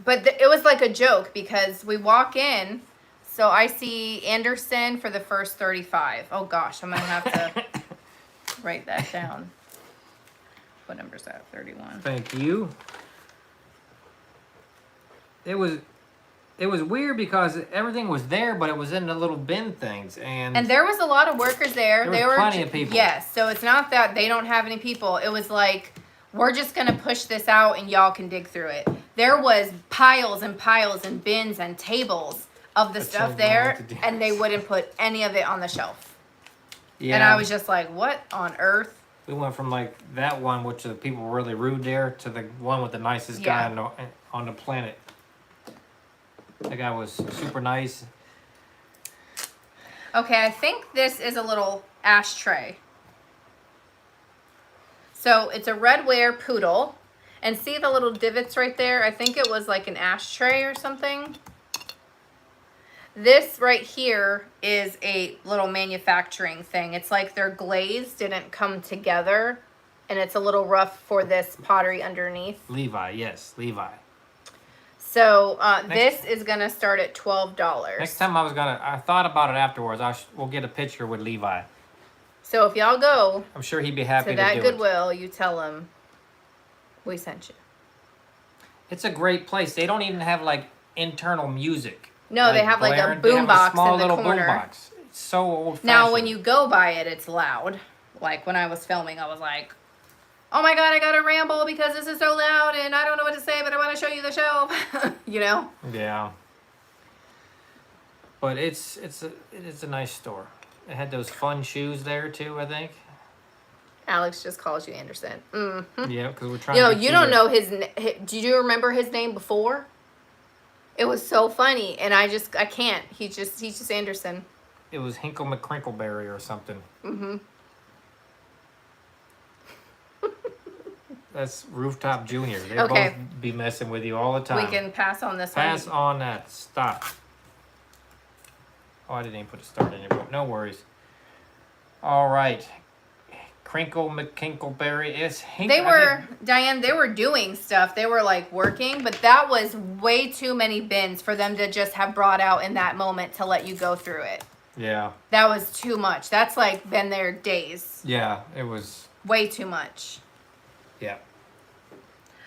But it was like a joke because we walk in, so I see Anderson for the first 35. Oh gosh, I'm gonna have to write that down. What number is that? 31. Thank you. It was weird because everything was there, but it was in the little bin things, and And there was a lot of workers there. There was plenty of people. Yes, so it's not that they don't have any people. It was like, we're just gonna push this out and y'all can dig through it. There was piles and piles and bins and tables of the But stuff so there, glad to do and they this. wouldn't put any of it on the shelf. yeah, And I was just like, what on earth? we went from like that one, which the people were really rude there, to the one with the nicest Yeah. guy on the planet. That guy was super nice. Okay, I think this is a little ashtray. So it's a red ware poodle. And see the little divots right there? I think it was like an ashtray or something. This right here is a little manufacturing thing. It's like their glaze didn't come together. And it's a little rough for this pottery underneath. Levi, yes, Levi. So this is going to start at $12. Next time I thought about it afterwards. We'll get a picture with Levi. So if y'all go I'm sure he'd be happy to to that do it. Goodwill, you tell him we sent you. It's a great place. They don't even have like internal music. No, they have like a blaring. They have boombox small in the little corner. boombox. It's so old fashioned. Now, when you go by it, it's loud. Like when I was filming, I was like, "Oh my god, I gotta ramble because this is so loud, and I don't know what to say, but I want to show you the shelf." You know? Yeah. But it's a nice store. It had those fun shoes there too, I think. Alex just calls you Anderson. Mm-hmm. Yeah, because we're trying You know, to get you don't to- know do you remember his name before? It was so funny, and I can't. He's just Anderson. It was Hinkle McCrinkleberry or something. Mm-hmm. That's Rooftop Junior. They Okay. both be messing with you all the time. We can pass on this Pass one. on that. Stop. Oh, I didn't even put a start in it, but no worries. All right. Crinkle McKinkleberry. It's Hinkle. They were, Diane, they were doing stuff. They were like working, but that was way too many bins for them to just have brought out in that moment to let you go through it. Yeah. That was too much. That's like been there days. Yeah, it was. Way too much. Yeah.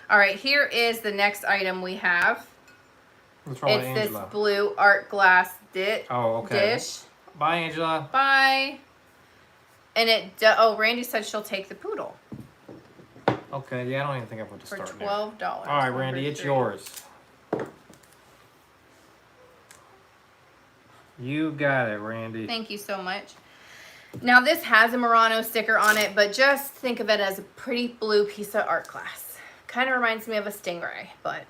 All right, here is the next item we have. What's wrong with It's this Angela? blue art glass Oh, okay. dish. Bye, Angela. Bye. And Randy said she'll take the poodle Okay, yeah, I don't even think I put the for start in there. $12. All right, Randy, it's yours. You got it, Randy. Thank you so much. Now this has a Murano sticker on it, but just think of it as a pretty blue piece of art glass. Kind of reminds me of a stingray, but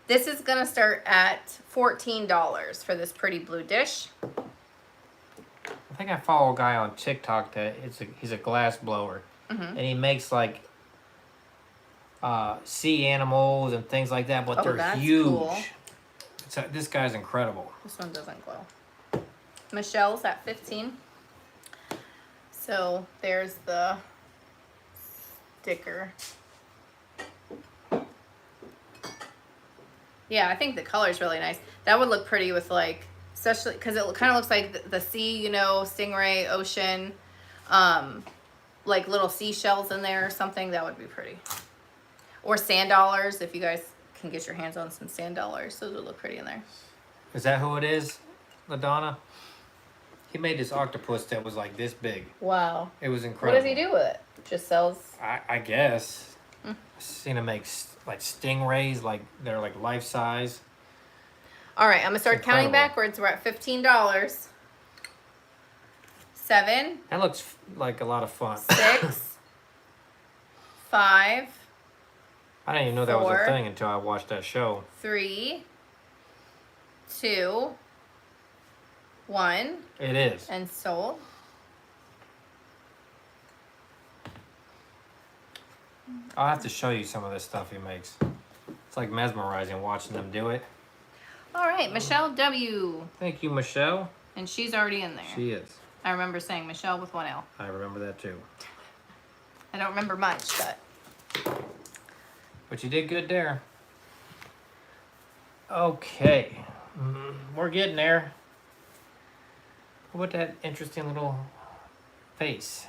this is gonna start at $14 for this pretty blue dish. I think I follow a guy on TikTok that he's a glass blower, and he makes like sea animals and things like that, but Oh, they're that's huge. cool. This guy's incredible. This one doesn't glow. Michelle's at 15. So there's the sticker. Yeah, I think the color is really nice. That would look pretty with like, especially because it kind of looks like the sea, you know, stingray, ocean, like little seashells in there or something. That would be pretty. Or sand dollars, if you guys can get your hands on some sand dollars. Those would look pretty in there. Is that who it is, LaDonna? He made this octopus that was like this big. Wow. It was What incredible. does he do with it? Just sells. I guess. I've seen him make like stingrays, like they're like life size. All right, I'm gonna start counting Incredible. backwards. We're at $15. 7, That looks like a lot of fun. 6, 5, I didn't even know that was 4, a thing until I watched that show. 3, 2, 1, It is. and sold. I'll have to show you some of this stuff he makes. It's like mesmerizing watching them do it. All right, Michelle W. Thank you, Michelle. And she's already in there. She is. I remember saying Michelle with 1 L. I remember that too. I don't remember much, but But you did good there. Okay. We're getting there. What that interesting little face?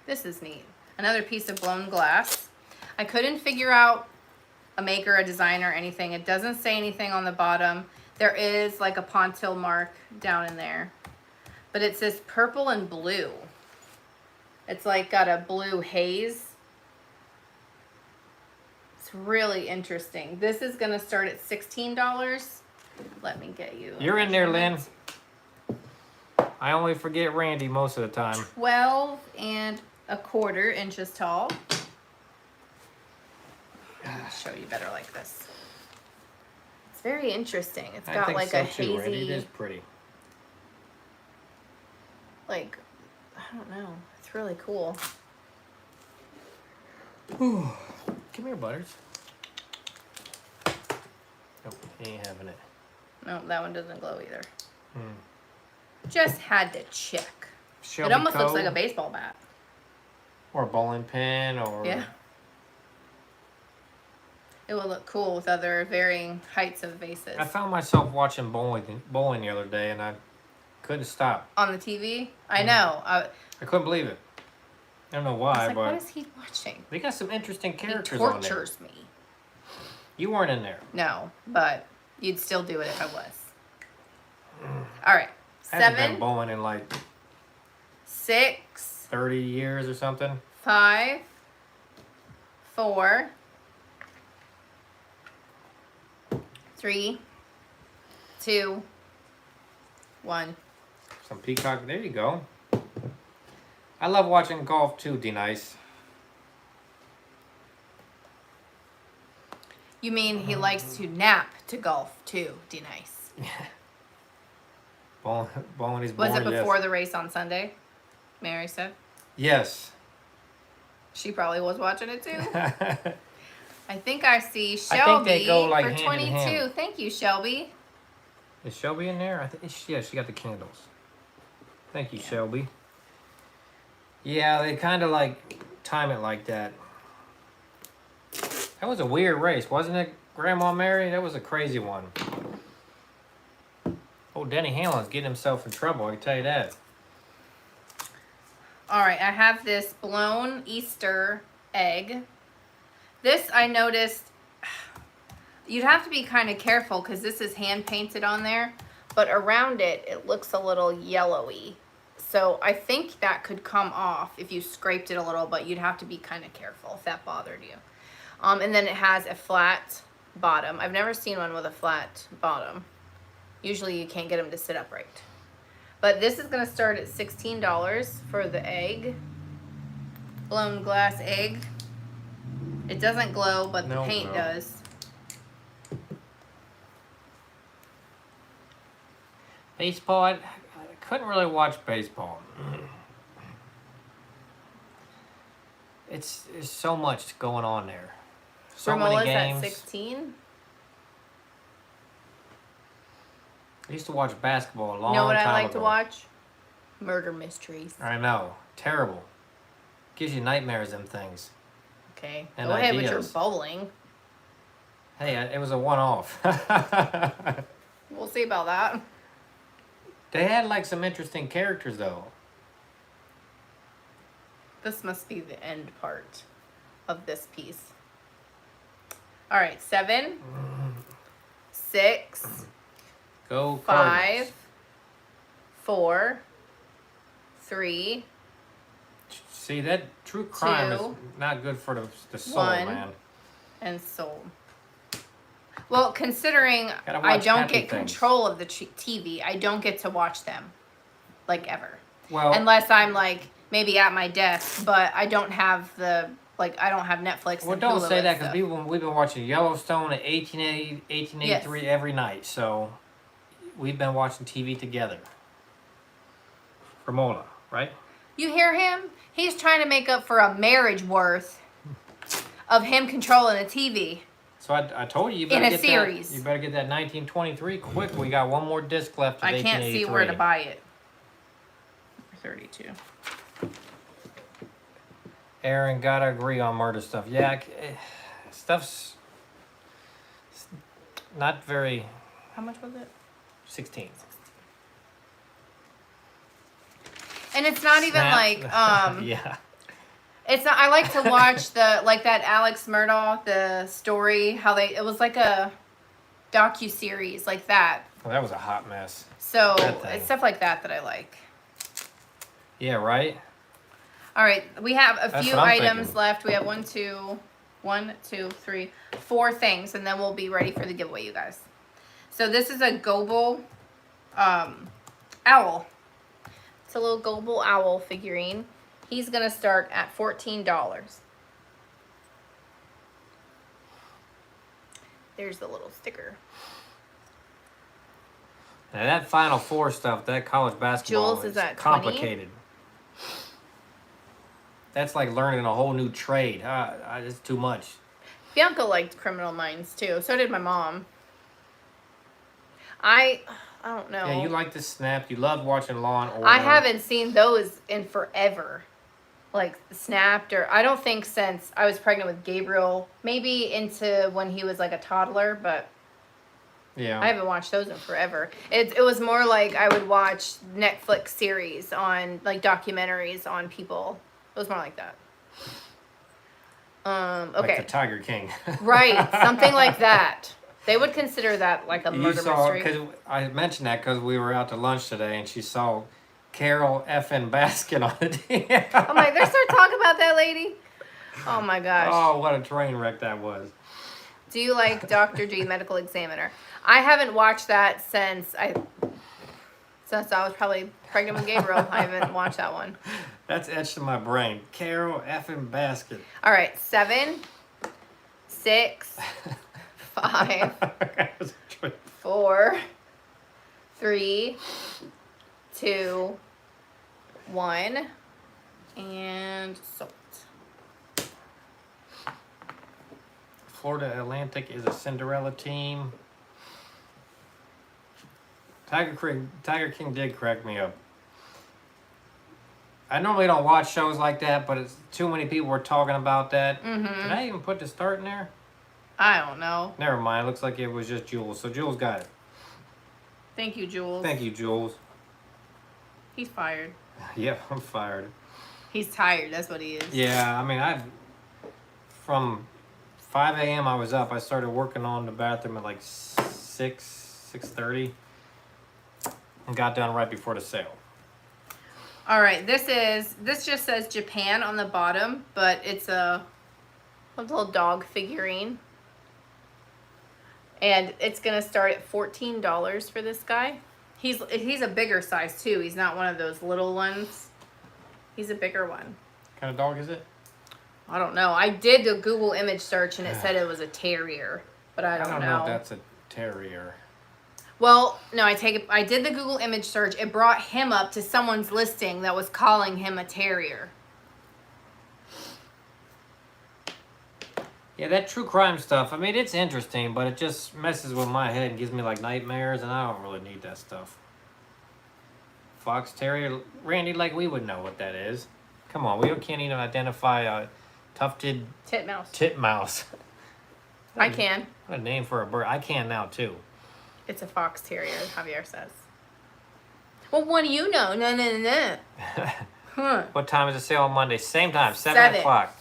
this is neat. Another piece of blown glass. I couldn't figure out a maker, a designer, anything. It doesn't say anything on the bottom. There is like a pontil mark down in there. But it says purple and blue. It's like got a blue haze. It's really interesting. This is gonna start at $16. Let me get you. You're in there, Lynn. I only forget Randy most of the time. 12¼ inches tall. I'll show you better like this. It's very interesting. It's I got think like so a too, Randy. It hazy, is pretty. like, I don't know. It's really cool. Come here, Butters. Nope, he ain't having it. No, that one doesn't glow either. Hmm. Just had to check. Shelby It almost looks Cove, like a baseball bat. or a bowling pin, or Yeah. It will look cool with other varying heights of vases. I found myself watching bowling the other day, and I couldn't stop. On the TV? I know. I I couldn't believe it. I don't know was why, like, but what is he watching? they got some interesting He characters on there. tortures me. You weren't in there. No, but you'd still do it if I was. All right. I haven't been 7, bowling in like 6, 30 years or something. 5, 4, 3, 2, 1. Some peacock. There you go. I love watching golf too, D-Nice. You mean he likes to nap to golf too, D-Nice. Bowling is Was bored, it before the race on Sunday? Mary said. Yes. She probably was watching it too. Yes. I think I see think Shelby they go, like, for hand in 22. hand. Thank you, Shelby. Is Shelby in there? I think yeah, she got the candles. Thank you, Yeah. Shelby. Yeah, they kind of like time it like that. That was a weird race, wasn't it, Grandma Mary? That was a crazy one. Oh, Denny Hamlin's getting himself in trouble, I can tell you that. All right, I have this blown Easter egg. This I noticed, you'd have to be kind of careful because this is hand painted on there, but around it, it looks a little yellowy. So I think that could come off if you scraped it a little, but you'd have to be kind of careful if that bothered you. And then it has a flat bottom. I've never seen one with a flat bottom. Usually you can't get them to sit upright. But this is going to start at $16 for the egg. Blown glass egg. It doesn't glow, but the No paint glow. does. Baseball, I couldn't really watch baseball. There's so much going on there. So many Ramola's games. at 16. I used to watch basketball a long You know what time I like ago. to watch? Murder mysteries. I know. Terrible. Gives you nightmares, them things. Okay. And Go ahead with your ideas. bowling. Hey, it was a one-off. We'll see about that. They had like some interesting characters though. This must be the end part of this piece. All right, 7, 6, Go 5, Cardinals. 4, 3, See, that true crime is 2, not good for the soul, 1. man. and sold. Well, considering Gotta I watch don't happy get things. control of the TV, I don't get to watch them, like, ever. Well, Unless I'm, like, maybe at my desk, but I don't have the, like, I don't have Netflix well, and don't Hulu say and that because stuff. we've been watching Yellowstone at 1883 every night, so we've been watching TV together. Ramola, right? You hear him? He's trying to make up for a marriage worth of him controlling the TV. So I told you, you better In a get series. that. You better get that 1923 quick. We got one more disc left of I can't 1883. see where to buy it. 32. Aaron, gotta agree on murder stuff. Yeah, stuff's not very. How much was it? 16. And it's not even Snap. like Yeah. it's not. I like to watch the like that Alex Murdaugh the story how it was like a docu-series like that. Well, that was a hot mess. So That thing. it's stuff like that that I like. Yeah, right? All right, we have a That's few what I'm items thinking. left. We have 4 things, and then we'll be ready for the giveaway, you guys. So this is a Goble owl. It's a little Goble owl figurine. He's gonna start at $14. There's the little sticker. Now that Final Four stuff, that college basketball Jules is at 20. complicated. That's like learning a whole new trade. It's too much. Bianca liked Criminal Minds too. So did my mom. I don't know. Yeah, you like the Snap. You love watching Law and Order. I haven't seen those in forever. Like Snapped, or I don't think since I was pregnant with Gabriel. Maybe into when he was like a toddler, but Yeah. I haven't watched those in forever. It was more like I would watch Netflix series on like documentaries on people. It was more like that. Like Okay. the Tiger King. Right, something like that. They would consider that like a You murder saw, mystery. because I mentioned that because we were out to lunch today and she saw Carol effing Baskin on the TV. I'm like, there's no talk about that lady. Oh my gosh. Oh, what a train wreck that was. Do you like Dr. G, Medical Examiner? I haven't watched that since Since I was probably pregnant with Gabriel, I haven't watched that one. That's etched in my brain. Carol effing Basket. All right, 7, 6, 5, 4, 3, 2, 1, and salt. Florida Atlantic is a Cinderella team. Tiger King did crack me up. I normally don't watch shows like that, but it's too many people were talking about that. Did I even put the start in there? I don't know. Never mind. Looks like it was just Jules. So Jules got it. Thank you, Jules. Thank you, Jules. He's fired. Yep, I'm fired. He's tired. That's what he is. Yeah, I mean, from 5 a.m. I was up. I started working on the bathroom at like 6:30, and got done right before the sale. All right, this just says Japan on the bottom, but it's a little dog figurine. And it's gonna start at $14 for this guy. He's a bigger size too. He's not one of those little ones. He's a bigger one. What kind of dog is it? I don't know. I did a Google image search and it said it was a terrier, but I don't know. If that's a terrier. Well, no, I did the Google image search. It brought him up to someone's listing that was calling him a terrier. Yeah, that true crime stuff, I mean, it's interesting, but it just messes with my head and gives me like nightmares, and I don't really need that stuff. Fox Terrier, Randy, like we would know what that is. Come on, we can't even identify a tufted Titmouse. I can. What a name for a bird. I can now, too. It's a fox terrier, Javier says. Well, what do you know? No. Huh. What time is the sale on Monday? Same time, 7 o'clock.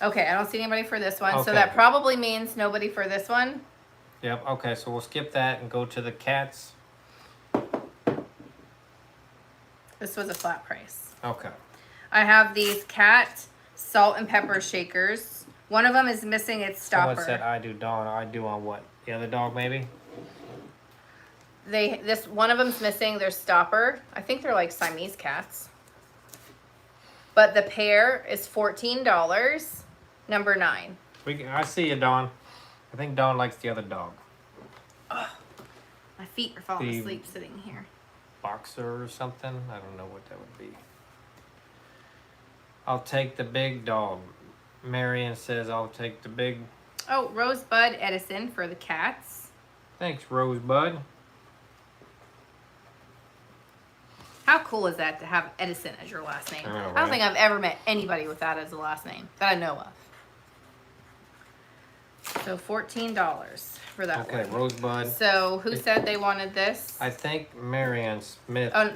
Okay, I don't see anybody for this one, so Okay. that probably means nobody for this one. Yep, okay, so we'll skip that and go to the cats. This was a flat price. Okay. I have these cat salt and pepper shakers. One of them is missing its stopper. Someone said I do Dawn. I do on what? The other dog, maybe? One of them's missing their stopper. I think they're like Siamese cats. But the pair is $14, number 9. I see you, Dawn. I think Dawn likes the other dog. My feet are falling asleep sitting here. Boxer or something? I don't know what that would be. I'll take the big dog. Marion says I'll take the big. Oh, Rosebud Edison for the cats. Thanks, Rosebud. How cool is that to have Edison as your last name? I know, I don't right? think I've ever met anybody with that as a last name that I know of. So $14 for that Okay, one. Rosebud. So who said they wanted this? I think Marianne Smith. Oh,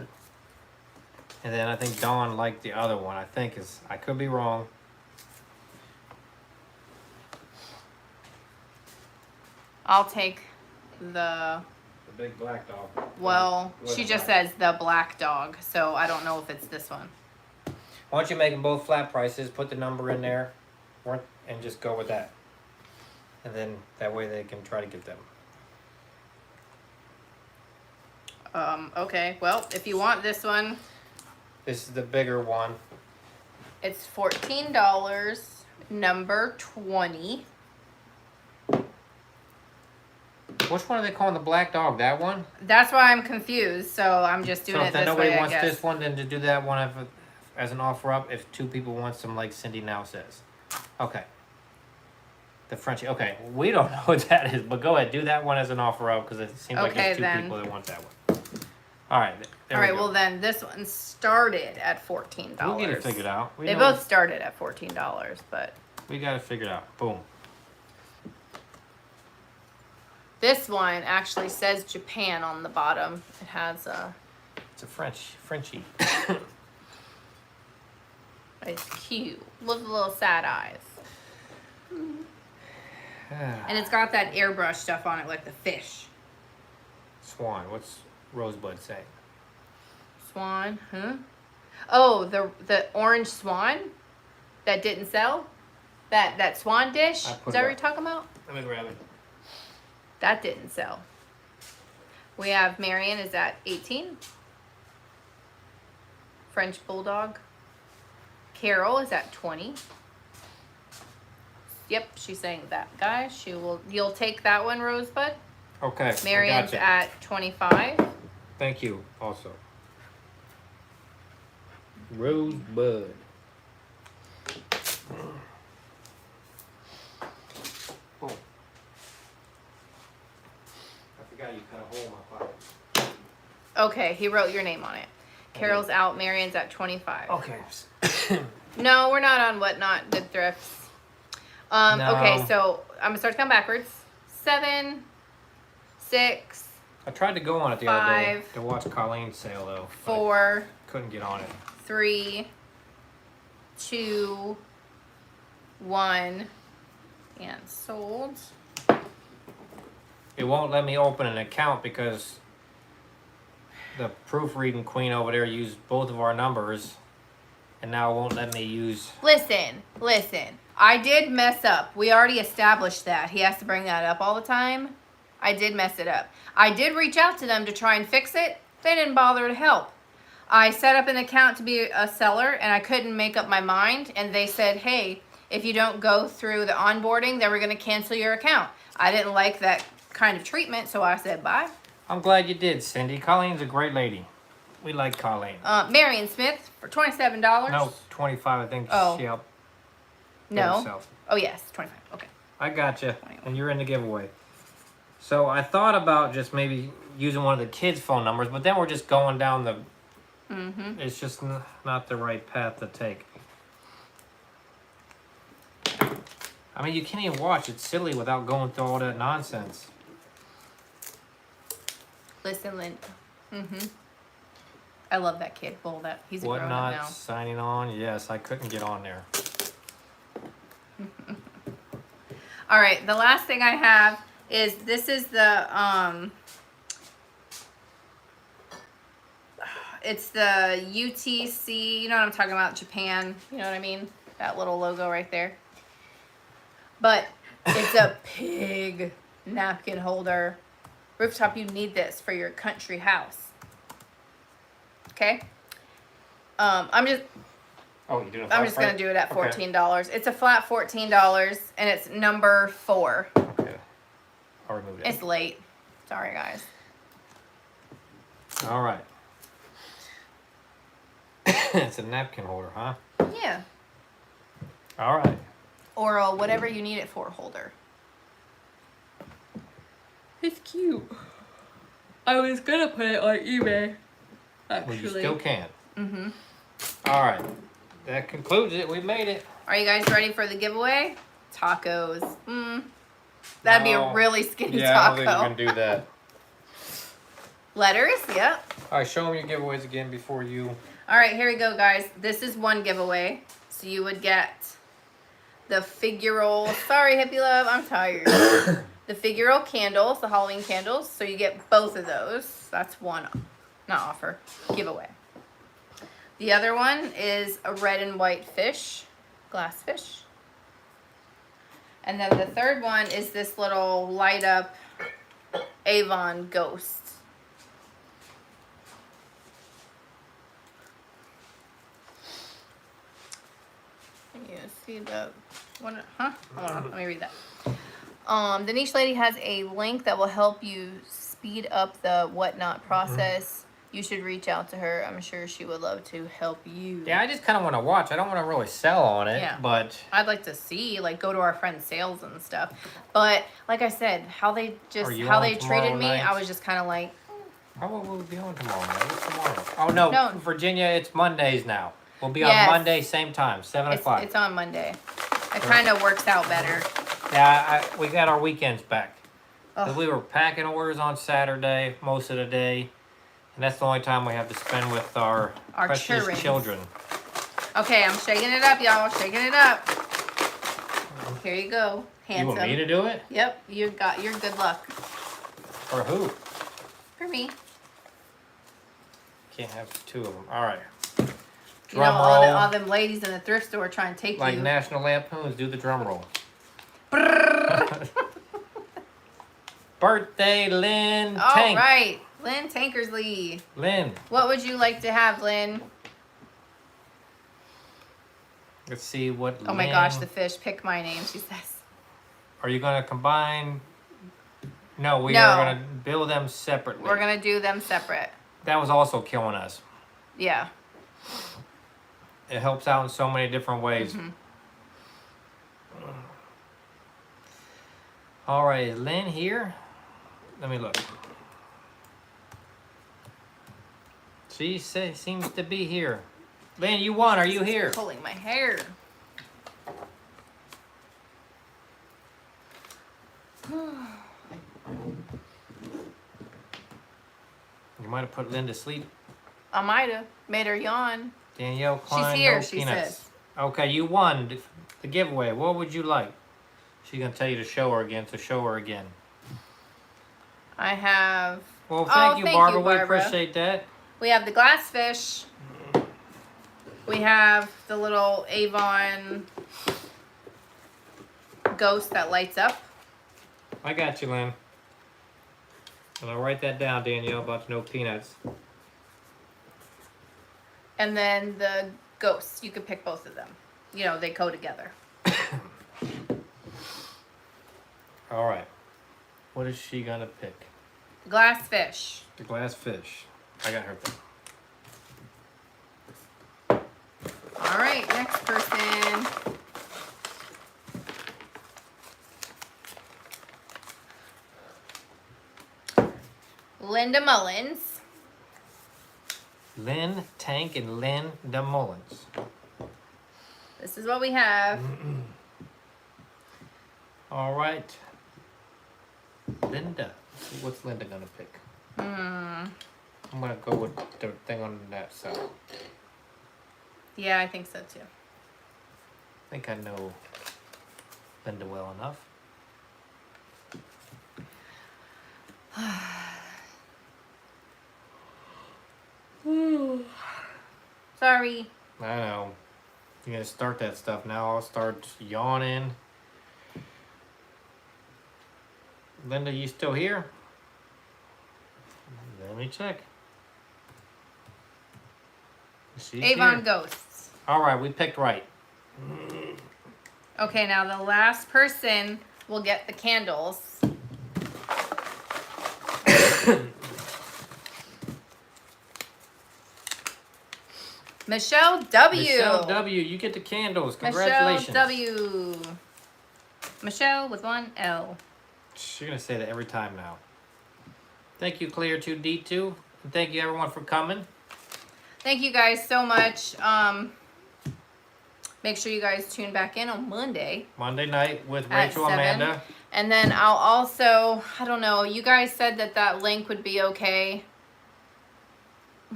And then I think Dawn liked the other one. I could be wrong. I'll take the. The big black dog. Well, she just says the black dog, so I don't know if it's this one. Why don't you make them both flat prices, put the number in there, and just go with that. And then that way they can try to get them. Okay, well, if you want this one, This is the bigger one. it's $14, number 20. Which one are they calling the black dog? That one? That's why I'm confused, so I'm just doing So it if then this nobody way, I wants guess. this one, then to do that one as an offer up if 2 people want some, like Cindy now says. Okay. The Frenchie. Okay, we don't know what that is, but go ahead, do that one as an offer up because it seems like Okay, there's 2 then. people that want that one. All right. All right, well then this one started at $14. We'll get it figured out. They both started at $14, but We got it figured out. Boom. this one actually says Japan on the bottom. It has It's a Frenchie. it's cute with little sad eyes, and it's got that airbrush stuff on it, like the fish. Swan. What's Rosebud say? Swan, huh? Oh, the orange swan that didn't sell. That swan dish. Is I that put what it you're up. talking about? Let me grab it. That didn't sell. We have Marion is at 18. French Bulldog. Carol is at 20. Yep, she's saying that, guys. You'll take that one, Rosebud. Okay, Marion's I gotcha. at 25. Thank you, also. Rosebud. Oh. I forgot you cut a hole in my pocket. Okay, he wrote your name on it. Carol's out, Marion's at 25. Okay. No, we're not on Whatnot Good Thrifts. No. Okay, so I'm gonna start to come backwards. 7, 6, I tried to go on it the other day 5, to watch Colleen's sale though. but 4, couldn't get on it. 3, 2, 1, and sold. It won't let me open an account because the proofreading queen over there used both of our numbers, and now it won't let me use. Listen. I did mess up. We already established that. He has to bring that up all the time. I did mess it up. I did reach out to them to try and fix it. They didn't bother to help. I set up an account to be a seller, and I couldn't make up my mind. And they said, hey, if you don't go through the onboarding, then we're going to cancel your account. I didn't like that kind of treatment, so I said bye. I'm glad you did, Cindy. Colleen's a great lady. We like Colleen. Marion Smith for $27. No, 25. I think Oh. she helped. No. Herself. Oh, yes, 25. Okay. I gotcha. 21. And you're in the giveaway. So I thought about just maybe using one of the kids' phone numbers, but then we're just going down the. Mm-hmm. It's just not the right path to take. I mean, you can't even watch. It's silly without going through all that nonsense. Listen, Lynn. Mm-hmm. I love that kid. Well, he's a grown up Whatnot now. signing on. Yes, I couldn't get on there. All right, the last thing I have is this is the it's the UTC. You know what I'm talking about? Japan. You know what I mean? That little logo right there. But it's a pig napkin holder. Rooftop, you need this for your country house. Okay. I'm just Oh, you doing? I'm just gonna do it at $14. It's a flat $14, and it's number 4. Okay. I'll remove it. It's late. Sorry, guys. All right. It's a napkin holder, huh? Yeah. All right. Or a whatever you need it for holder. It's cute. I was gonna put it on eBay. Well, you still can. Mm-hmm. All right. That concludes it. We made it. Are you guys ready for the giveaway? Tacos. That'd be a No. really skinny Yeah, I taco. don't think you can do that. Letters, yep. All right, show them your giveaways again before you. All right, here we go, guys. This is one giveaway. So you would get the figural. Sorry, hippie love, I'm tired. The figural candles, the Halloween candles. So you get both of those. That's one, not offer, giveaway. The other one is a red and white fish, glass fish. And then the third one is this little light up Avon ghost. You see the one, huh? Hold on, let me read that. The niche lady has a link that will help you speed up the whatnot process. You should reach out to her. I'm sure she would love to help you. Yeah, I just kind of want to watch. I don't want to really sell on it, Yeah. but I'd like to see, like, go to our friends' sales and stuff. But like I said, how they Are you how on they treated tomorrow me, night? I was just kind of like, how will we be on tomorrow night? What's tomorrow? Oh, no, No. Virginia, it's Mondays now. We'll be Yes. on Monday, same time, 7 o'clock. it's on Monday. It kind of works out better. Yeah, we got our weekends back. 'Cause Ugh. we were packing orders on Saturday most of the day. And that's the only time we have to spend with our precious children. children. Okay, I'm shaking it up, y'all. Shaking it up. Here you go, You handsome. want me to do it? Yep, you got your good luck. For who? For me. Can't have two of them. All right. You Drum know, roll. all them ladies in the thrift store trying to take Like you. National Lampoons, do the drum roll. Birthday, Lynn All Tank. right, Lynn Tankersley. Lynn, What would you like to have, Lynn? Let's see what. Oh my gosh, the fish. Pick my name, she says. Are you gonna combine? No, we No. are gonna bill them separately. We're gonna do them separate. That was also killing us. Yeah. It helps out in so many different ways. All right, is Lynn here? Let me look. She seems to be here. Lynn, you won. Are you here? Pulling my hair. You might have put Lynn to sleep. I might have made her yawn. Danielle Klein, She's here, no she peanuts. says. Okay, you won the giveaway. What would you like? She's gonna tell you to show her again, so show her again. I have. Well, thank you, Barbara. We Barbara. appreciate that. We have the glass fish. We have the little Avon ghost that lights up. I got you, Lynn. And I'll write that down, Danielle, about no peanuts. And then the ghosts. You could pick both of them. You know, they go together. All right. What is she gonna pick? Glass fish. The glass fish. I got her thing. All right, next person. Linda Mullins. Lynn Tank and Lynn Mullins. This is what we have. All right. Linda. Let's see, what's Linda gonna pick? I'm gonna go with the thing on that side. Yeah, I think so too. I think I know Linda well enough. Sorry. I know. You're gonna start that stuff now. I'll start yawning. Linda, you still here? Let me check. She's Avon here. Ghosts. All right, we picked right. Okay, now the last person will get the candles. Michelle W. Michelle W, you get the candles. Michelle Congratulations. W. Michelle with one L. You're gonna say that every time now. Thank you, Clear2D2. And thank you everyone for coming. Thank you guys so much. Make sure you guys tune back in on Monday. Monday night with At Rachel 7. Amanda. And then I'll also, I don't know, you guys said that that link would be okay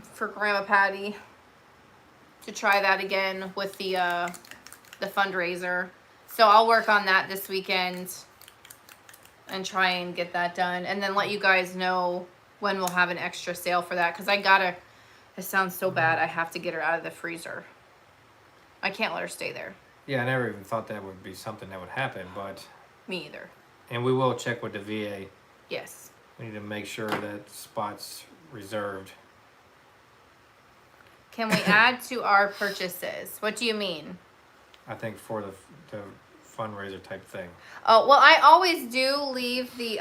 for Grandma Patty to try that again with the fundraiser. So I'll work on that this weekend and try and get that done. And then let you guys know when we'll have an extra sale for that. Because I gotta, it sounds so bad, I have to get her out of the freezer. I can't let her stay there. Yeah, I never even thought that would be something that would happen, but... Me either. And we will check with the VA. Yes. We need to make sure that spot's reserved. Can we add to our purchases? What do you mean? I think for the fundraiser type thing. Oh, well, I always do leave the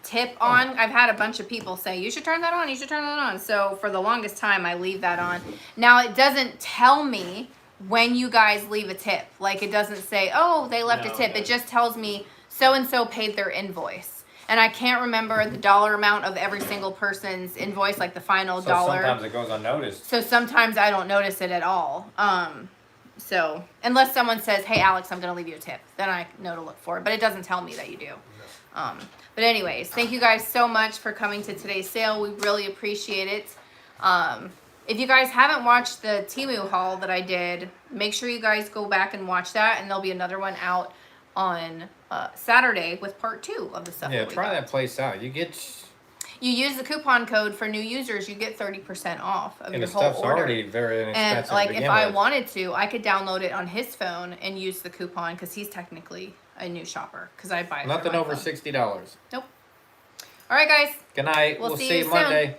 tip on. I've had a bunch of people say, you should turn that on, you should turn that on. So for the longest time, I leave that on. Now, it doesn't tell me when you guys leave a tip. Like, it doesn't say, oh, they left No, a tip. it It just tells me so-and-so paid their invoice. And I can't remember the dollar amount of every single person's invoice, like the final So dollar. sometimes it goes unnoticed. So sometimes I don't notice it at all. So unless someone says, hey, Alex, I'm going to leave you a tip, then I know to look for it. But it doesn't tell me that you do. But anyways, thank you guys so much for coming to today's sale. We really appreciate it. If you guys haven't watched the Temu haul that I did, make sure you guys go back and watch that. And there'll be another one out on Saturday with part 2 of the stuff. Yeah, that we try got. that place out. You get... You use the coupon code for new users, you get 30% off of And your the whole stuff's order. already very inexpensive And to like begin if I with. wanted to, I could download it on his phone and use the coupon because he's technically a new shopper because I buy it. Nothing through my over phone. $60. Nope. All right, guys. Good night. We'll We'll see see you you soon. Monday.